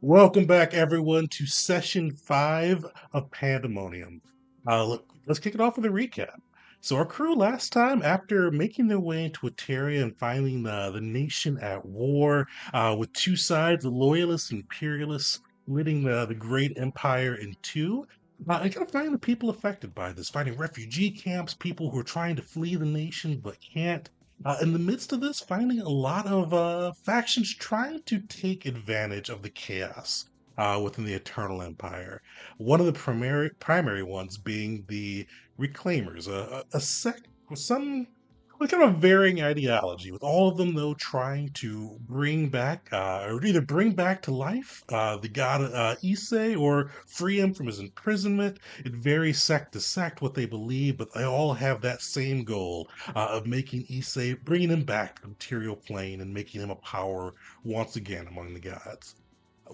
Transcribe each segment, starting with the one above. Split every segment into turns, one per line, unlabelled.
Welcome back, everyone, to session 5 of Pandemonium. Let's kick it off with a recap. So, our crew last time, after making their way into Eteria and finding the nation at war with two sides, the loyalists and imperialists, splitting the great empire in two, and kind of finding the people affected by this, finding refugee camps, people who are trying to flee the nation but can't. In the midst of this, finding a lot of factions trying to take advantage of the chaos within the Eternal Empire. One of the primary ones being the Reclaimers, a sect with some with kind of varying ideology, with all of them though trying to bring back, or either bring back to life the god Issei or free him from his imprisonment. It varies sect to sect what they believe, but they all have that same goal of making Issei, bringing him back to the material plane and making him a power once again among the gods.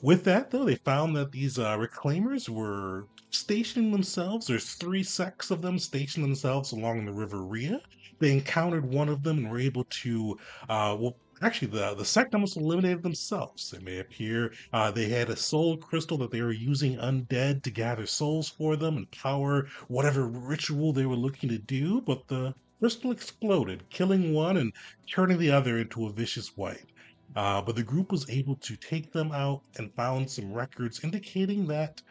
With that, though, they found that these reclaimers were stationing themselves. There's three sects of them stationing themselves along the River Rhea. They encountered one of them and were able to, actually, the sect almost eliminated themselves. It may appear they had a soul crystal that they were using undead to gather souls for them and power whatever ritual they were looking to do, but the crystal exploded, killing one and turning the other into a vicious wipe. But the group was able to take them out and found some records indicating that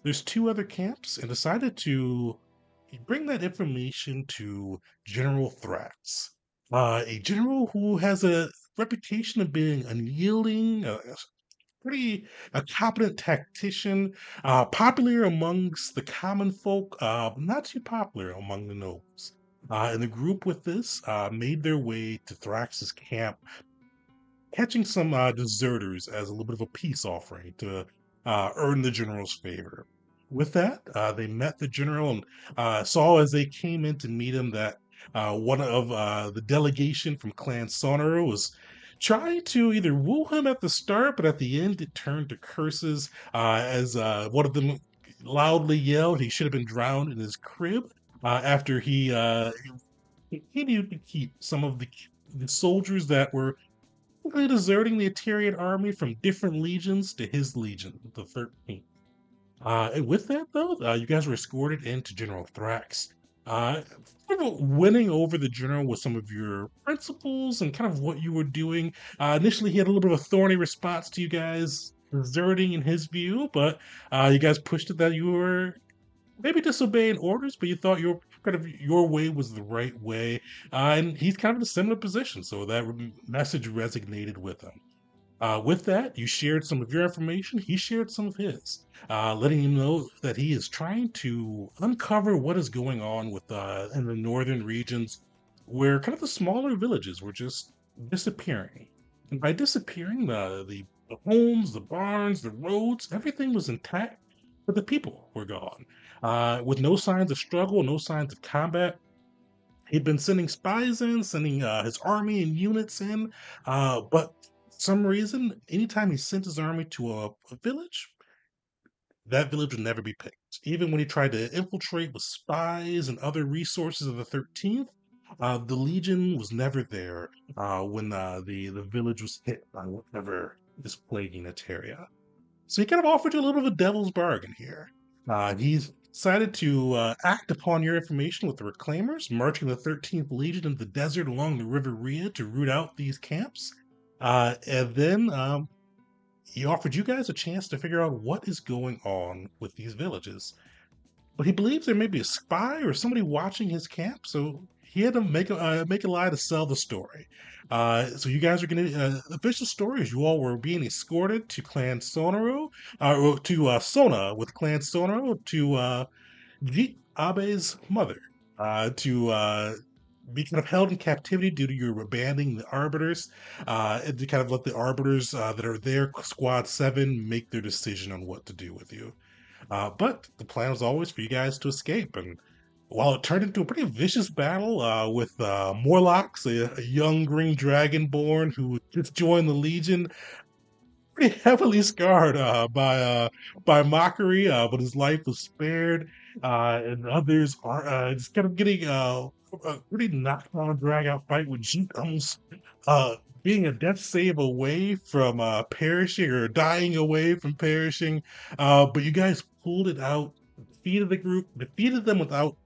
there's two other camps and decided to bring that information to General Thrax, a general who has a reputation of being unyielding, pretty a competent tactician, popular amongst the common folk, but not too popular among the nobles. And the group with this made their way to Thrax's camp, catching some deserters as a little bit of a peace offering to earn the general's favor. With that, they met the general and saw as they came in to meet him that one of the delegation from Clan Sonoro was trying to either woo him at the start, but at the end it turned to curses as one of them loudly yelled he should have been drowned in his crib after he continued to keep some of the soldiers that were deserting the Eterian army from different legions to his legion, the 13th. And with that, though, you guys were escorted into General Thrax. Kind of winning over the general with some of your principles and kind of what you were doing. Initially, he had a little bit of a thorny response to you guys deserting in his view, but you guys pushed it that you were maybe disobeying orders, but you thought your way was the right way, and he's kind of in a similar position, so that message resonated with him. With that, you shared some of your information. He shared some of his, letting him know that he is trying to uncover what is going on with in the northern regions, where kind of the smaller villages were just disappearing. And by disappearing, the homes, the barns, the roads, everything was intact, but the people were gone. With no signs of struggle, no signs of combat, he'd been sending spies in, sending his army and units in, but for some reason, anytime he sent his army to a village, that village would never be picked. Even when he tried to infiltrate with spies and other resources of the 13th, the Legion was never there when the village was hit by whatever is plaguing Eteria. So he kind of offered you a little bit of a devil's bargain here. He's decided to act upon your information with the Reclaimers, marching the 13th Legion into the desert along the River Rhea to root out these camps. And then he offered you guys a chance to figure out what is going on with these villages. But he believes there may be a spy or somebody watching his camp, so he had to make a lie to sell the story. So you guys are going to the official story is you all were being escorted to Clan Sonoro, or to Sona with Clan Sonoro to Jeet Abe's mother, to be kind of held in captivity due to your abandoning the arbiters, and to kind of let the arbiters that are there, Squad 7, make their decision on what to do with you. But the plan was always for you guys to escape. And while it turned into a pretty vicious battle with Morlocks, a young green dragonborn who just joined the Legion, pretty heavily scarred by mockery, but his life was spared. And others are just kind of getting a pretty knockdown, drag out fight with Jeet almost being a death save away from perishing or dying away from perishing. But you guys pulled it out, defeated the group, defeated them without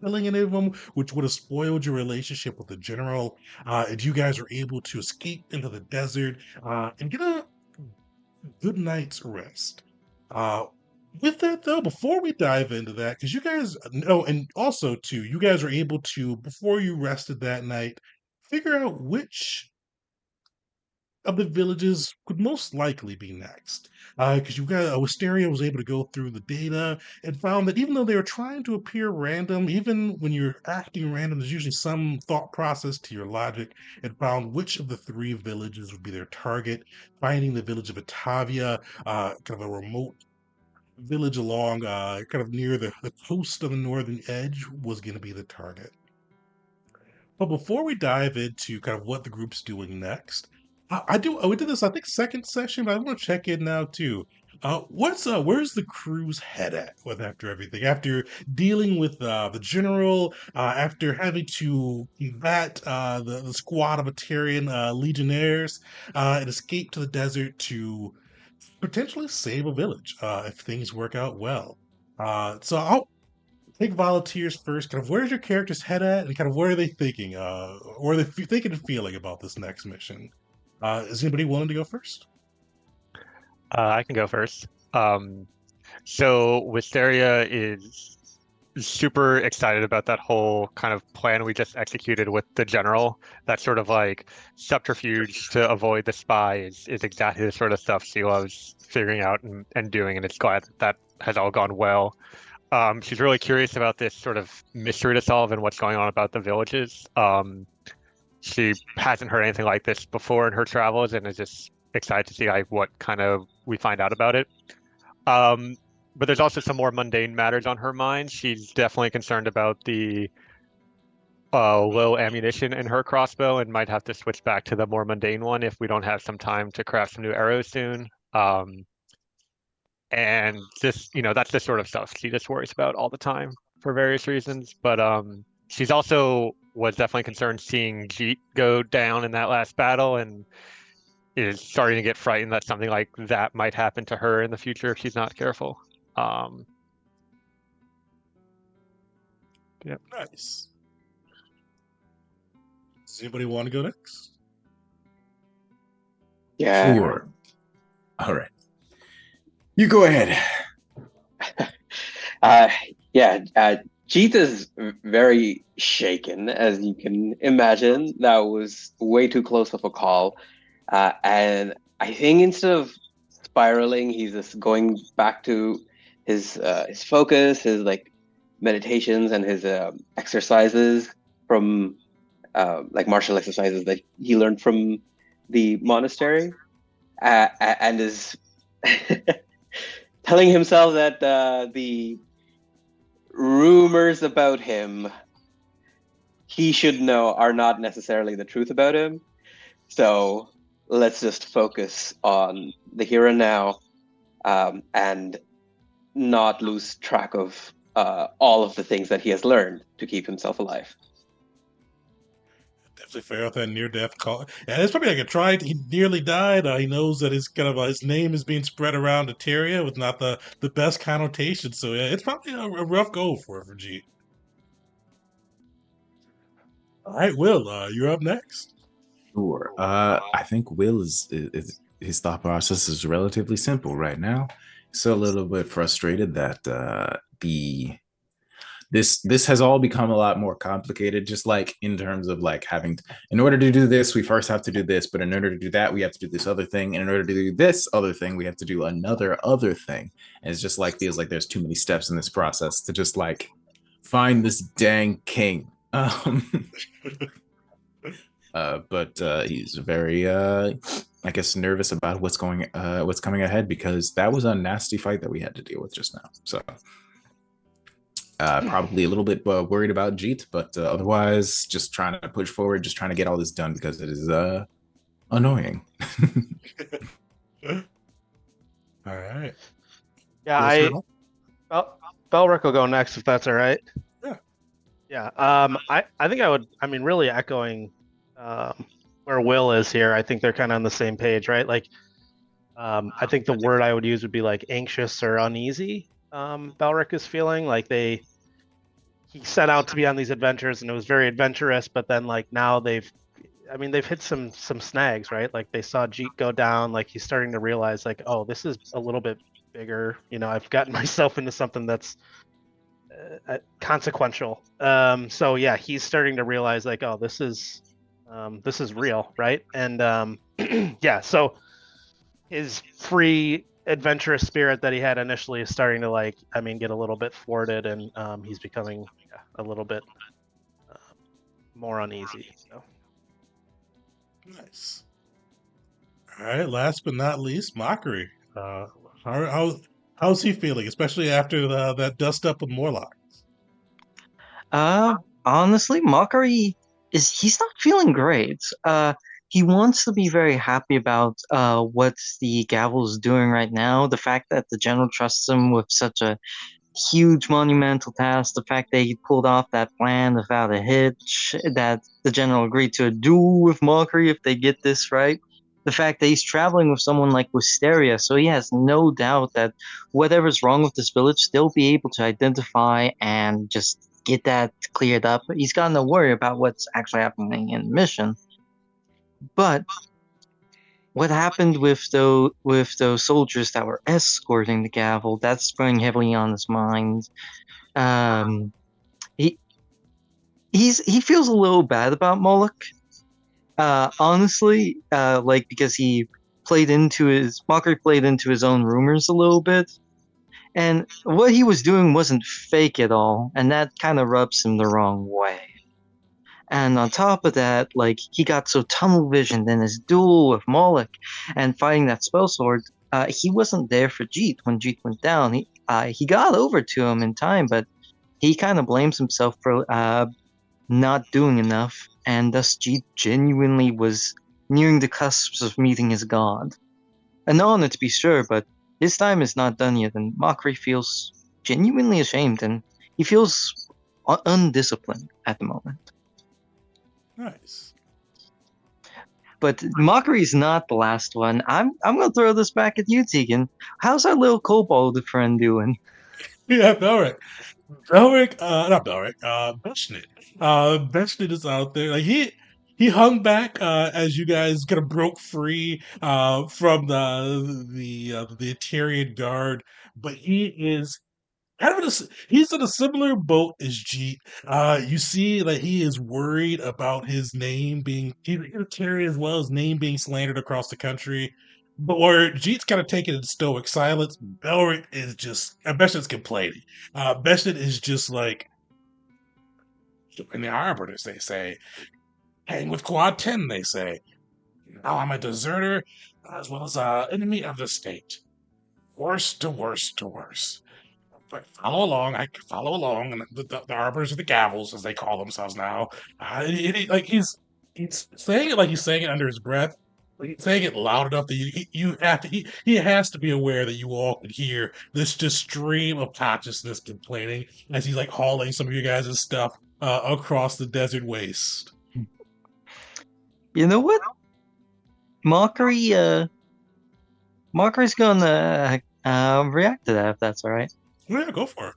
killing any of them, which would have spoiled your relationship with the general. And you guys were able to escape into the desert and get a good night's rest. Uh, with that though, before we dive into that, because you guys know, and also too, you guys were able to, before you rested that night, figure out which of the villages could most likely be next. Because you got Wisteria was able to go through the data and found that even though they were trying to appear random, even when you're acting random, there's usually some thought process to your logic, and found which of the three villages would be their target. Finding the village of Batavia, kind of a remote village along, kind of near the coast of the northern edge, was going to be the target. But before we dive into kind of what the group's doing next, we did this I think second session, but I want to check in now too. Where's the crew's head at with after everything? After dealing with the general, after having to combat the squad of Batarian legionnaires, and escape to the desert to potentially save a village if things work out well. So I'll take volunteers first. Kind of where's your character's head at, and kind of what are they thinking? Or are they thinking and feeling about this next mission? Is anybody willing to go first?
I can go first. So Wisteria is super excited about that whole kind of plan we just executed with the general. That sort of like subterfuge to avoid the spy is exactly the sort of stuff she loves figuring out and doing, and it's glad that has all gone well. She's really curious about this sort of mystery to solve and what's going on about the villages. She hasn't heard anything like this before in her travels and is just excited to see like what kind of we find out about it. But there's also some more mundane matters on her mind. She's definitely concerned about the low ammunition in her crossbow and might have to switch back to the more mundane one if we don't have some time to craft some new arrows soon. And just, that's the sort of stuff she just worries about all the time for various reasons. But she's also was definitely concerned seeing Jeet go down in that last battle and is starting to get frightened that something like that might happen to her in the future if she's not careful.
Yeah. Nice. Does anybody want to go next?
Yeah.
Sure. All right. You go ahead.
Jeet is very shaken, as you can imagine. That was way too close of a call. And I think instead of spiraling, he's just going back to his focus, his like meditations and his exercises from like martial exercises that he learned from the monastery, and is telling himself that the rumors about him he should know are not necessarily the truth about him. So let's just focus on the here and now, and not lose track of all of the things that he has learned to keep himself alive.
Definitely fair with that near-death call. Yeah, it's probably like a try. He nearly died. He knows that his kind of his name is being spread around Eteria with not the best connotation. So yeah, it's probably a rough go for G. All right, Will, you're up next.
Sure. I think Will is his thought process is relatively simple right now. He's a little bit frustrated that this has all become a lot more complicated, just like in terms of like in order to do this, we first have to do this, but in order to do that, we have to do this other thing. And in order to do this other thing, we have to do another thing. And it's just like feels like there's too many steps in this process to just like find this dang king. But he's very I guess nervous about what's coming ahead, because that was a nasty fight that we had to deal with just now. So probably a little bit worried about Jeet, but otherwise just trying to push forward, just trying to get all this done because it is annoying.
All right.
Yeah, Belric will go next if that's all right.
Yeah.
Yeah. I think I would. I mean, really echoing what where Will is here. I think they're kind of on the same page, right? Like, I think the word I would use would be like anxious or uneasy. Belric is feeling like he set out to be on these adventures and it was very adventurous, but then like now they've hit some snags, right? Like they saw Jeet go down, like he's starting to realize like, oh, this is a little bit bigger. I've gotten myself into something that's consequential. So yeah, he's starting to realize like, oh, this is real, right? And yeah, so his free adventurous spirit that he had initially is starting to get a little bit thwarted, and he's becoming a little bit more uneasy. So.
Nice. All right. Last but not least, Mockery. How's he feeling, especially after that dust up with Morlock?
Honestly, Mockery he's not feeling great. He wants to be very happy about what the Gavel's doing right now. The fact that the general trusts him with such a huge monumental task, the fact that he pulled off that plan without a hitch, that the general agreed to a duel with Mockery if they get this right. The fact that he's traveling with someone like Wisteria, so he has no doubt that whatever's wrong with this village, they'll be able to identify and just get that cleared up. He's got no worry about what's actually happening in the mission. But what happened with those soldiers that were escorting the Gavel, that's weighing heavily on his mind. He feels a little bad about Moloch. Honestly, because Mockery played into his own rumors a little bit. And what he was doing wasn't fake at all, and that kind of rubs him the wrong way. And on top of that, he got so tunnel visioned in his duel with Moloch and fighting that spell sword, he wasn't there for Jeet when Jeet went down. He got over to him in time, but he kind of blames himself for not doing enough, and thus Jeet genuinely was nearing the cusps of meeting his god. An honor to be sure, but his time is not done yet, and Mockery feels genuinely ashamed, and he feels undisciplined at the moment.
Nice.
But Mockery's not the last one. I'm gonna throw this back at you, Tegan. How's our little kobold friend doing?
Yeah, Belric. Not Belric. Beshnet. Beshnet is out there. Like he hung back as you guys kind of broke free from the Tyrian guard, but he is he's in a similar boat as Jeet. You see that he is worried about his name being Terry as well, his name being slandered across the country. But where Jeet's kind of taken in stoic silence, Belric is just Beshet's complaining. Beshet is just like in the harbor, as they say, hang with Quad 10, they say. Now I'm a deserter as well as an enemy of the state. Worse to worse to worse. But follow along. I can follow along, and the arbors of the gavels, as they call themselves now. He's saying it like he's saying it under his breath. Like he's saying it loud enough that you have to. He has to be aware that you all can hear this just stream of consciousness complaining as he's like hauling some of you guys' stuff across the desert waste.
You know what? Mockery's gonna react to that if that's all right.
Yeah, go for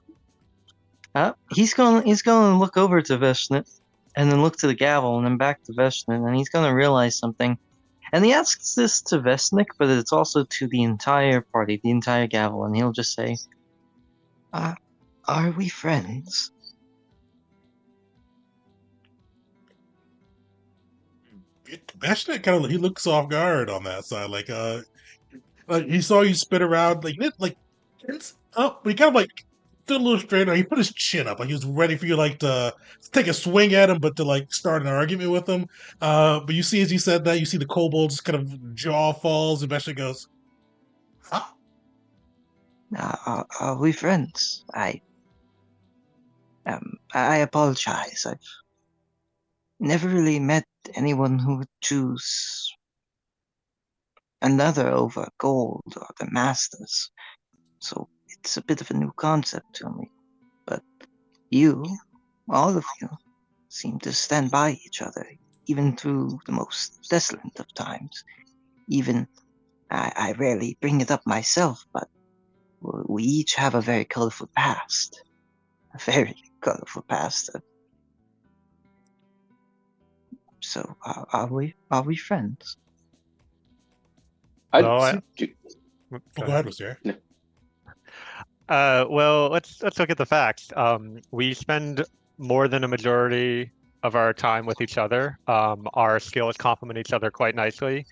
it.
He's gonna look over to Veshnet, and then look to the gavel, and then back to Veshnet, and he's gonna realize something. And he asks this to Vesnik, but it's also to the entire party, the entire gavel, and he'll just say, "Are we friends?"
Bashnet kind of he looks off guard on that side, like he saw you spin around, it's up, but he kind of stood a little straighter. He put his chin up, like he was ready for you, to take a swing at him, but to start an argument with him. But you see, as he said that, you see the kobold just kind of jaw falls, and Bashnet goes, "Huh?
Are we friends? I apologize. I've never really met anyone who would choose another over gold or the masters, so it's a bit of a new concept to me. But you, all of you, seem to stand by each other. even through the most desolate of times. Even I rarely bring it up myself, but we each have a very colorful past. A very colorful past. So are we friends?
Well,
Oh, go ahead, Mr.
well, let's look at the facts. We spend more than a majority of our time with each other. Our skills complement each other quite nicely.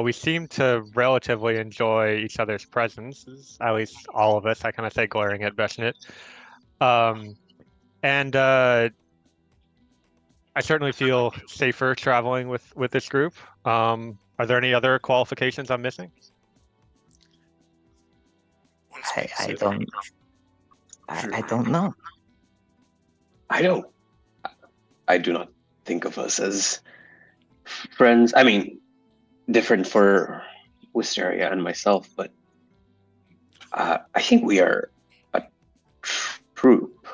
We seem to relatively enjoy each other's presence, at least all of us. I kind of say glaring at Beshnet. And I certainly feel safer traveling with this group. Are there any other qualifications I'm missing?
I don't know.
I do not think of us as friends. I mean, different for Wisteria and myself, but I think we are a troop.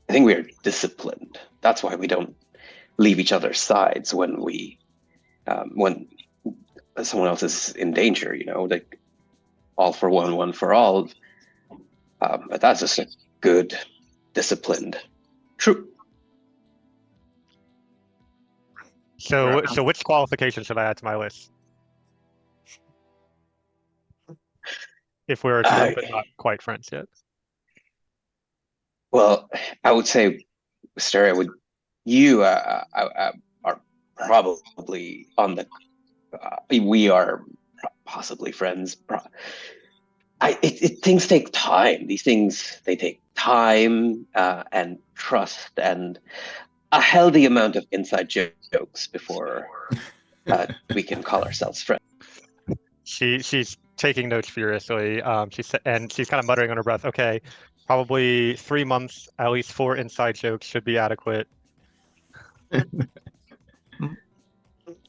I think we are disciplined. That's why we don't leave each other's sides when someone else is in danger. Like all for one, one for all. But that's just a good, disciplined troop.
So which qualification should I add to my list? If we're a troop but not quite friends yet.
Well, I would say, Wisteria, you are probably on the. We are possibly friends. Things take time. These things, they take time and trust and a healthy amount of inside jokes before we can call ourselves friends.
She's taking notes furiously. She's kind of muttering under her breath. Okay, probably 3 months, at least 4 inside jokes should be adequate.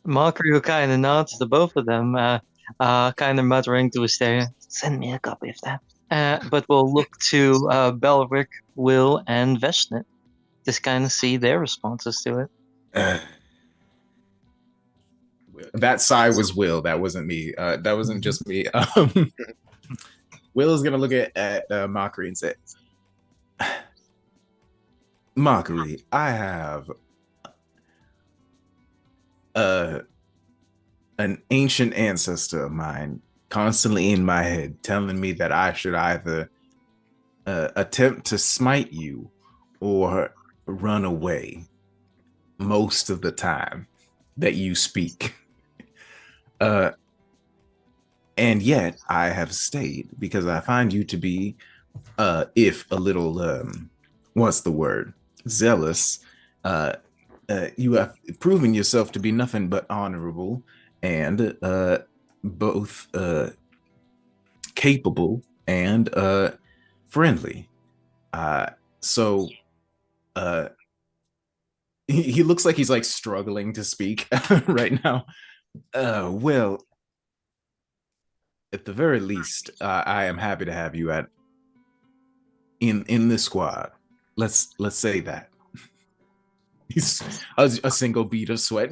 Mockery will kind of nods to both of them, kind of muttering to Wisteria, "Send me a copy of that." But we'll look to Belric, Will, and Veshnet. Just kind of see their responses to it.
That sigh was Will. That wasn't me. That wasn't just me. Will is gonna look at Mockery and say, "Mockery, I have an ancient ancestor of mine constantly in my head telling me that I should either attempt to smite you or run away most of the time that you speak. And yet I have stayed because I find you to be, if a little, what's the word? Zealous. You have proven yourself to be nothing but honorable and both capable and friendly. So he looks like he's like struggling to speak right now. Well, at the very least, I am happy to have you in this squad. Let's say that. He's a single bead of sweat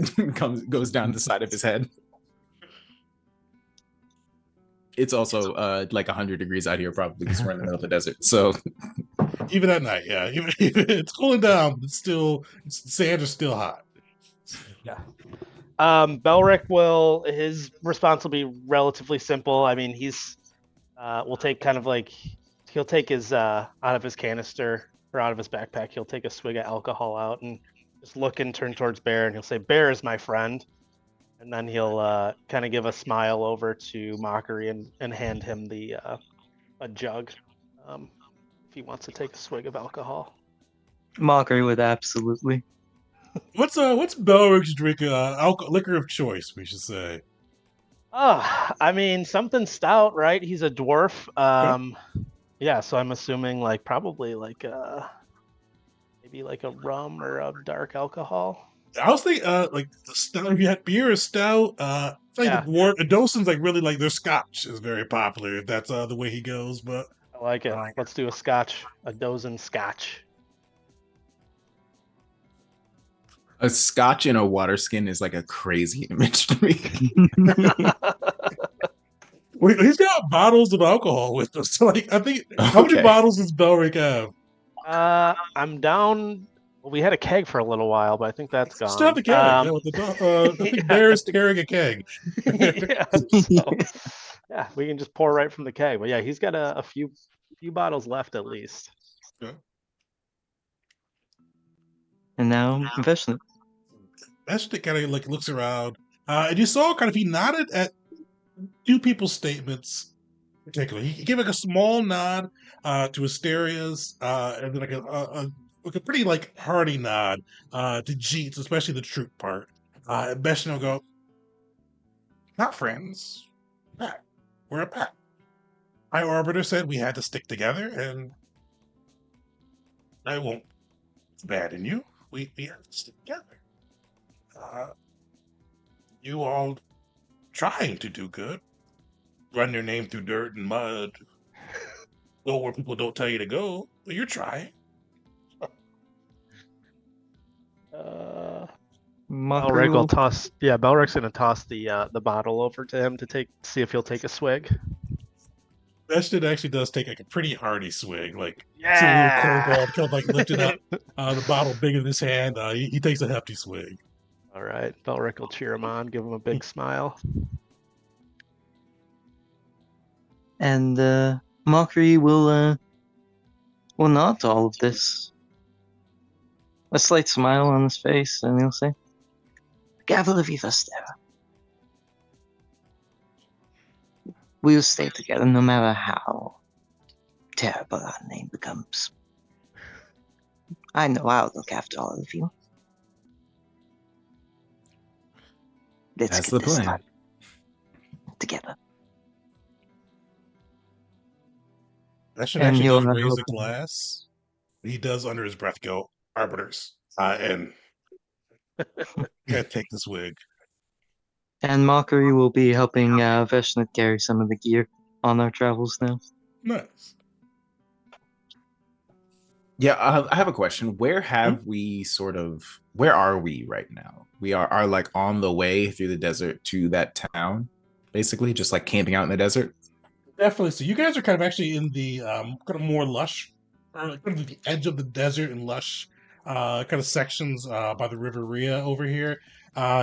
goes down the side of his head. It's also like 100 degrees out here, probably because we're in the middle of the desert. So
even at night, yeah, even it's cooling down, but still, sand is still hot.
Yeah. Belric his response will be relatively simple. I mean, will take kind of like, he'll take his out of his canister or out of his backpack, he'll take a swig of alcohol out and just look and turn towards Bear, and he'll say, "Bear is my friend." And then he'll kind of give a smile over to Mockery and hand him a jug if he wants to take a swig of alcohol.
Mockery would absolutely.
What's Belric's drink? Liquor of choice, we should say.
I mean, something stout, right? He's a dwarf. Yeah, so I'm assuming like probably like maybe like a rum or a dark alcohol.
I was thinking like the stout. If you had beer or stout, like
Yeah.
the Dawson's like really like their scotch is very popular. If that's the way he goes, but
I like it. Let's do a dozen scotch.
A scotch in a water skin is like a crazy image to me.
He's got bottles of alcohol with us. So, like, I think, how many
Okay.
bottles does Belric have?
I'm down. Well, we had a keg for a little while, but I think that's
Still have
gone.
the keg. Yeah, with I think
Yeah,
Bear is carrying a keg.
yeah. So, yeah, we can just pour right from the keg. But yeah, he's got a few bottles left at least.
Yeah.
And now, Veshnik.
Veshnik kind of like looks around, and you saw kind of he nodded at two people's statements. Particularly, he gave like a small nod to Asteria's, and then like a pretty like hearty nod to Jeets, especially the troop part. And Veshnik will go, "Not friends, pack. We're a pack. My arbiter said we had to stick together, and I won't abandon you. We have to stick together. Uh, you all trying to do good, run your name through dirt and mud, go where people don't tell you to go, but you're trying."
Belric will toss. Yeah, Belric's gonna toss the bottle over to him to see if he'll take a swig.
Vested actually does take like a pretty hearty swig, like see a little
Yeah.
cornball kind of like lifted up, the bottle big in his hand. He takes a hefty swig.
All right, Belric will cheer him on, give him a big smile.
And Mockery will nod to all of this. A slight smile on his face, and he'll say, Gavel of Evastera. We'll stay together no matter how terrible our name becomes. I know I'll look after all of you. Let's
That's
get
the
this
plan.
done together.
That should
And
actually
he'll
does
have
raise
a-
a glass. He does under his breath go, "Arbiters," and take the swig.
And Mockery will be helping Veshnik carry some of the gear on our travels now.
Nice.
Yeah, I have a question. Where have we where are we right now? We are like on the way through the desert to that town, basically, just like camping out in the desert.
Definitely. So you guys are kind of actually in the kind of more lush, or like kind of the edge of the desert and lush kind of sections by the River Rhea over here.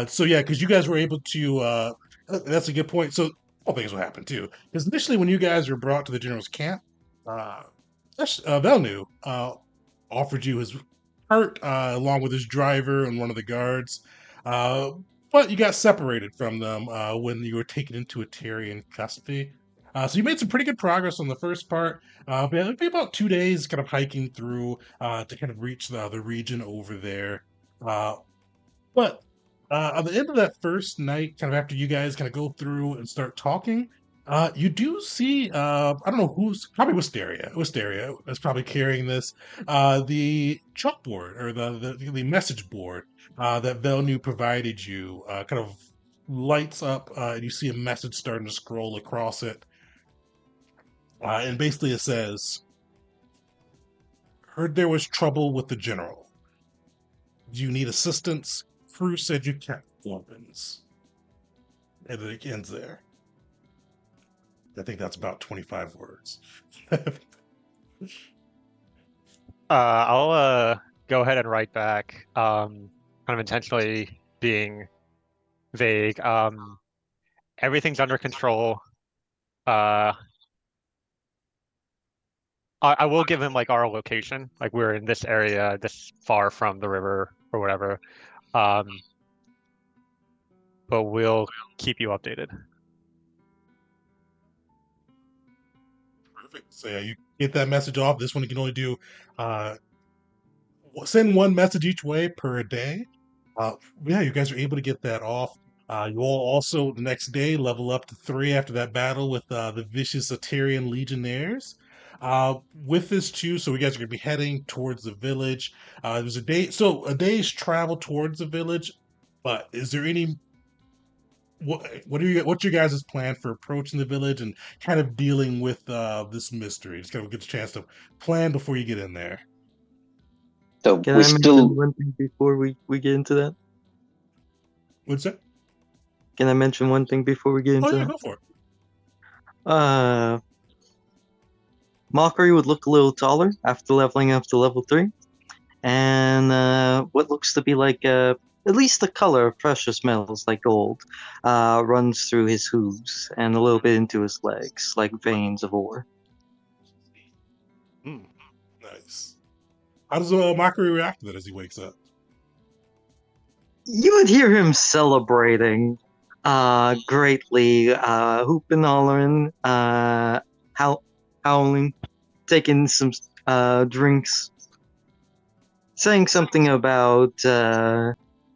So yeah, because you guys were able to. That's a good point. So all things will happen too. Because initially, when you guys were brought to the general's camp, uh, Velnu offered you his cart along with his driver and one of the guards. Uh, but you got separated from them when you were taken into Atarian custody. So you made some pretty good progress on the first part. But it'd be about 2 days kind of hiking through to kind of reach the region over there. But on the end of that first night, kind of after you guys kind of go through and start talking, you do see, I don't know who's, probably Wisteria. Wisteria is probably carrying this, the chalkboard or the message board that Velnu provided you kind of lights up and you see a message starting to scroll across it. And basically it says, "Heard there was trouble with the general. Do you need assistance? Crew said you can't weapons." And then it ends there. I think that's about 25 words.
I'll go ahead and write back, kind of intentionally being vague. Everything's under control. I will give him like our location, like we're in this area, this far from the river or whatever. But we'll keep you updated.
Perfect. So yeah, you get that message off. This one you can only do send one message each way per day. Yeah, you guys are able to get that off. You all also the next day level up to 3 after that battle with the vicious Satirian legionnaires. With this too, so you guys are gonna be heading towards the village. There's a day's travel towards the village. But is there any what's your guys' plan for approaching the village and kind of dealing with this mystery? Just kind of get a chance to plan before you get in there.
So
Can
we
I mention
still.
one thing before we get into that?
What's that?
Can I mention one thing before we get
Oh
into
yeah,
that?
go for it.
Mockery would look a little taller after leveling up to level 3. And what looks to be like at least the color of precious metals like gold runs through his hooves and a little bit into his legs like veins of ore.
Nice. How does Mockery react to that as he wakes up?
You would hear him celebrating greatly, hooping, hollering, howling, taking some drinks, saying something about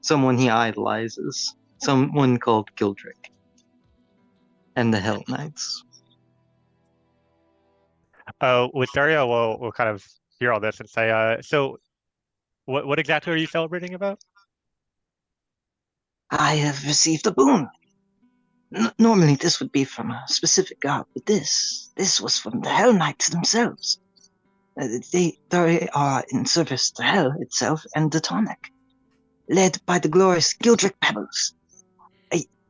someone he idolizes, someone called Gildrick, and the Hell Knights.
Wisteria will kind of hear all this and say, so what exactly are you celebrating about?
I have received a boon. Normally this would be from a specific god, but this was from the Hell Knights themselves. They are in service to Hell itself and the tonic, led by the glorious Gildrick Pebbles,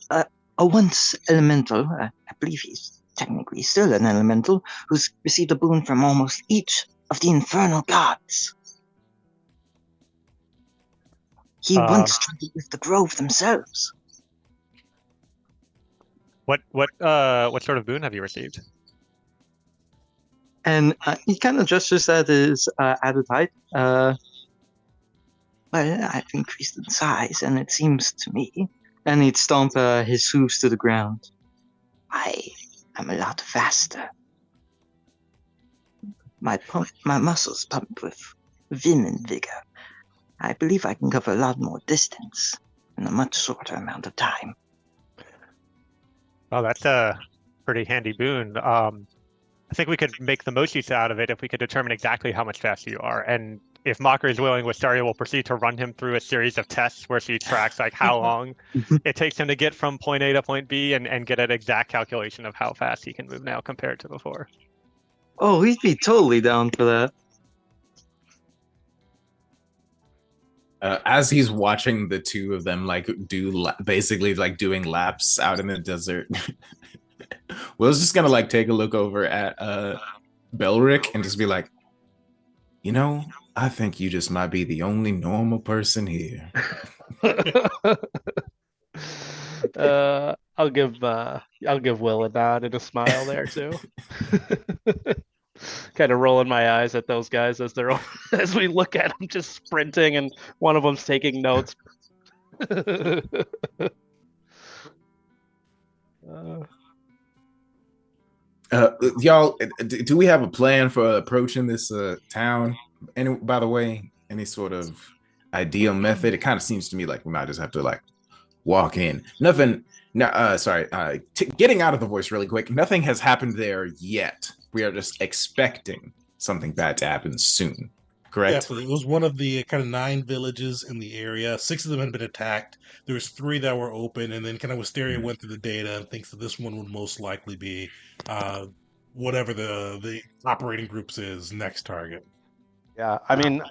a once elemental, I believe he's technically still an elemental, who's received a boon from almost each of the infernal gods. He once traded with the Grove themselves.
What sort of boon have you received?
And he kind of gestures at his added height. Well, I've increased in size, and it seems to me. And he'd stomp his hooves to the ground. I am a lot faster. My muscles pump with vim and vigor. I believe I can cover a lot more distance in a much shorter amount of time.
Well, that's a pretty handy boon. I think we could make the most use out of it if we could determine exactly how much faster you are. And if Mocker is willing, Wisteria will proceed to run him through a series of tests where she tracks like how long it takes him to get from point A to point B and get an exact calculation of how fast he can move now compared to before.
Oh, he'd be totally down for that.
As he's watching the two of them like basically like doing laps out in the desert, Will's just gonna like take a look over at Belric and just be like, you know, I think you just might be the only normal person here.
I'll give Will a nod and a smile there too. Kind of rolling my eyes at those guys as they're as we look at them just sprinting and one of them's taking notes.
Y'all, do we have a plan for approaching this town? And by the way, any sort of ideal method? It kind of seems to me like we might just have to like walk in. Nothing. No, sorry. Getting out of the voice really quick. Nothing has happened there yet. We are just expecting something bad to happen soon. Correct?
Yeah, so it was one of the kind of 9 villages in the area. 6 of them had been attacked. There was 3 that were open, and then kind of Wisteria went through the data and thinks that this one would most likely be whatever the operating groups is next target.
Yeah, I mean,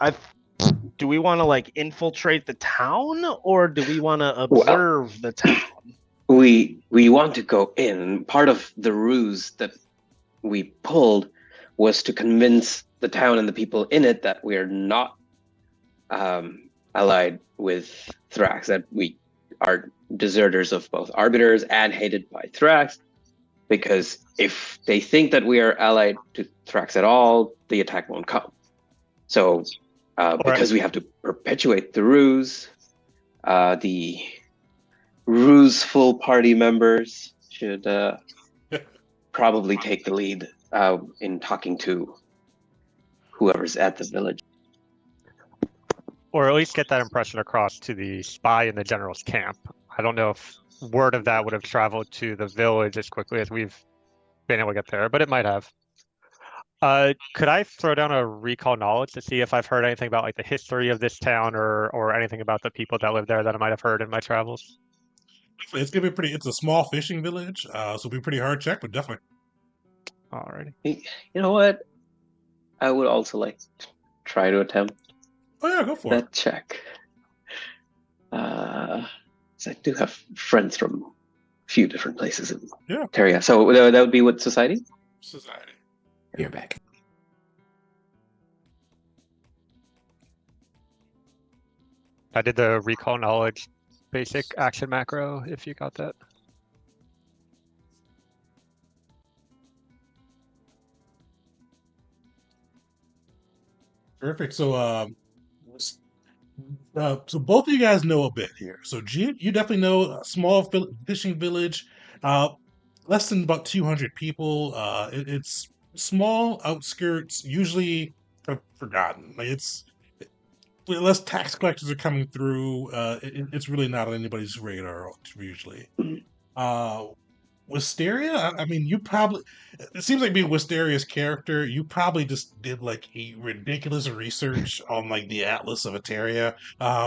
do we want to like infiltrate the town or do we want to observe the town?
We want to go in. Part of the ruse that we pulled was to convince the town and the people in it that we're not allied with Thrax, that we are deserters of both Arbiters and hated by Thrax, because if they think that we are allied to Thrax at all, the attack won't come. So because we have to perpetuate the ruse, the ruseful party members should probably take the lead in talking to whoever's at the village.
Or at least get that impression across to the spy in the general's camp. I don't know if word of that would have traveled to the village as quickly as we've been able to get there, but it might have. Could I throw down a recall knowledge to see if I've heard anything about like the history of this town or anything about the people that live there that I might have heard in my travels?
It's gonna be it's a small fishing village, so it'll be pretty hard check, but definitely.
Alrighty.
You know what? I would also like to try to attempt.
Oh yeah, go for it.
that check. So I do have friends from a few different places in
Yeah.
Ontario. So that would be what society?
Society.
You're back.
I did the recall knowledge basic action macro, if you got that.
Perfect. So both of you guys know a bit here. So G, you definitely know a small fishing village, uh, less than about 200 people. It's small outskirts, usually forgotten. Like unless tax collectors are coming through, it's really not on anybody's radar usually.
Mhm.
Wisteria, I mean, you probably, it seems like being Wisteria's character, you probably just did like a ridiculous research on like the Atlas of Eteria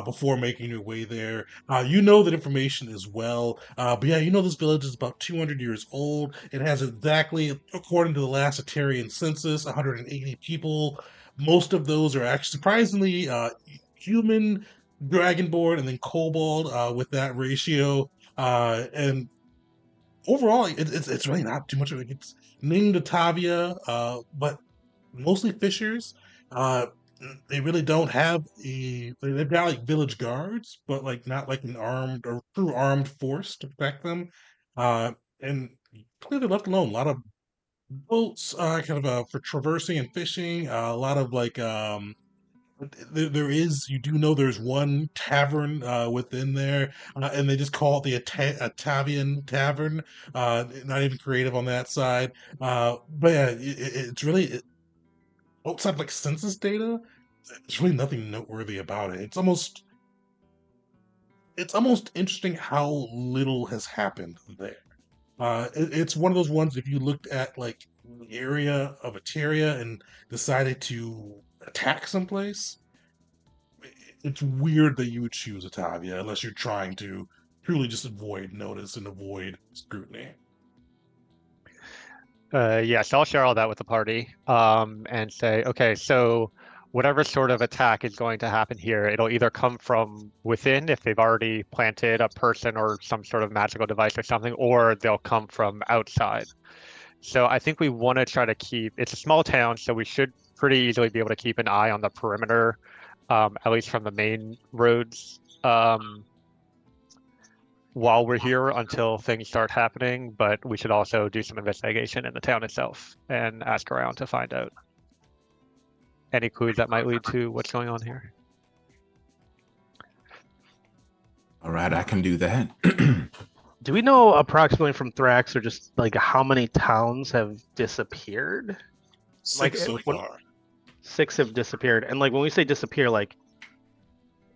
before making your way there. You know that information as well. But yeah, you know this village is about 200 years old. It has exactly, according to the last Eterian census, 180 people. Most of those are actually surprisingly human, dragonborn, and then kobold with that ratio. And overall, it's really not too much of it. It's named Otavia, but mostly fishers. Uh, they really don't have they've got like village guards, but like not like an armed or true armed force to protect them. And clearly left alone. A lot of boats, kind of for traversing and fishing. A lot of like there is, you do know there's one tavern within there, and they just call it the Atavian Tavern. Not even creative on that side. But yeah, it's really outside of, like census data. There's really nothing noteworthy about it. It's almost interesting how little has happened there. It's one of those ones. If you looked at like the area of Eteria and decided to attack someplace, it's weird that you would choose Atavia unless you're trying to truly just avoid notice and avoid scrutiny.
Yes, I'll share all that with the party and say, okay, so whatever sort of attack is going to happen here, it'll either come from within if they've already planted a person or some sort of magical device or something, or they'll come from outside. So I think we want to try to keep, it's a small town, so we should pretty easily be able to keep an eye on the perimeter, at least from the main roads. While we're here until things start happening, but we should also do some investigation in the town itself and ask around to find out any clues that might lead to what's going on here.
All right, I can do that.
Do we know approximately from Thrax or just like how many towns have disappeared? Like,
6 so
when-
far.
6 have disappeared. And like when we say disappear, like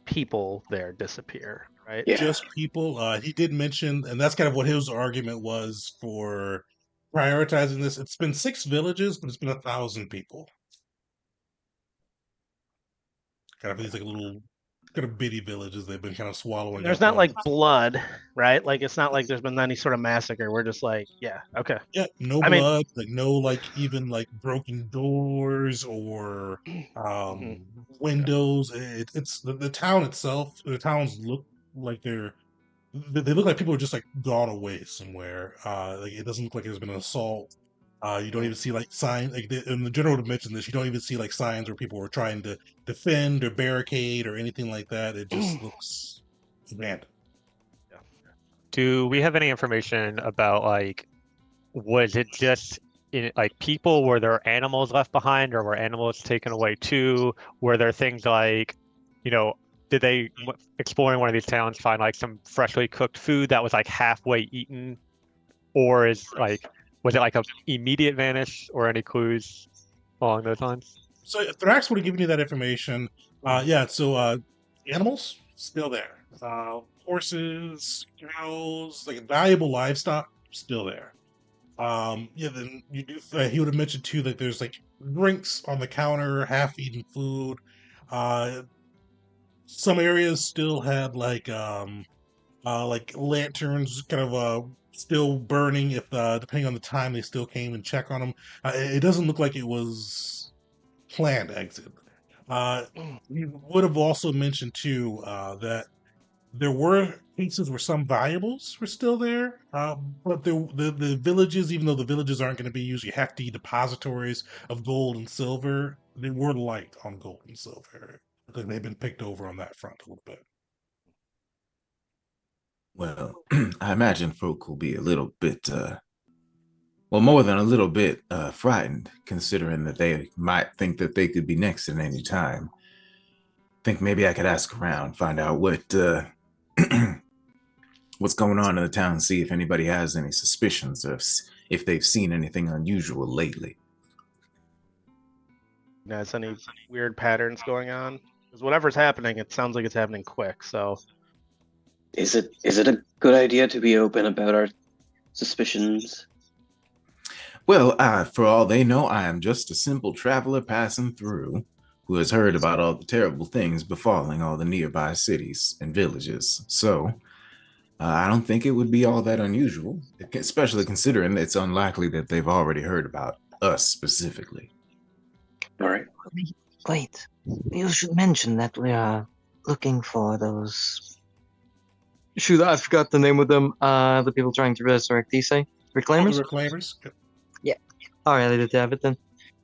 people there disappear, right?
Yeah.
Just people. He did mention, and that's kind of what his argument was for prioritizing this. It's been 6 villages, but it's been 1,000 people. Kind of these like little, kind of bitty villages they've been kind of swallowing.
There's
up
not like
ones.
blood, right? Like it's not like there's been any sort of massacre. We're just like, yeah, okay.
Yeah, no
I mean-
blood, like no like even like broken doors or
Mhm.
windows. It's the town itself. The towns look like they look like people are just like gone away somewhere. Like it doesn't look like there's been an assault. You don't even see like signs like and the general would mention this. You don't even see like signs where people were trying to defend or barricade or anything like that. It just looks abandoned.
Do we have any information about like, was it just like people? Were there animals left behind, or were animals taken away too? Were there things like, did they exploring one of these towns find like some freshly cooked food that was like halfway eaten, or was it like a immediate vanish, or any clues along those lines?
So Thrax would have given you that information. Yeah, so animals still there. Horses, cows, like valuable livestock still there. Yeah, then you do. He would have mentioned too that there's like drinks on the counter, half-eaten food. Uh, some areas still had like lanterns, kind of still burning. If depending on the time they still came and check on them. It doesn't look like it was planned exit. We would have also mentioned too that there were cases where some valuables were still there, but the villages, even though the villages aren't going to be usually hefty depositories of gold and silver, they were light on gold and silver. I think they've been picked over on that front a little bit.
Well, I imagine folk will be a little bit, well, more than a little bit frightened, considering that they might think that they could be next at any time. Think maybe I could ask around, find out what what's going on in the town, see if anybody has any suspicions of if they've seen anything unusual lately.
Has any weird patterns going on? Because whatever's happening, it sounds like it's happening quick. So
Is it a good idea to be open about our suspicions?
Well, for all they know, I am just a simple traveler passing through who has heard about all the terrible things befalling all the nearby cities and villages. So, I don't think it would be all that unusual, especially considering it's unlikely that they've already heard about us specifically.
All right.
Wait, you should mention that we are looking for those. Shoot, I forgot the name of them. The people trying to resurrect Isai. Reclaimers?
The Reclaimers?
Alright, I did have it then.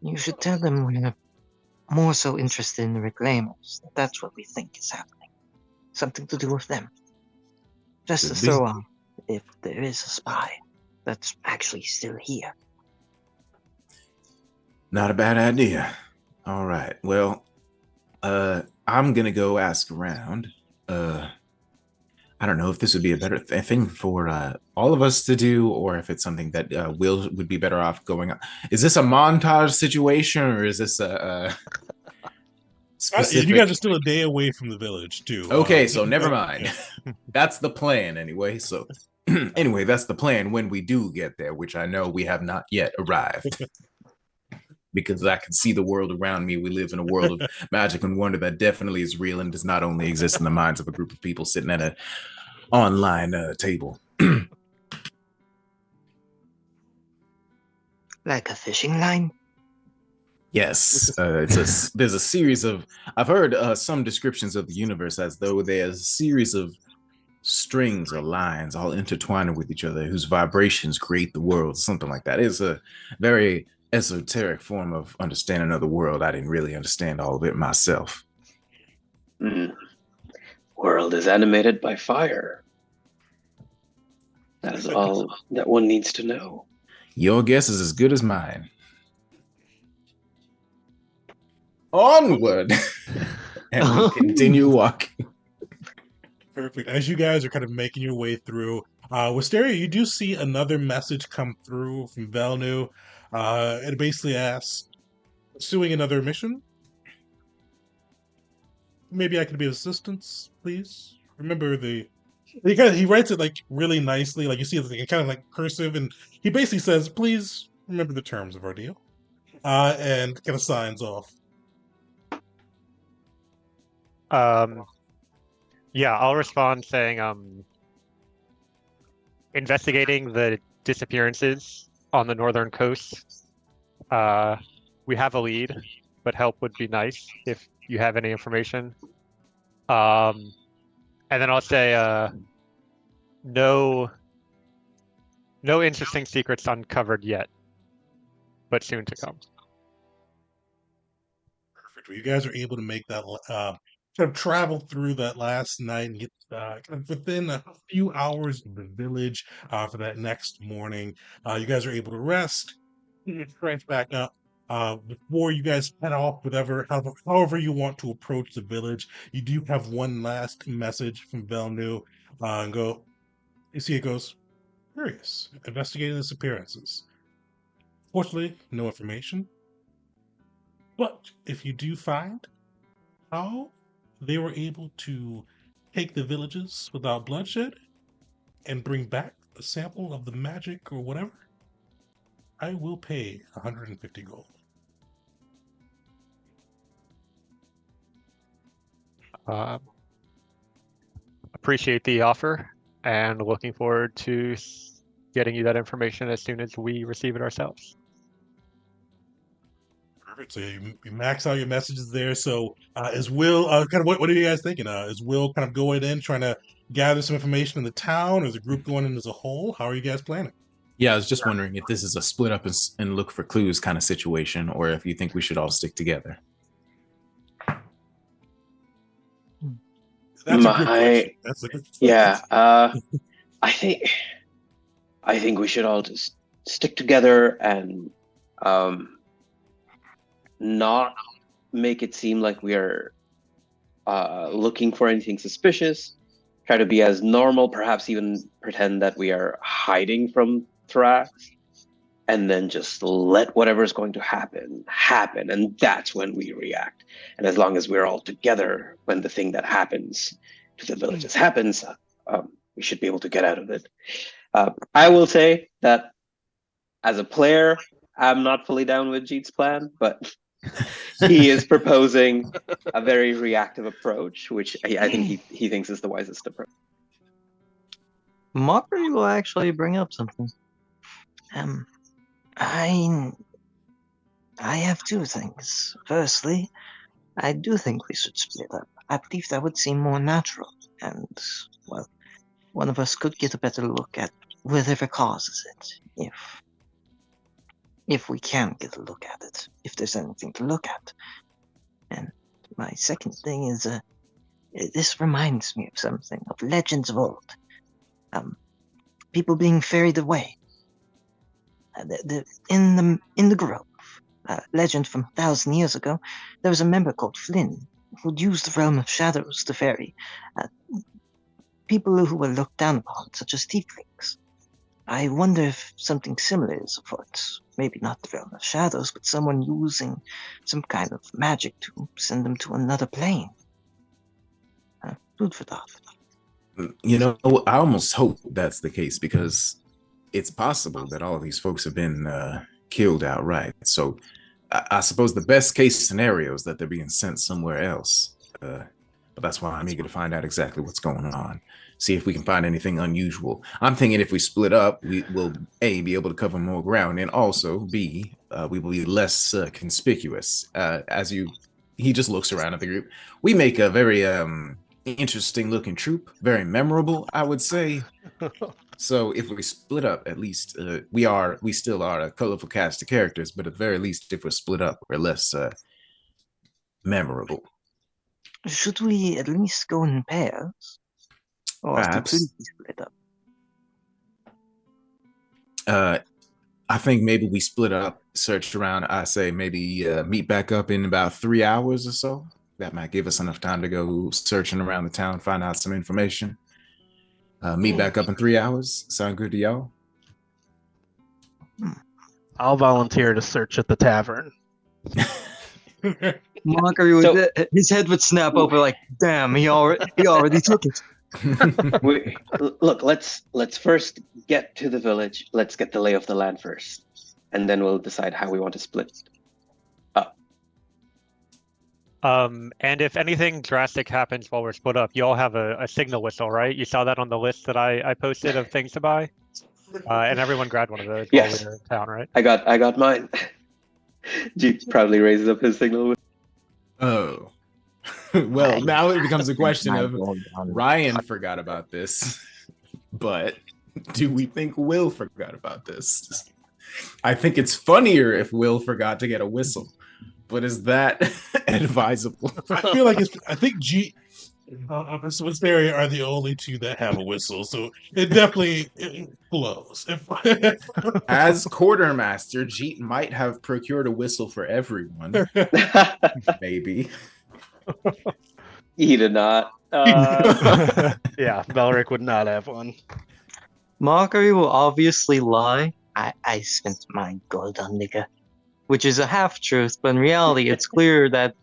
You should tell them we're more so interested in the Reclaimers. That's what we think is happening. Something to do with them. Just to
Could be.
throw out if there is a spy that's actually still here.
Not a bad idea. All right. Well, I'm gonna go ask around. I don't know if this would be a better thing for all of us to do, or if it's something that Will would be better off going on. Is this a montage situation, or is this a specific?
You guys are still a day away from the village, too.
Okay, so never mind. That's the plan, anyway. So, anyway, that's the plan when we do get there, which I know we have not yet arrived. Because I can see the world around me. We live in a world of magic and wonder that definitely is real and does not only exist in the minds of a group of people sitting at an online table.
Like a fishing line?
Yes, there's a series of. I've heard some descriptions of the universe as though there's a series of strings or lines all intertwining with each other whose vibrations create the world, something like that. It's a very esoteric form of understanding of the world. I didn't really understand all of it myself.
World is animated by fire. That is all that one needs to know.
Your guess is as good as mine. Onward! And we continue walking.
Perfect. As you guys are kind of making your way through, Wisteria, you do see another message come through from Velnu. It basically asks, pursuing another mission? Maybe I could be of assistance, please? Remember he writes it like really nicely, like you see it kind of like cursive, and he basically says, please remember the terms of our deal. And kind of signs off.
Yeah, I'll respond saying, investigating the disappearances on the northern coast. We have a lead, but help would be nice if you have any information. And then I'll say, no interesting secrets uncovered yet, but soon to come.
Perfect. Well, you guys are able to make that kind of travel through that last night and get kind of within a few hours of the village for that next morning. You guys are able to rest, get your strength back up. Before you guys head off, however you want to approach the village, you do have one last message from Velnu. And you see it goes, curious, investigating disappearances. Fortunately, no information. But if you do find how they were able to take the villages without bloodshed and bring back a sample of the magic or whatever, I will pay 150 gold.
Appreciate the offer and looking forward to getting you that information as soon as we receive it ourselves.
Perfect. So you max out your messages there. So is Will kind of what are you guys thinking? Is Will kind of going in trying to gather some information in the town, or is the group going in as a whole? How are you guys planning?
Yeah, I was just wondering if this is a split up and look for clues kind of situation, or if you think we should all stick together.
That's a good question. That's a good question.
Yeah. I think we should all just stick together and not make it seem like we are looking for anything suspicious. Try to be as normal, perhaps even pretend that we are hiding from Thrax, and then just let whatever's going to happen, and that's when we react. And as long as we're all together when the thing that happens to the villages happens, we should be able to get out of it. I will say that as a player, I'm not fully down with Jeet's plan, but he is proposing a very reactive approach, which I think he thinks is the wisest approach.
Mockery will actually bring up something. I have two things. Firstly, I do think we should split up. I believe that would seem more natural, and well, one of us could get a better look at whatever causes it, if we can get a look at it, if there's anything to look at. And my second thing is, this reminds me of something, of legends of old. People being ferried away. In the grove, legend from 1,000 years ago, there was a member called Flynn who'd use the realm of shadows to ferry people who were looked down upon, such as tieflings. I wonder if something similar is afoot. Maybe not the realm of shadows, but someone using some kind of magic to send them to another plane. Food for thought.
You know, I almost hope that's the case, because it's possible that all of these folks have been killed outright. So I suppose the best case scenario is that they're being sent somewhere else. But that's why I'm eager to find out exactly what's going on. See if we can find anything unusual. I'm thinking if we split up, we will A, be able to cover more ground, and also B, we will be less conspicuous. He just looks around at the group. We make a very interesting looking troop, very memorable, I would say. So if we split up, at least we still are a colorful cast of characters, but at the very least, if we're split up, we're less memorable.
Should we at least go in pairs? Or completely split up?
I think maybe we split up, search around. I say maybe meet back up in about 3 hours or so. That might give us enough time to go searching around the town, find out some information. Meet back up in 3 hours. Sound good to y'all?
I'll volunteer to search at the tavern.
Mockery would, his head would snap over like, damn, he already took it.
Look, let's first get to the village. Let's get the lay of the land first, and then we'll decide how we want to split up.
And if anything drastic happens while we're split up, you all have a signal whistle, right? You saw that on the list that I posted of things to buy, and everyone grabbed one of those while we were in town, right?
I got mine. Jeep probably raises up his signal whistle.
Oh. Well, now it becomes a question of Ryan forgot about this, but do we think Will forgot about this? I think it's funnier if Will forgot to get a whistle, but is that advisable?
I feel like I think G and Wisteria are the only two that have a whistle, so it definitely flows.
As quartermaster, Jeet might have procured a whistle for everyone. Maybe.
He did not.
Yeah, Belric would not have one.
Mockery will obviously lie. I spent my gold on liquor, which is a half-truth, but in reality, it's clear that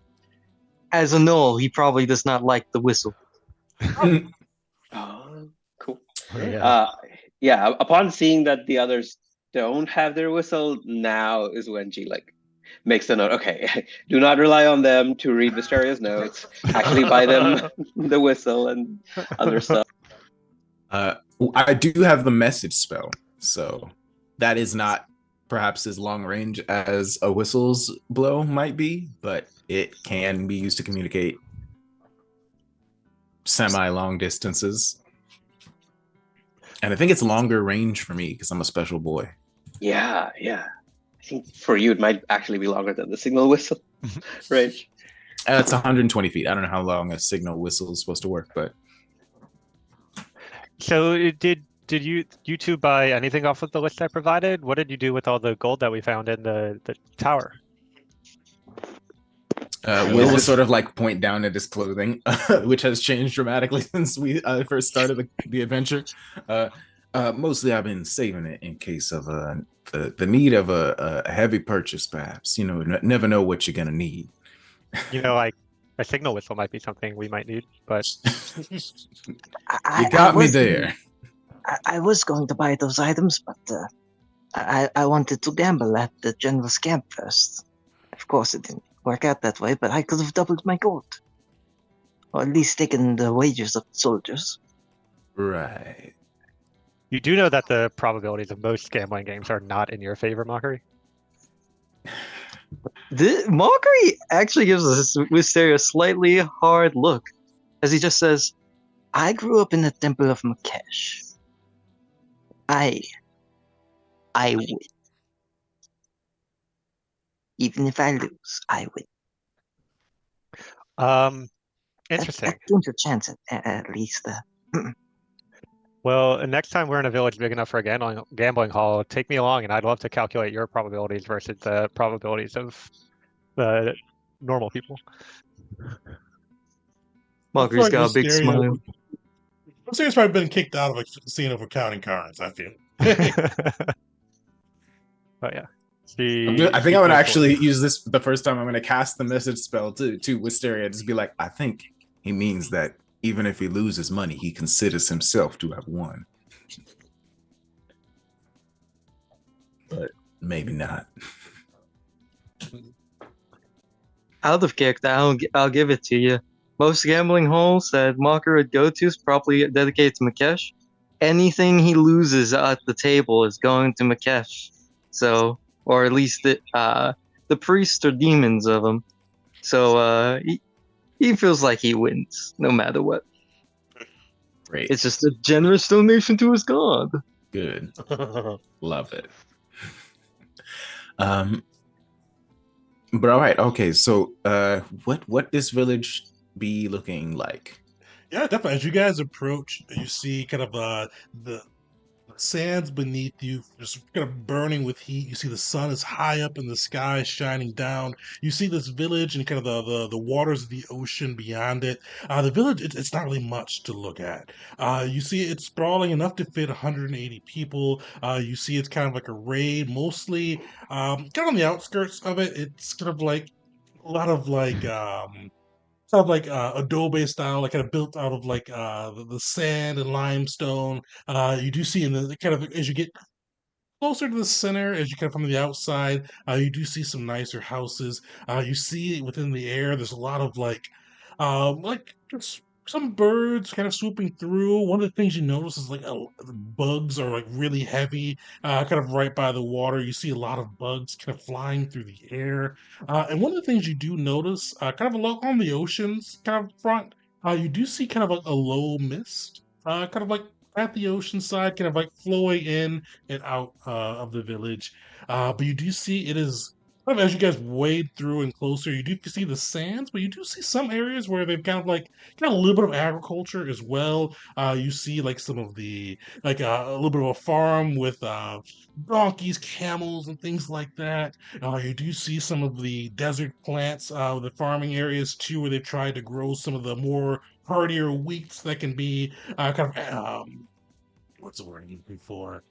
as a Knoll, he probably does not like the whistle.
Oh, cool. Yeah. Upon seeing that the others don't have their whistle, now is when G makes the note. Okay, do not rely on them to read Visteria's notes. Actually, buy them the whistle and other stuff.
I do have the message spell, so that is not perhaps as long range as a whistle's blow might be, but it can be used to communicate semi-long distances. And I think it's longer range for me because I'm a special boy.
Yeah. I think for you it might actually be longer than the signal whistle range.
It's 120 feet. I don't know how long a signal whistle is supposed to work, but
So did you two buy anything off of the list I provided? What did you do with all the gold that we found in the tower?
Will was sort of like point down at his clothing, which has changed dramatically since we first started the adventure. Mostly, I've been saving it in case of the need of a heavy purchase, perhaps. You know, never know what you're gonna need.
You know, like a signal whistle might be something we might need, but
You got me there.
I was going to buy those items, but I wanted to gamble at the general's camp first. Of course, it didn't work out that way, but I could have doubled my gold. Or at least taken the wages of the soldiers.
Right.
you do know that the probabilities of most gambling games are not in your favor, Mockery.
Mockery actually gives us Wisteria a slightly hard look as he just says, I grew up in the Temple of Makesh. I win. Even if I lose, I win.
Interesting.
I think a chance at least.
Well, next time we're in a village big enough for a gambling hall, take me along, and I'd love to calculate your probabilities versus the probabilities of the normal people.
Mockery's got a big smile.
Wisteria's probably been kicked out of a casino for counting cards, I feel.
But yeah.
I think I would actually use this the first time I'm going to cast the message spell to Wisteria. Just be like, I think he means that even if he loses money, he considers himself to have won. But maybe not.
Out of character, I'll give it to you. Most gambling halls that Mocker would go to is probably dedicated to Makesh. Anything he loses at the table is going to Makesh. So, or at least the priests or demons of him. So he feels like he wins no matter what.
Great.
It's just a generous donation to his god.
Good. Love it. But all right, okay. So, what this village be looking like?
Yeah, definitely. As you guys approach, you see kind of the sands beneath you, just kind of burning with heat. You see the sun is high up in the sky, shining down. You see this village and kind of the waters of the ocean beyond it. The village, it's not really much to look at. You see it's sprawling enough to fit 180 people. You see it's kind of like a raid, mostly kind of on the outskirts of it. It's kind of like a lot of like sort of like adobe style, like kind of built out of like the sand and limestone. You do see in the kind of as you get closer to the center, as you come from the outside, you do see some nicer houses. You see within the air, there's a lot of like just some birds kind of swooping through. One of the things you notice is like the bugs are like really heavy, kind of right by the water. You see a lot of bugs kind of flying through the air. And one of the things you do notice, kind of along on the ocean's kind of front, you do see kind of like a low mist, kind of like at the ocean side, kind of like flowing in and out of the village. But you do see it is kind of as you guys wade through and closer, you do see the sands, but you do see some areas where they've kind of like got a little bit of agriculture as well. You see like some of the like a little bit of a farm with donkeys, camels, and things like that. You do see some of the desert plants, the farming areas too, where they've tried to grow some of the more hardier wheats that can be kind of what's the word I'm looking for?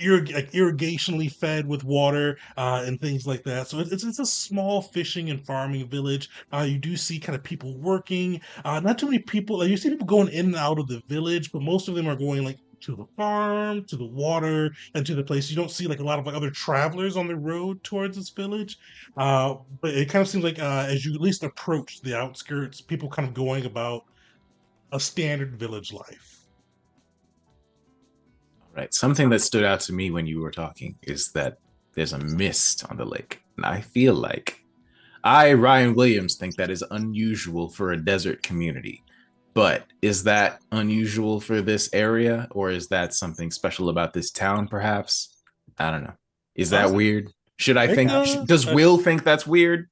Like irrigationally fed with water and things like that. So it's a small fishing and farming village. You do see kind of people working. Not too many people. Like, you see people going in and out of the village, but most of them are going like to the farm, to the water, and to the place. You don't see like a lot of like other travelers on the road towards this village. But it kind of seems like as you at least approach the outskirts, people kind of going about a standard village life.
Right. Something that stood out to me when you were talking is that there's a mist on the lake. And I feel like Ryan Williams, think that is unusual for a desert community. But is that unusual for this area, or is that something special about this town, perhaps? I don't know. Is that weird? Should I
Make
think, does Will think that's weird?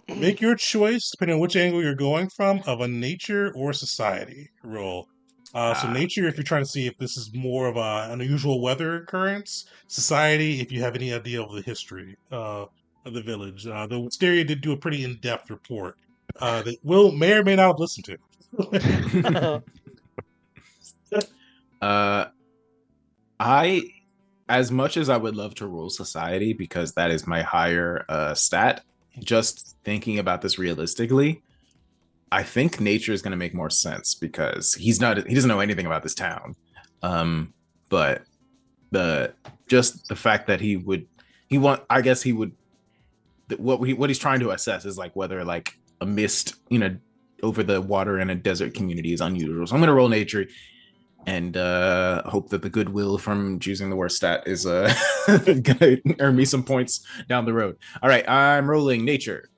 Make your choice, depending on which angle you're going from, of a nature or society roll. So nature, if you're trying to see if this is more of an unusual weather occurrence. Society, if you have any idea of the history of the village. The Wisteria did do a pretty in-depth report that Will may or may not have listened to.
I, as much as I would love to roll society because that is my higher stat, just thinking about this realistically, I think nature is going to make more sense because he doesn't know anything about this town. But the fact that what he's trying to assess is like whether like a mist, over the water in a desert community is unusual. So I'm going to roll nature and hope that the goodwill from choosing the worst stat is gonna earn me some points down the road. All right, I'm rolling nature.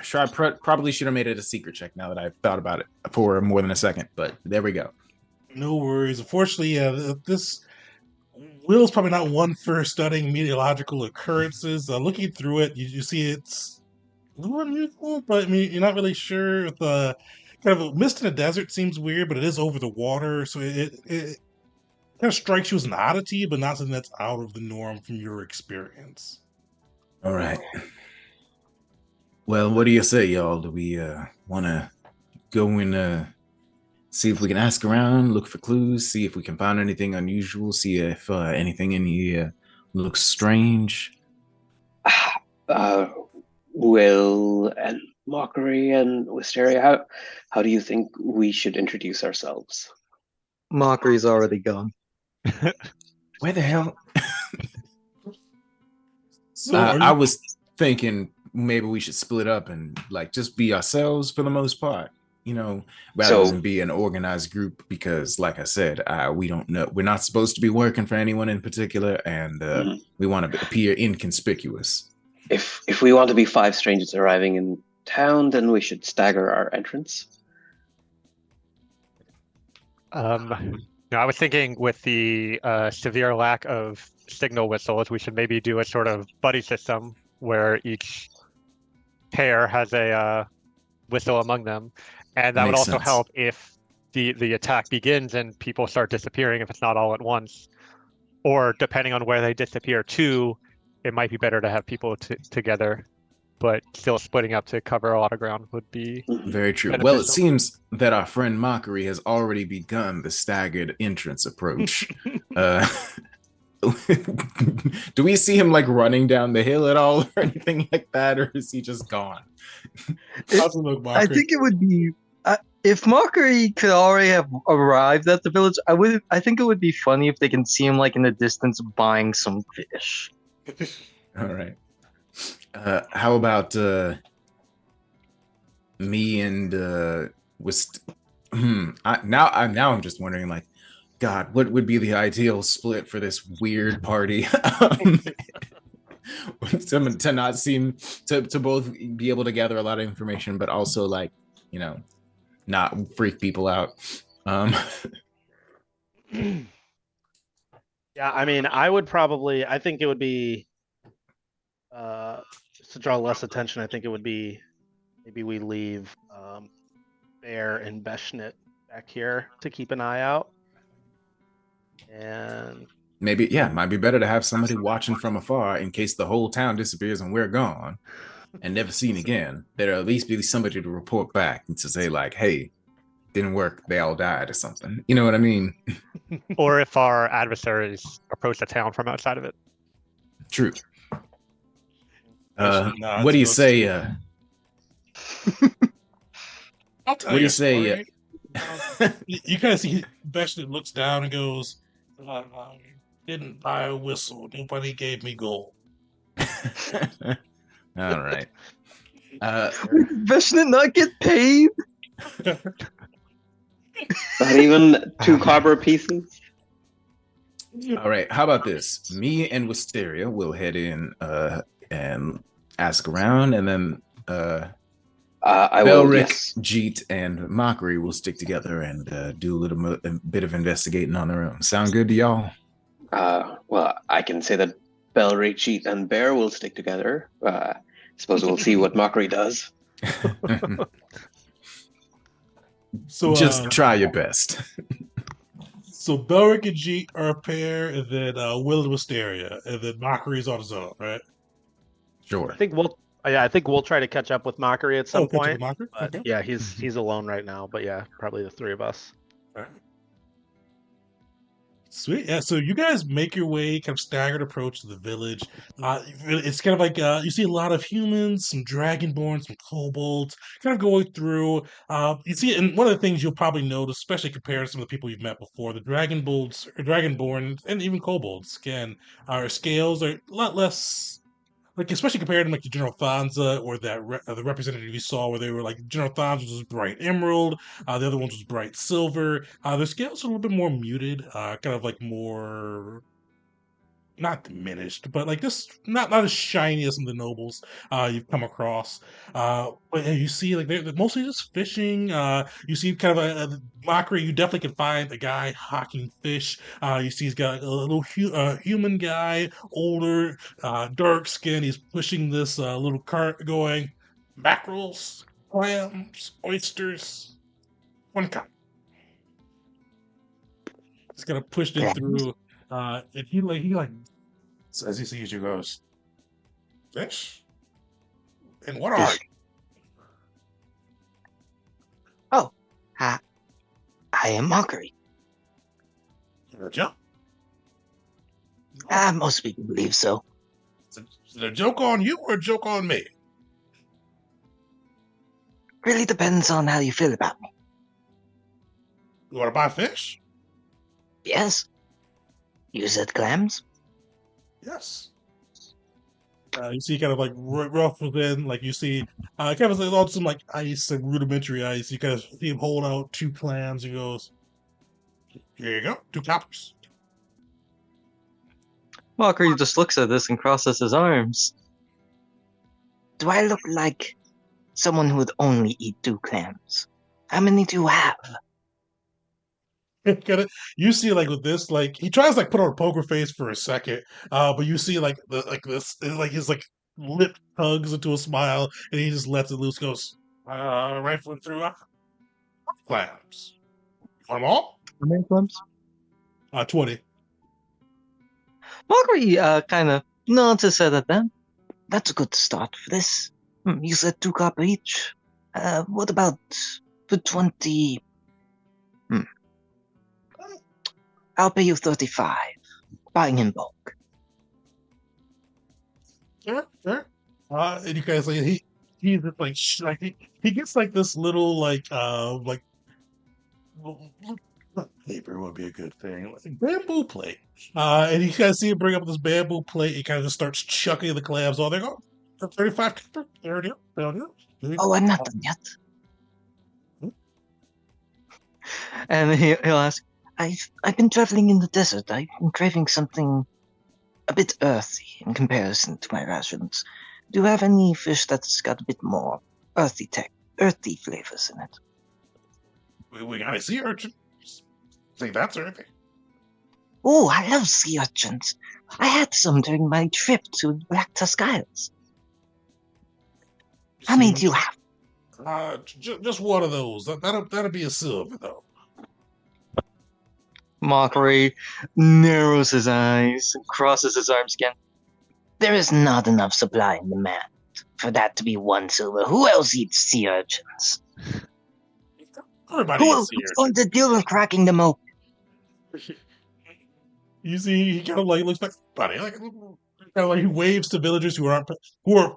Sure, I probably should have made it a secret check now that I've thought about it for more than a second, but there we go.
No worries. Unfortunately, this Will's probably not one for studying meteorological occurrences. Looking through it, you see it's a little unusual, but I mean, you're not really sure if the kind of a mist in a desert seems weird, but it is over the water, so it kind of strikes you as an oddity, but not something that's out of the norm from your experience.
All right. Well, what do you say, y'all? Do we want to go and see if we can ask around, look for clues, see if we can find anything unusual, see if anything in here looks strange?
Will and Mockery and Wisteria, how do you think we should introduce ourselves?
Mockery's already gone.
Where the hell?
So
I was thinking maybe we should split up and like just be ourselves for the most part, rather than be an organized group, because like I said, we don't know, we're not supposed to be working for anyone in particular, and we want to appear inconspicuous.
If we want to be 5 strangers arriving in town, then we should stagger our entrance.
No, I was thinking with the severe lack of signal whistles, we should maybe do a sort of buddy system where each pair has a whistle among them, and that would also help if the attack begins and people start disappearing if it's not all at once, or depending on where they disappear to, it might be better to have people together, but still splitting up to cover a lot of ground would be
very true.
beneficial.
Well, it seems that our friend Mockery has already begun the staggered entrance approach. Do we see him like running down the hill at all or anything like that, or is he just gone?
I think it would be if Mockery could already have arrived at the village. I think it would be funny if they can see him like in the distance buying some fish.
All right. How about me and now I'm just wondering, like, God, what would be the ideal split for this weird party? To not seem to both be able to gather a lot of information, but also like, not freak people out.
Yeah, I mean, I think it would be, just to draw less attention, I think it would be, maybe we leave Bear and Beshnit back here to keep an eye out. And
maybe, might be better to have somebody watching from afar in case the whole town disappears and we're gone and never seen again. There'll at least be somebody to report back and to say like, hey, didn't work, they all died or something. You know what I mean?
Or if our adversaries approach the town from outside of it.
True. What do you say?
I'll tell
what do you say?
You kind of see Beshnet looks down and goes, didn't buy a whistle. Nobody gave me gold.
All right.
Beshnet not get paid?
Not even 2 copper pieces?
All right, how about this? Me and Wisteria will head in and ask around, and then
I will.
Belric,
Yes.
Jeet, and Mockery will stick together and do a bit of investigating on their own. Sound good to y'all?
Well, I can say that Belric, Cheat, and Bear will stick together. Suppose we'll see what Mockery does.
So,
Just try your best.
so Belric and Jeet are a pair, and then Will and Wisteria, and then Mockery's on his own, right?
Sure.
I think we'll try to catch up with Mockery at some
Catch up
point.
with Mockery?
But
Okay.
yeah, he's alone right now. But yeah, probably the three of us.
All right. Sweet. Yeah. So you guys make your way, kind of staggered approach to the village. It's kind of like you see a lot of humans, some dragonborn, some kobolds, kind of going through. You see, and one of the things you'll probably notice, especially compared to some of the people you've met before, the dragonborn, and even kobolds, again, our scales are a lot less. Like especially compared to like the General Thanza or the representative you saw where they were like General Thanza was bright emerald, the other ones was bright silver. Their scales are a little bit more muted, kind of like more not diminished, but like this not as shiny as some of the nobles you've come across. But you see, like they're mostly just fishing. You see, kind of a mockery. You definitely can find a guy hawking fish. You see, he's got a little human guy, older, dark skin. He's pushing this little cart, going mackerels, clams, oysters, one cup. Just kind of pushed it through. And he as he sees you goes, fish? And what are
Fish. Oh, I am Mockery.
you? A joke?
Most people believe so.
Is it a joke on you or a joke on me?
Really depends on how you feel about me.
You want to buy fish?
Yes? You said clams?
Yes. You see, kind of like ruffled in, like you see, kind of like on some like ice, like rudimentary ice. You kind of see him hold out 2 clams. He goes, "Here you go, 2 coppers."
Mockery just looks at this and crosses his arms. Do I look like someone who would only eat 2 clams? How many do you have?
Kinda, you see, like with this, like he tries like put on a poker face for a second, but you see like like his like lip tugs into a smile, and he just lets it loose. Goes, rifling through clams. Want them all?
How many clams?
20.
Mockery kind of nods his head at them. That's a good start for this. You said 2 copper each. What about for 20? I'll pay you 35. Buying in bulk.
Sure, sure. And you guys like he's just like like he gets like this little like paper would be a good thing. Like bamboo plate. And you guys see him bring up this bamboo plate. He kind of just starts chucking the clams on. They go 35 copper. There it is. There it is.
Oh, I'm not done yet.
Hmm?
And he'll ask, I've been traveling in the desert. I've been craving something a bit earthy in comparison to my rations. Do you have any fish that's got a bit more earthy flavors in it?
We got a sea urchin. Think that's earthy.
Oh, I love sea urchins. I had some during my trip to the Black Tusk Isles. How many do you have?
Just one of those. That'll be a silver though.
Mockery narrows his eyes and crosses his arms again. There is not enough supply and demand for that to be 1 silver. Who else eats sea urchins?
Everybody
Who
eats
else
sea
is going to deal with cracking them open?
urchin. You see, he kind of like looks like buddy, like kind of like he waves to villagers who are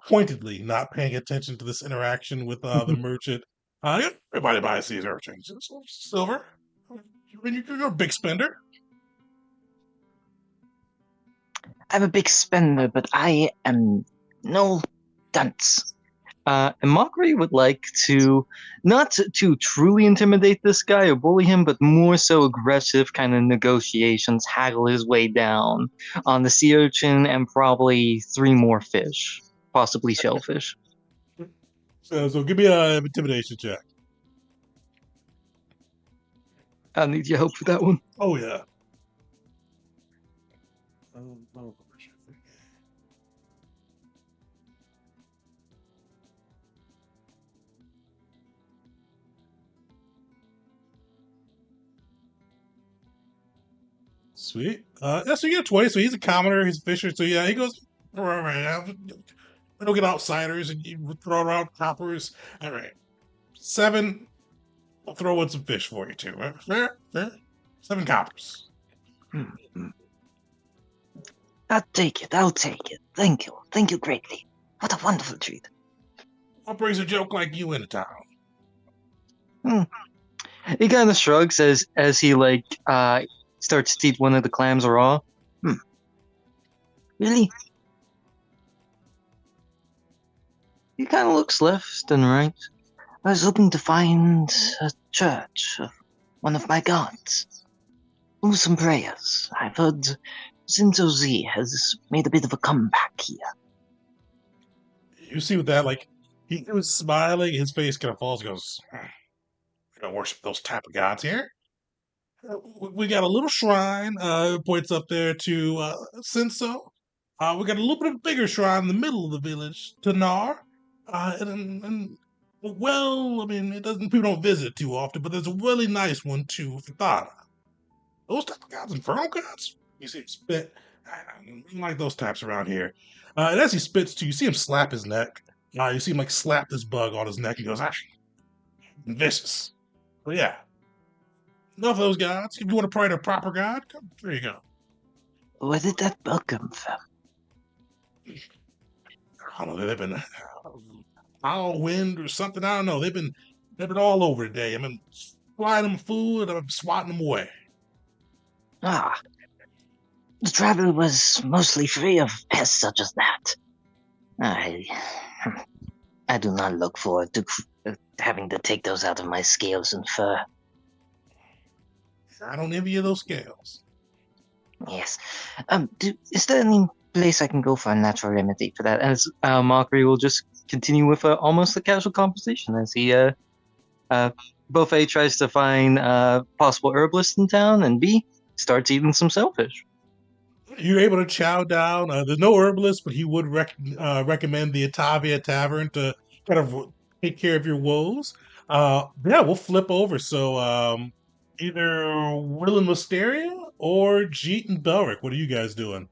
pointedly not paying attention to this interaction with the merchant. Everybody buys these urchins. It's silver. You're a big spender.
I'm a big spender, but I am no dunce. And Mockery would like to not to truly intimidate this guy or bully him, but more so aggressive kind of negotiations, haggle his way down on the sea urchin and probably 3 more fish, possibly shellfish.
So give me a intimidation check.
I need your help with that one.
Oh yeah. Sweet. Yeah, so you get 20. So he's a commoner, he's a fisher. So yeah, he goes, all right, we don't get outsiders and you throw around coppers. All right. 7. I'll throw in some fish for you too. Fair? Fair? 7 coppers.
I'll take it. I'll take it. Thank you. Thank you greatly. What a wonderful treat.
What brings a joke like you into town?
He kind of shrugs as he starts to eat one of the clams raw. Really? He kind of looks left and right. I was hoping to find a church of one of my gods. Do some prayers. I've heard Zinto Z has made a bit of a comeback here.
You see with that, like, he was smiling, his face kind of falls, goes, we don't worship those type of gods here. We got a little shrine, points up there to Senso. We got a little bit of a bigger shrine in the middle of the village to Nar. Well, I mean, people don't visit too often, but there's a really nice one too for Thana. Those type of gods, infernal gods. You see him spit. I don't like those types around here. And as he spits too, you see him slap his neck. You see him like slap this bug on his neck. He goes, vicious. But yeah, enough of those gods. If you want to pray to a proper god, there you go.
Where did that bug come from?
I don't know. They've been foul wind or something. I don't know. They've been all over today. I've been flying them food. I've been swatting them away.
Ah, the travel was mostly free of pests such as that. I do not look forward to having to take those out of my scales and fur.
I don't envy you those scales.
Yes. Is there any place I can go for a natural remedy for that? As Mockery will just continue with almost a casual conversation as he both A tries to find possible herbalist in town, and B starts eating some shellfish.
You're able to chow down. There's no herbalist, but he would recommend the Atavia Tavern to kind of take care of your woes. Yeah, we'll flip over. So either Will and Wisteria or Jeet and Belric. What are you guys doing?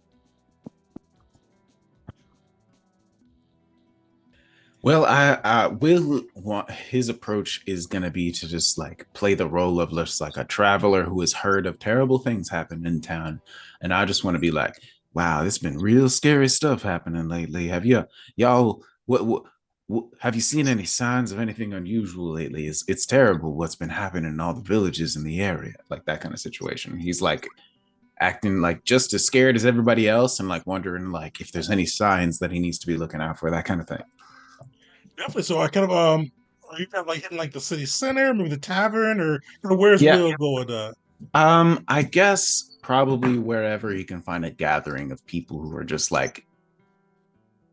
Well, I will want his approach is gonna be to just like play the role of just like a traveler who has heard of terrible things happen in town, and I just want to be like, wow, there's been real scary stuff happening lately. Have y'all what have you seen any signs of anything unusual lately? It's terrible what's been happening in all the villages in the area, like that kind of situation. He's like acting like just as scared as everybody else, and like wondering like if there's any signs that he needs to be looking out for, that kind of thing.
Definitely. So I kind of are you kind of like hitting like the city center, maybe the tavern, or where's
Yeah.
Will going?
I guess probably wherever you can find a gathering of people who are just like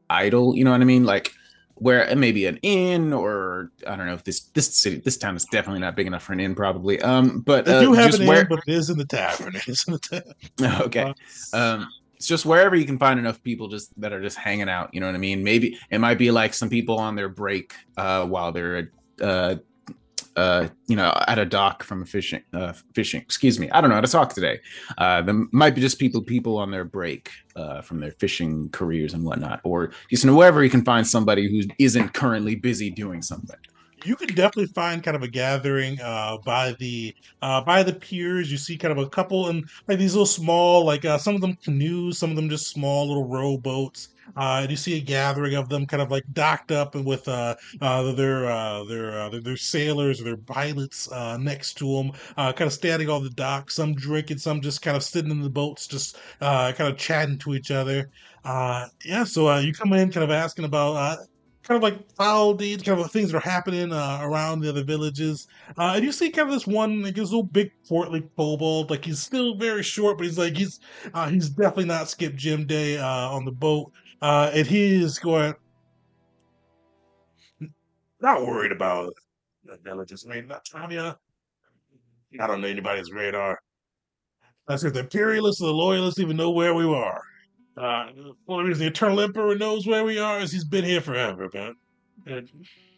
idle, you know what I mean? Like where it may be an inn, or I don't know if this town is definitely not big enough for an inn, probably. But
They do have
just
an
where
inn, but it is in the tavern. It is in the tavern.
okay. It's just wherever you can find enough people just that are just hanging out, you know what I mean? Maybe it might be like some people on their break while they're at a dock from fishing. Excuse me, I don't know how to talk today. There might be just people on their break from their fishing careers and whatnot, or just wherever you can find somebody who isn't currently busy doing something.
You can definitely find kind of a gathering by the piers. You see kind of a couple and like these little small, like some of them canoes, some of them just small little rowboats. And you see a gathering of them kind of like docked up and with their sailors or their pilots next to them, kind of standing on the dock, some drinking, some just kind of sitting in the boats, just kind of chatting to each other. Yeah, so you come in kind of asking about kind of like foul deeds, kind of things that are happening around the other villages. And you see kind of this one, like this little big portly kobold, like he's still very short, but he's definitely not skipped gym day on the boat. And he is going, not worried about the villages. I mean, not Tanya. I don't know anybody's radar. That's if the Imperialists or the Loyalists even know where we are. One reason the Eternal Emperor knows where we are is he's been here forever, man.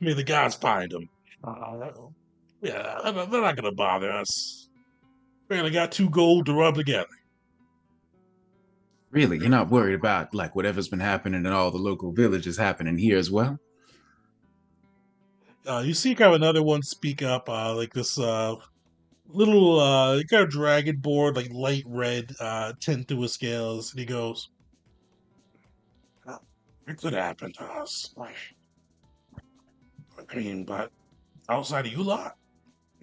May the gods find him. Uh, yeah, they're not gonna bother us. Barely got 2 gold to rub together.
Really, you're not worried about like whatever's been happening in all the local villages happening here as well?
You see kind of another one speak up, like this little kind of dragon board, like light red tint through his scales, and he goes, "It could happen to us. I mean, but outside of you lot,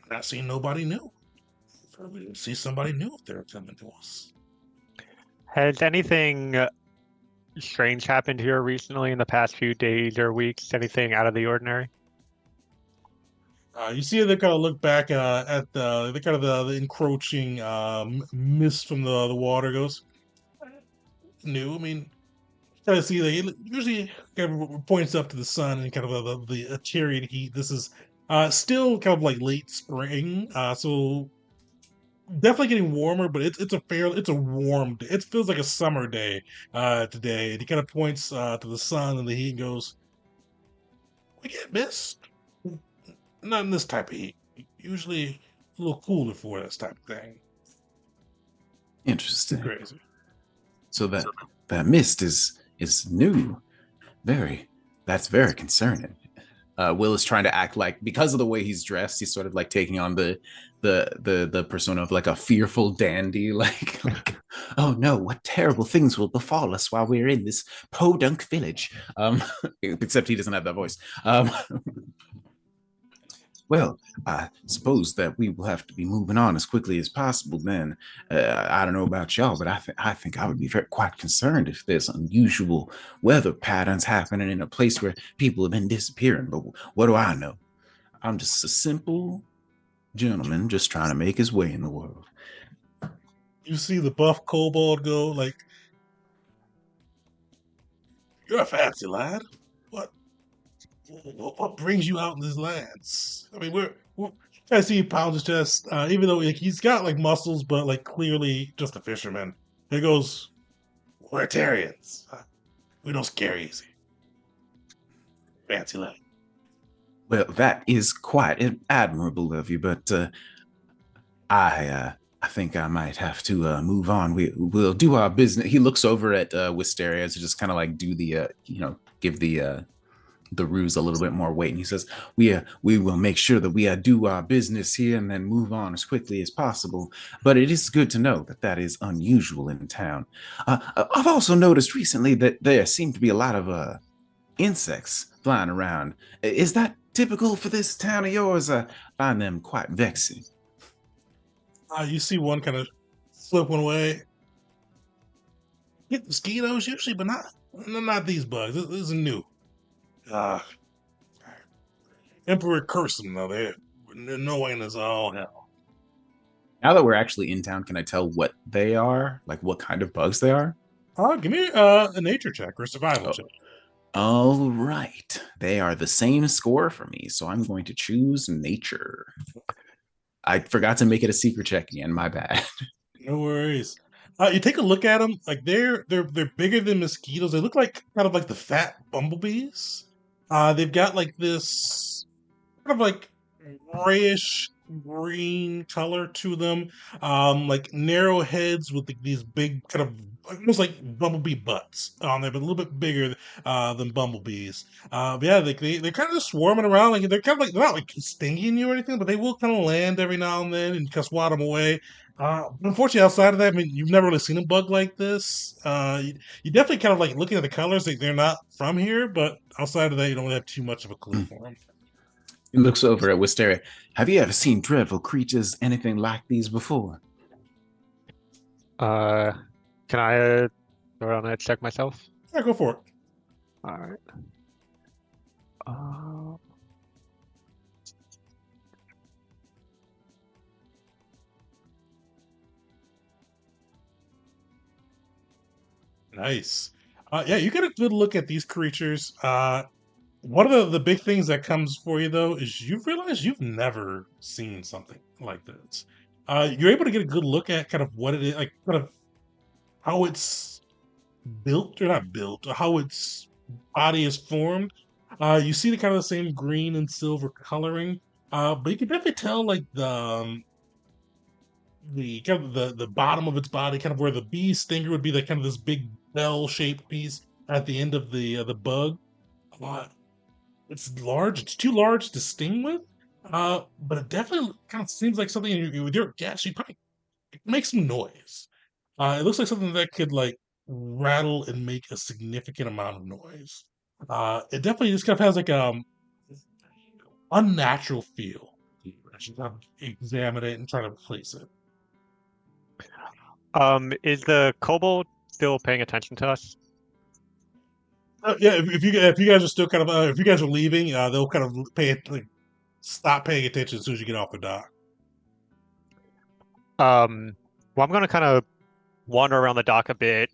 I not seen nobody new. We didn't see somebody new if they're coming to us."
Has anything strange happened here recently in the past few days or weeks? Anything out of the ordinary?
You see they kind of look back at the kind of the encroaching mist from the water. Goes new. I mean, kind of see they usually kind of points up to the sun and kind of the Tyrian heat. This is still kind of like late spring, so definitely getting warmer, but it's a warm day. It feels like a summer day today. And he kind of points to the sun and the heat and goes, "We get mist. Not in this type of heat. Usually a little cooler for this type of thing."
Interesting.
Crazy.
So that mist is new. That's very concerning. Will is trying to act like, because of the way he's dressed, he's sort of like taking on the persona of like a fearful dandy, like oh no, what terrible things will befall us while we're in this podunk village. Except he doesn't have that voice. Well, I suppose that we will have to be moving on as quickly as possible then. I don't know about y'all, but I think I would be quite concerned if there's unusual weather patterns happening in a place where people have been disappearing. But what do I know? I'm just a simple gentleman just trying to make his way in the world.
You see the buff kobold go like, "You're a fancy lad. What what brings you out in these lands?" I mean, we're I see he pounds his chest, even though like, he's got like muscles, but like clearly just a fisherman. He goes, "We're Tarians. We don't scare easy. Fancy lad."
Well, that is quite admirable of you, but I think I might have to move on. We'll do our business. He looks over at Wisteria to just kind of like do the give the ruse a little bit more weight, and he says, we will make sure that we do our business here and then move on as quickly as possible. But it is good to know that is unusual in town. I've also noticed recently that there seem to be a lot of insects flying around. Is that typical for this town of yours? I find them quite vexing.
You see one kind of flip one way. Get mosquitoes usually, but not these bugs. This is new. Uh, Emperor curse them though. They're annoying as all hell.
Now that we're actually in town, can I tell what they are? Like what kind of bugs they are?
Give me a nature check or a survival check.
All right. They are the same score for me, so I'm going to choose nature. I forgot to make it a secret check again. My bad.
No worries. You take a look at them. Like they're bigger than mosquitoes. They look like kind of like the fat bumblebees. They've got like this kind of like grayish green color to them. Like narrow heads with like, these big kind of almost like bumblebee butts on there, but a little bit bigger than bumblebees. But yeah, they're kind of just swarming around. Like they're kind of like they're not like stinging you or anything, but they will kind of land every now and then and just swat them away. Unfortunately, outside of that, I mean, you've never really seen a bug like this. You definitely kind of like looking at the colors, like they're not from here, but outside of that, you don't really have too much of a clue for them.
He looks over at Wisteria. Have you ever seen dreadful creatures, anything like these before?
Can I throw on a check myself?
Yeah, go for it.
All right.
Nice. Yeah, you get a good look at these creatures. One of the big things that comes for you though is you realize you've never seen something like this. You're able to get a good look at kind of what it is, like kind of how it's built or not built, or how its body is formed. You see the kind of the same green and silver coloring, but you can definitely tell like the kind of the bottom of its body, kind of where the bee stinger would be, like kind of this big bell shaped piece at the end of the bug. Uh, it's large. It's too large to sting with, but it definitely kind of seems like something with your guess. You probably make some noise. It looks like something that could like rattle and make a significant amount of noise. It definitely just kind of has like unnatural feel. I should kind of examine it and try to place it.
Is the kobold still paying attention to us?
Yeah, if you guys are still kind of if you guys are leaving, they'll kind of stop paying attention as soon as you get off the dock.
Well, I'm gonna kind of wander around the dock a bit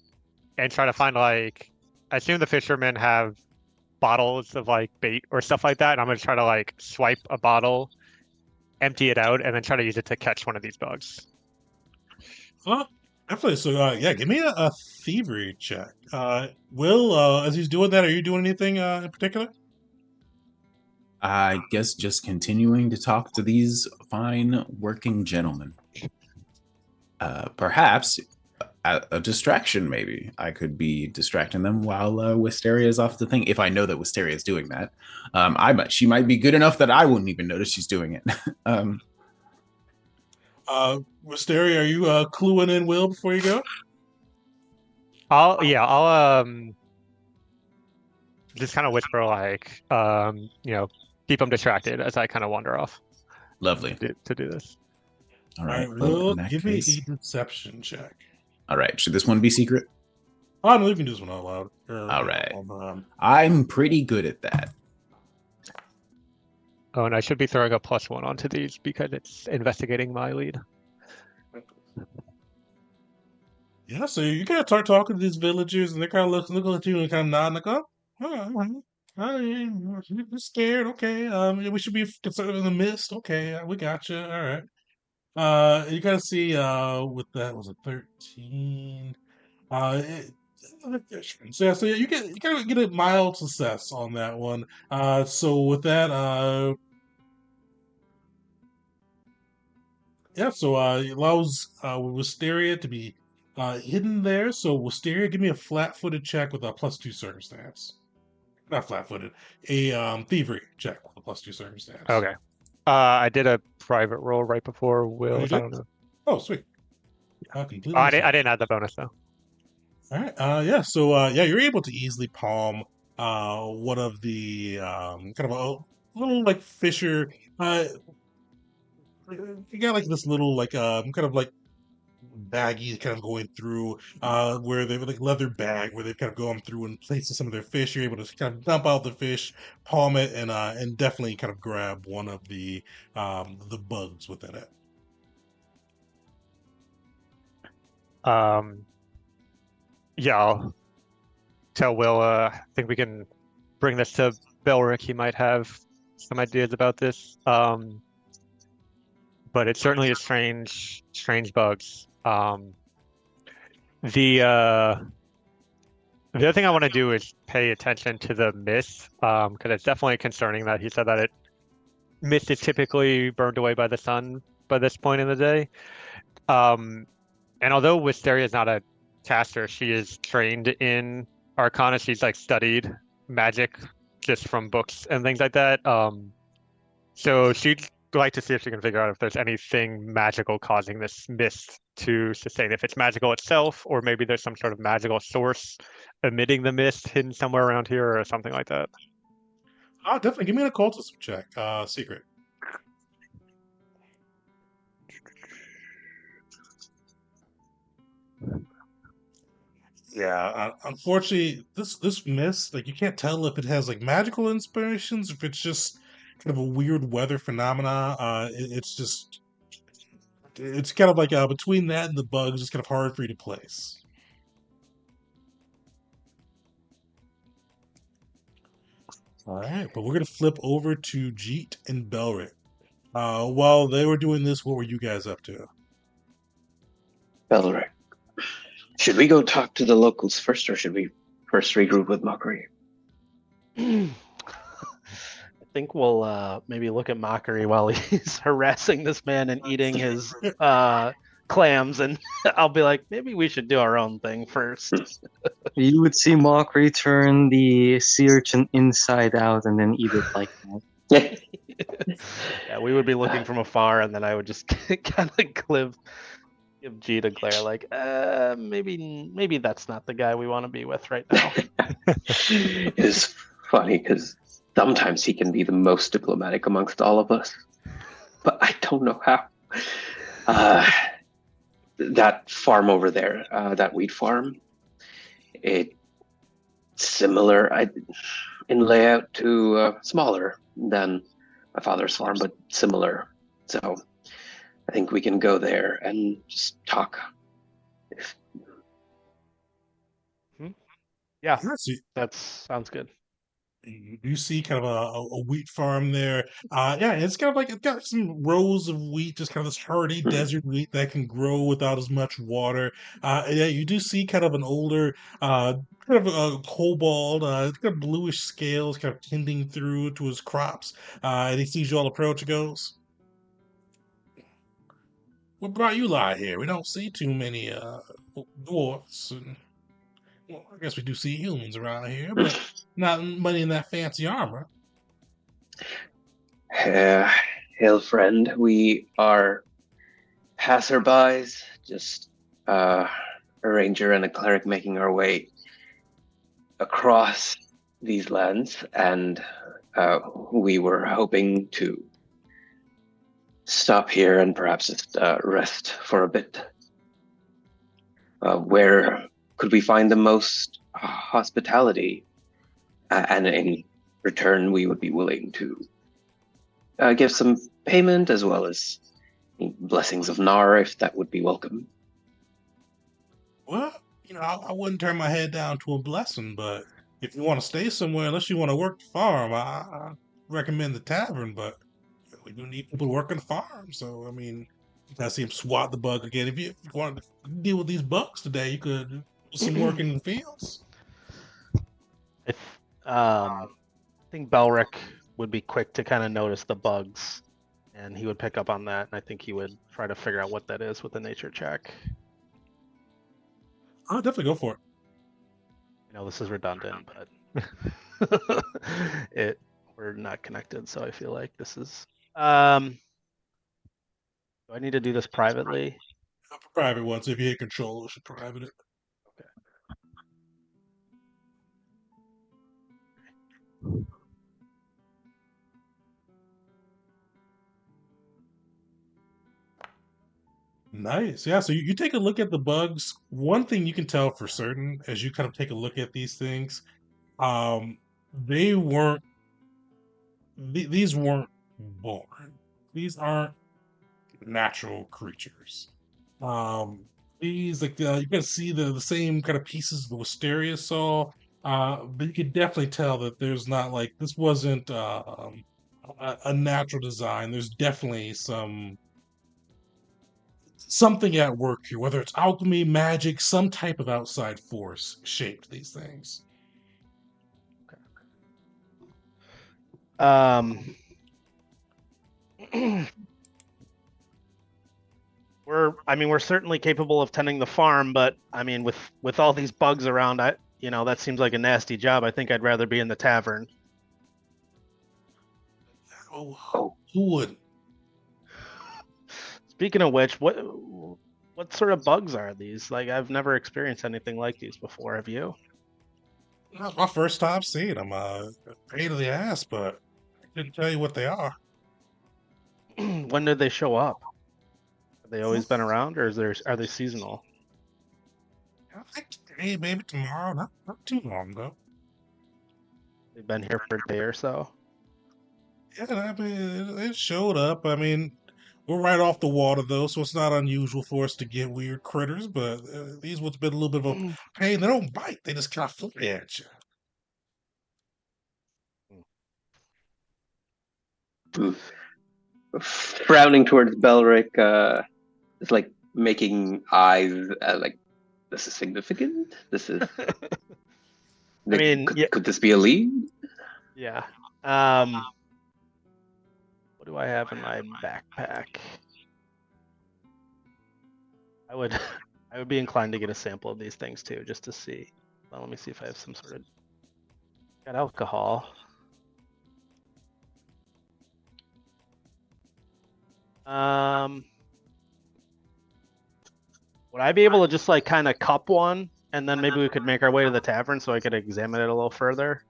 and try to find like, I assume the fishermen have bottles of like bait or stuff like that, and I'm gonna try to like swipe a bottle, empty it out, and then try to use it to catch one of these bugs.
Definitely. So, yeah, give me a thievery check. Will, as he's doing that, are you doing anything in particular?
I guess just continuing to talk to these fine working gentlemen. Perhaps a distraction, maybe. I could be distracting them while Wisteria is off the thing. If I know that Wisteria is doing that, she might be good enough that I wouldn't even notice she's doing it.
Wisteria, are you cluing in Will before you go?
I'll just kind of whisper like, keep them distracted as I kind of wander off.
Lovely.
To do this.
All right.
Will,
in that
give
case,
me a deception check.
all right. Should this one be secret?
Oh, no, you can do this one out loud.
All right. I'm pretty good at that.
Oh, and I should be throwing a +1 onto these because it's investigating my lead.
Yeah, so you kind of start talking to these villagers, and they're kind of looking at you and kind of nodding, like, oh, yeah, you're scared. Okay, we should be concerned in the mist. Okay, we got you. All right. You kind of see, with that was a 13. It, so yeah, so you kind of get a mild success on that one. So with that, yeah, so it allows Wisteria to be hidden there. So Wisteria, give me a flat-footed check with a +2 circumstance. Not flat-footed, a thievery check with a +2 circumstance.
Okay. I did a private roll right before Will. I don't know.
Oh, sweet. Completely.
I didn't add the bonus though.
All right. Yeah. So yeah, you're able to easily palm one of the kind of a little like fisher. You got like this little like kind of like baggy kind of going through where they have like leather bag where they've kind of gone through and placed some of their fish. You're able to kind of dump out the fish, palm it, and definitely kind of grab one of the bugs within it.
Yeah, I'll tell Will. I think we can bring this to Belric. He might have some ideas about this. But it certainly is strange bugs. The other thing I want to do is pay attention to the mist, because it's definitely concerning that he said that mist is typically burned away by the sun by this point in the day. And although Wisteria is not a caster, she is trained in Arcana. She's like studied magic just from books and things like that. So she'd like to see if she can figure out if there's anything magical causing this mist to sustain. If it's magical itself, or maybe there's some sort of magical source emitting the mist hidden somewhere around here or something like that.
Definitely. Give me an occultism check. Secret. Yeah, unfortunately, this mist, like you can't tell if it has like magical inspirations, if it's just kind of a weird weather phenomena. It's kind of like between that and the bugs, it's kind of hard for you to place. All right, but we're gonna flip over to Jeet and Belric. While they were doing this, what were you guys up to?
Belric, should we go talk to the locals first, or should we first regroup with Mockery?
I think we'll maybe look at Mockery while he's harassing this man and eating his clams, and I'll be like, maybe we should do our own thing first.
You would see Mockery turn the sea urchin inside out and then eat it like that.
Yeah, we would be looking from afar, and then I would just kind of give Jeet a glare, like, maybe that's not the guy we want to be with right now.
It's funny because sometimes he can be the most diplomatic amongst all of us, but I don't know how. That farm over there, that wheat farm, it's similar in layout to smaller than my father's farm, but similar. So I think we can go there and just talk.
Yeah,
So
that sounds good.
you see kind of a wheat farm there. Yeah, it's kind of like it's got some rows of wheat, just kind of this hardy desert wheat that can grow without as much water. Yeah, you do see kind of an older, kind of a kobold, it's got bluish scales, kind of tending through to his crops. And he sees you all approach and goes, "What brought you lie here? We don't see too many dwarfs, and well, I guess we do see humans around here, but not many in that fancy armor."
Hail, friend. We are passerbys, just a ranger and a cleric making our way across these lands, and we were hoping to stop here and perhaps just rest for a bit. Where could we find the most hospitality? And in return, we would be willing to give some payment as well as blessings of Nar, if that would be welcome.
Well, I wouldn't turn my head down to a blessing, but if you want to stay somewhere, unless you want to work the farm, I recommend the tavern, but we do need people to work on the farm. So, I mean, I see him swat the bug again. If you want to deal with these bugs today, you could do some work in the fields.
I think Belric would be quick to kind of notice the bugs, and he would pick up on that, and I think he would try to figure out what that is with a nature check.
I'll definitely go for it.
I know this is redundant, but we're not connected, so I feel like this is. Do I need to do this privately?
Private one, so if you hit control, it should private it. Nice. Yeah, so you take a look at the bugs. One thing you can tell for certain as you kind of take a look at these things, um, they weren't, these weren't born. These aren't natural creatures. Um, these, like, you can see the same kind of pieces the Wisteria saw, but you can definitely tell that there's not like, this wasn't a natural design. There's definitely something at work here, whether it's alchemy, magic, some type of outside force shaped these things.
We're certainly capable of tending the farm, but I mean, with all these bugs around, that seems like a nasty job. I think I'd rather be in the tavern.
Oh, who would?
Speaking of which, what sort of bugs are these? Like, I've never experienced anything like these before. Have you?
That's my first time seeing them. Pain in the ass, but I couldn't tell you what they are.
When did they show up? Have they always been around, or are they seasonal?
I think today, maybe tomorrow. Not too long though.
They've been here for a day or so.
Yeah, I mean, it showed up. I mean, we're right off the water though, so it's not unusual for us to get weird critters. But these ones been a little bit of a pain. They don't bite; they just kind of fly at you.
frowning towards Belric, it's like making eyes like, this is significant. This is.
I mean,
could this be a lead?
yeah. What do I have in my backpack? I would I would be inclined to get a sample of these things too, just to see. Well, let me see if I have some sort of got alcohol. Would I be able to just like kind of cup one, and then maybe we could make our way to the tavern so I could examine it a little further?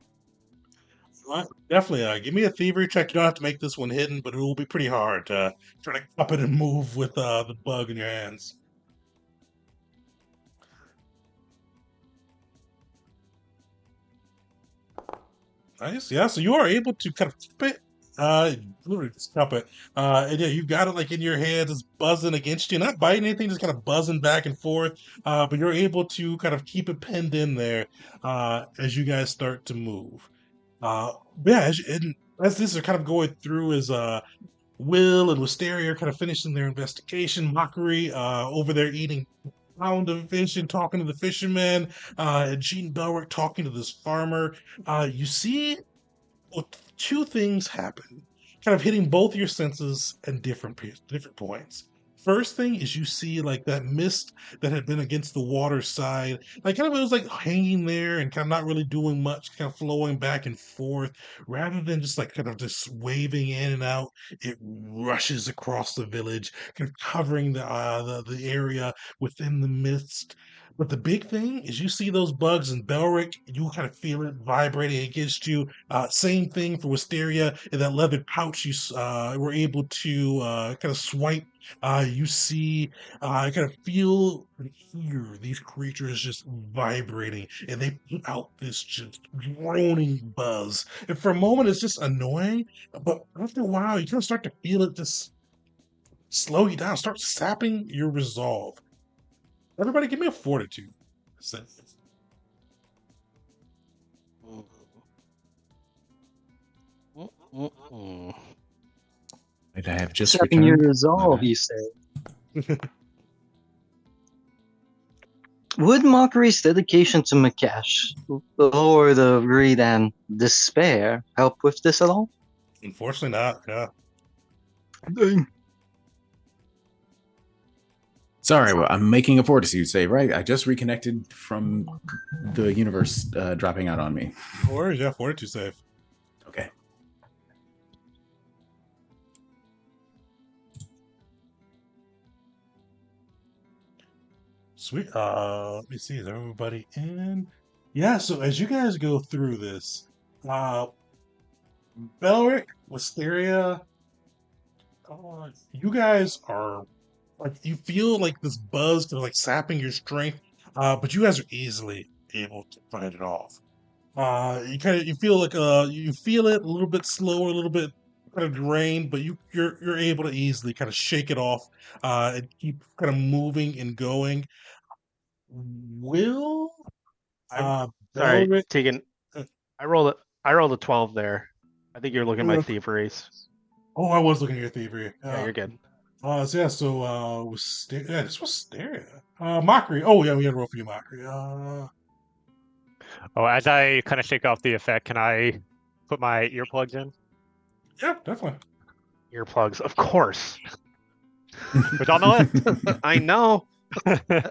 Definitely. Give me a thievery check. You don't have to make this one hidden, but it will be pretty hard to try to cup it and move with the bug in your hands. Nice. Yeah, so you are able to kind of keep it. Literally just cup it. And yeah, you got it like in your head, it's buzzing against you, not biting anything, just kind of buzzing back and forth. But you're able to kind of keep it pinned in there as you guys start to move. Yeah, as this is kind of going through, as Will and Wisteria are kind of finishing their investigation. Mockery over there eating pound of fish and talking to the fisherman, and Gene Belrick talking to this farmer. You see, well, two things happen, kind of hitting both your senses at different points. First thing is you see like that mist that had been against the water side, like kind of it was like hanging there and kind of not really doing much, kind of flowing back and forth, rather than just like kind of just waving in and out. It rushes across the village, kind of covering the area within the mist. But the big thing is you see those bugs in Belric, you kind of feel it vibrating against you. Same thing for Wisteria in that leather pouch you were able to kind of swipe. You see, kind of feel and hear these creatures just vibrating, and they put out this just droning buzz. And for a moment, it's just annoying, but after a while, you kind of start to feel it just slow you down, start sapping your resolve. Everybody, give me a fortitude.
Mm-mm.
I have just
Setting your
returned.
resolve, you say. Would Mockery's dedication to Makash, Lord of Greed and Despair, help with this at all?
Unfortunately, not. Yeah.
Dang.
Sorry, well, I'm making a fortitude save, right? I just reconnected from the universe dropping out on me.
No worries. Yeah, fortitude save.
Okay.
Sweet. Let me see. Is everybody in? Yeah. So as you guys go through this, Belric, Wisteria, you guys are like you feel like this buzz to like sapping your strength, but you guys are easily able to fight it off. You feel like you feel it a little bit slower, a little bit kind of drained, but you're able to easily kind of shake it off and keep kind of moving and going. Will
I sorry,
Belric?
Tegan.
Uh,
I rolled a 12 there. I think you're looking at my thieveries.
oh, I was looking at your thievery.
Yeah, you're good.
Yeah, this was Stereo. Mockery. Oh yeah, we had to roll for you, Mockery.
Oh, as I kind of shake off the effect, can I put my earplugs in?
Yeah, definitely.
Earplugs, of course.
It's on the list.
I know.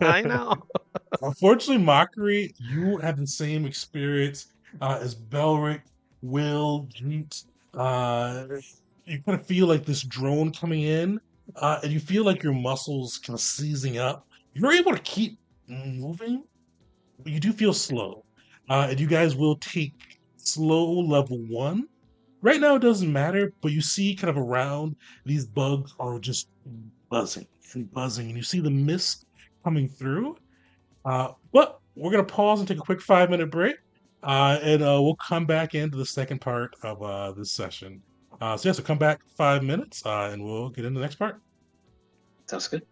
I know.
Unfortunately, Mockery, you have the same experience as Belric, Will, Jeet. You kind of feel like this drone coming in, and you feel like your muscles kind of seizing up. You're able to keep moving, but you do feel slow. And you guys will take slow level one. Right now, it doesn't matter, but you see kind of around these bugs are just buzzing and buzzing, and you see the mist coming through. But we're going to pause and take a quick 5 minute break, and we'll come back into the second part of this session. So come back 5 minutes, and we'll get into the next part.
Sounds good.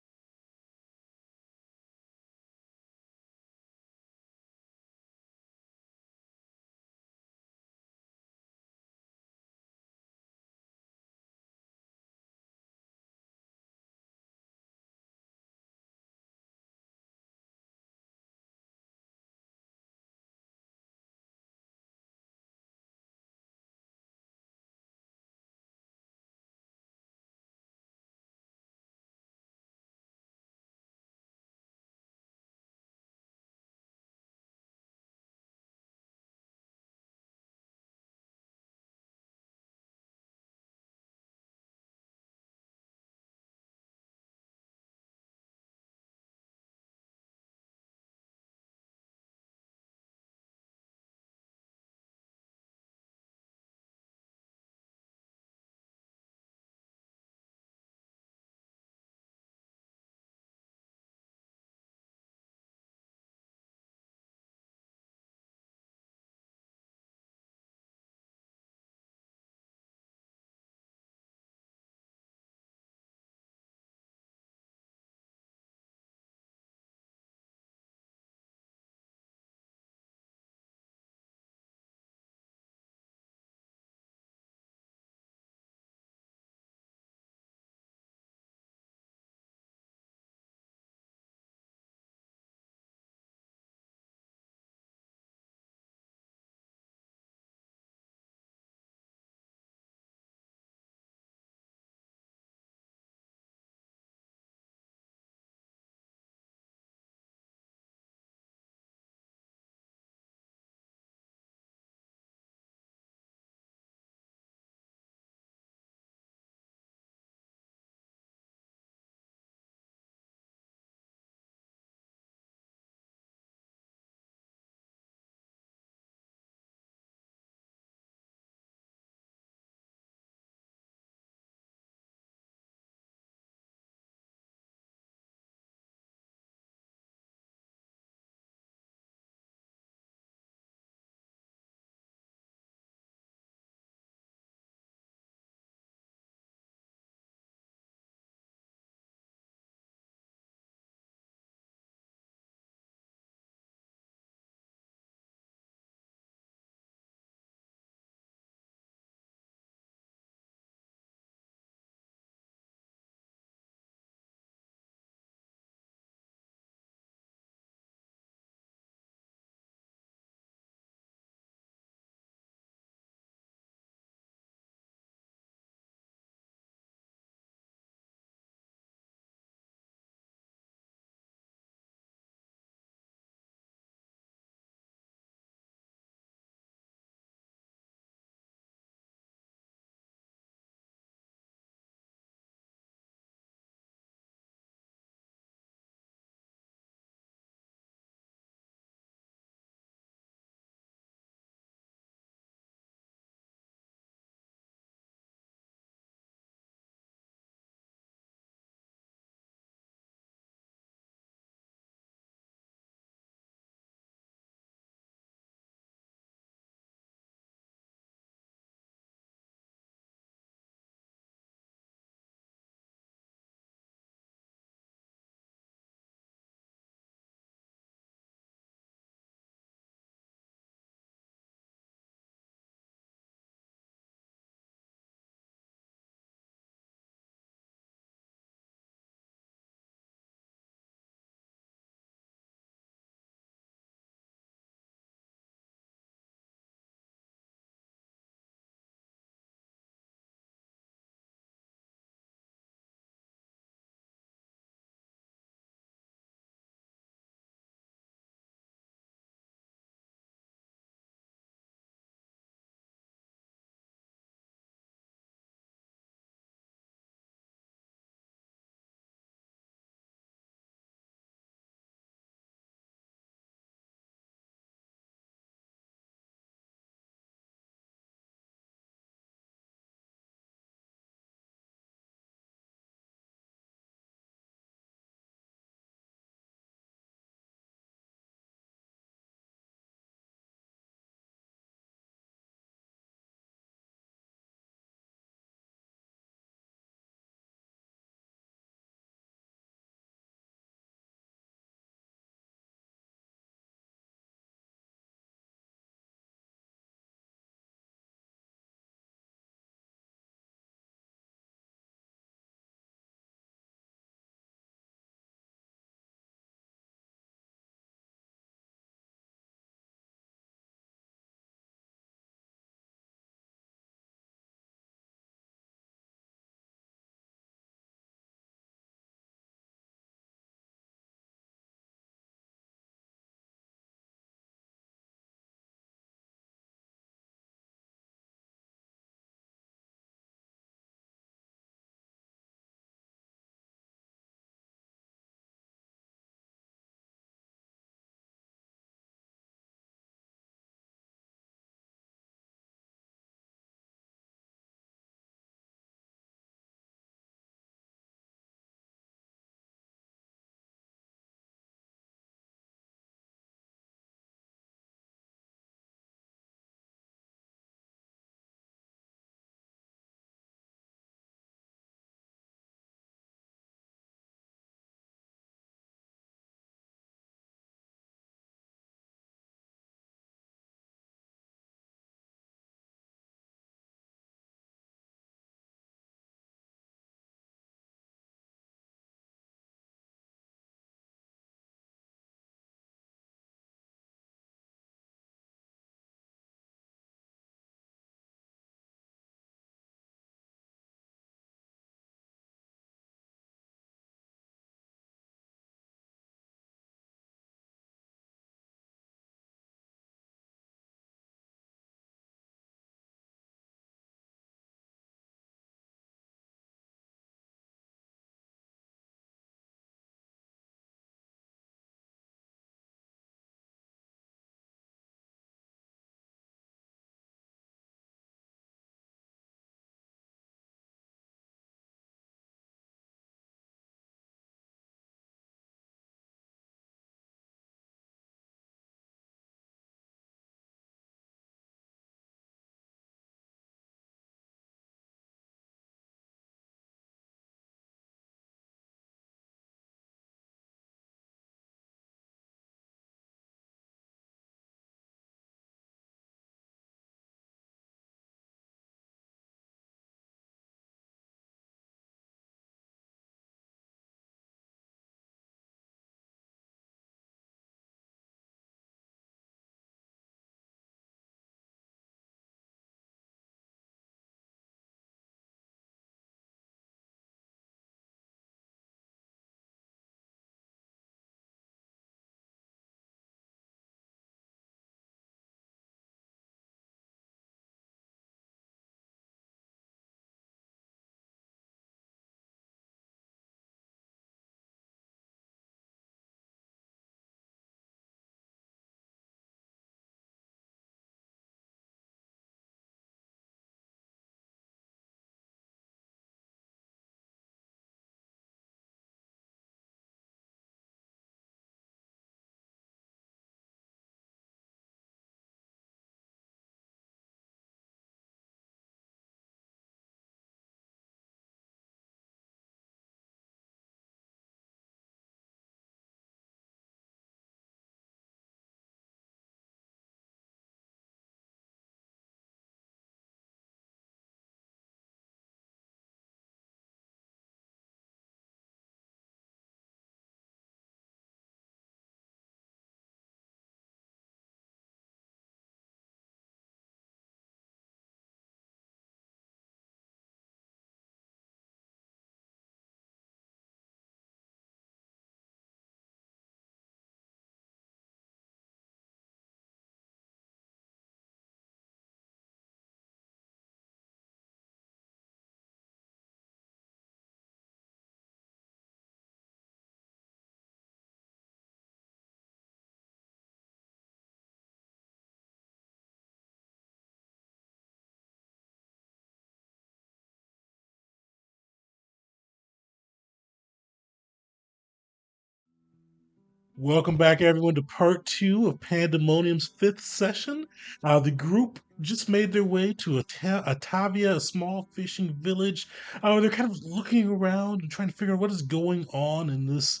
Welcome back, everyone, to part 2 of Pandemonium's 5th session. The group just made their way to Atavia, a small fishing village. They're kind of looking around and trying to figure out what is going on in this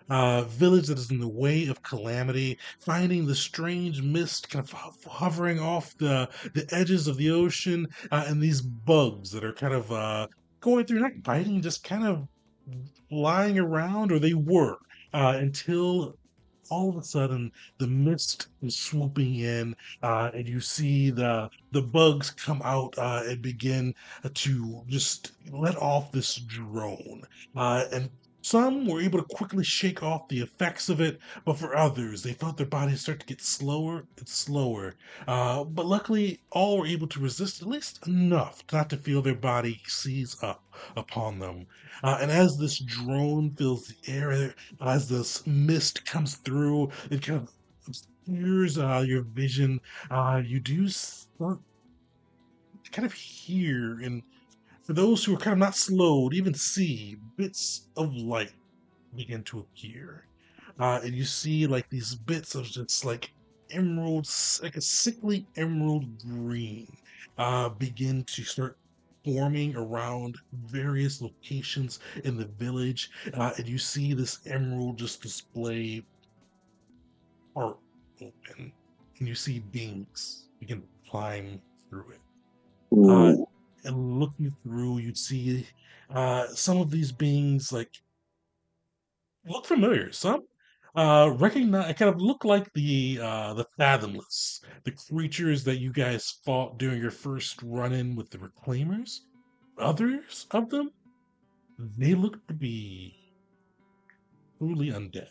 village that is in the way of calamity, finding the strange mist kind of hovering off the edges of the ocean, and these bugs that are kind of going through, not biting, just kind of lying around, or they were, until all of a sudden the mist is swooping in, and you see the bugs come out and begin to just let off this drone, and some were able to quickly shake off the effects of it, but for others, they felt their bodies start to get slower and slower. But luckily, all were able to resist at least enough not to feel their body seize up upon them. And as this drone fills the air, as this mist comes through, it kind of obscures your vision. You do start to kind of hear, and for those who are kind of not slow to even see, bits of light begin to appear. And you see like these bits of just like emeralds, like a sickly emerald green, begin to start forming around various locations in the village. And you see this emerald just display art open, and you see beings begin to climb through it.
Ooh.
And looking through, you'd see some of these beings like look familiar. Some recognize, kind of look like the Fathomless, the creatures that you guys fought during your first run-in with the Reclaimers. Others of them, they look to be truly undead.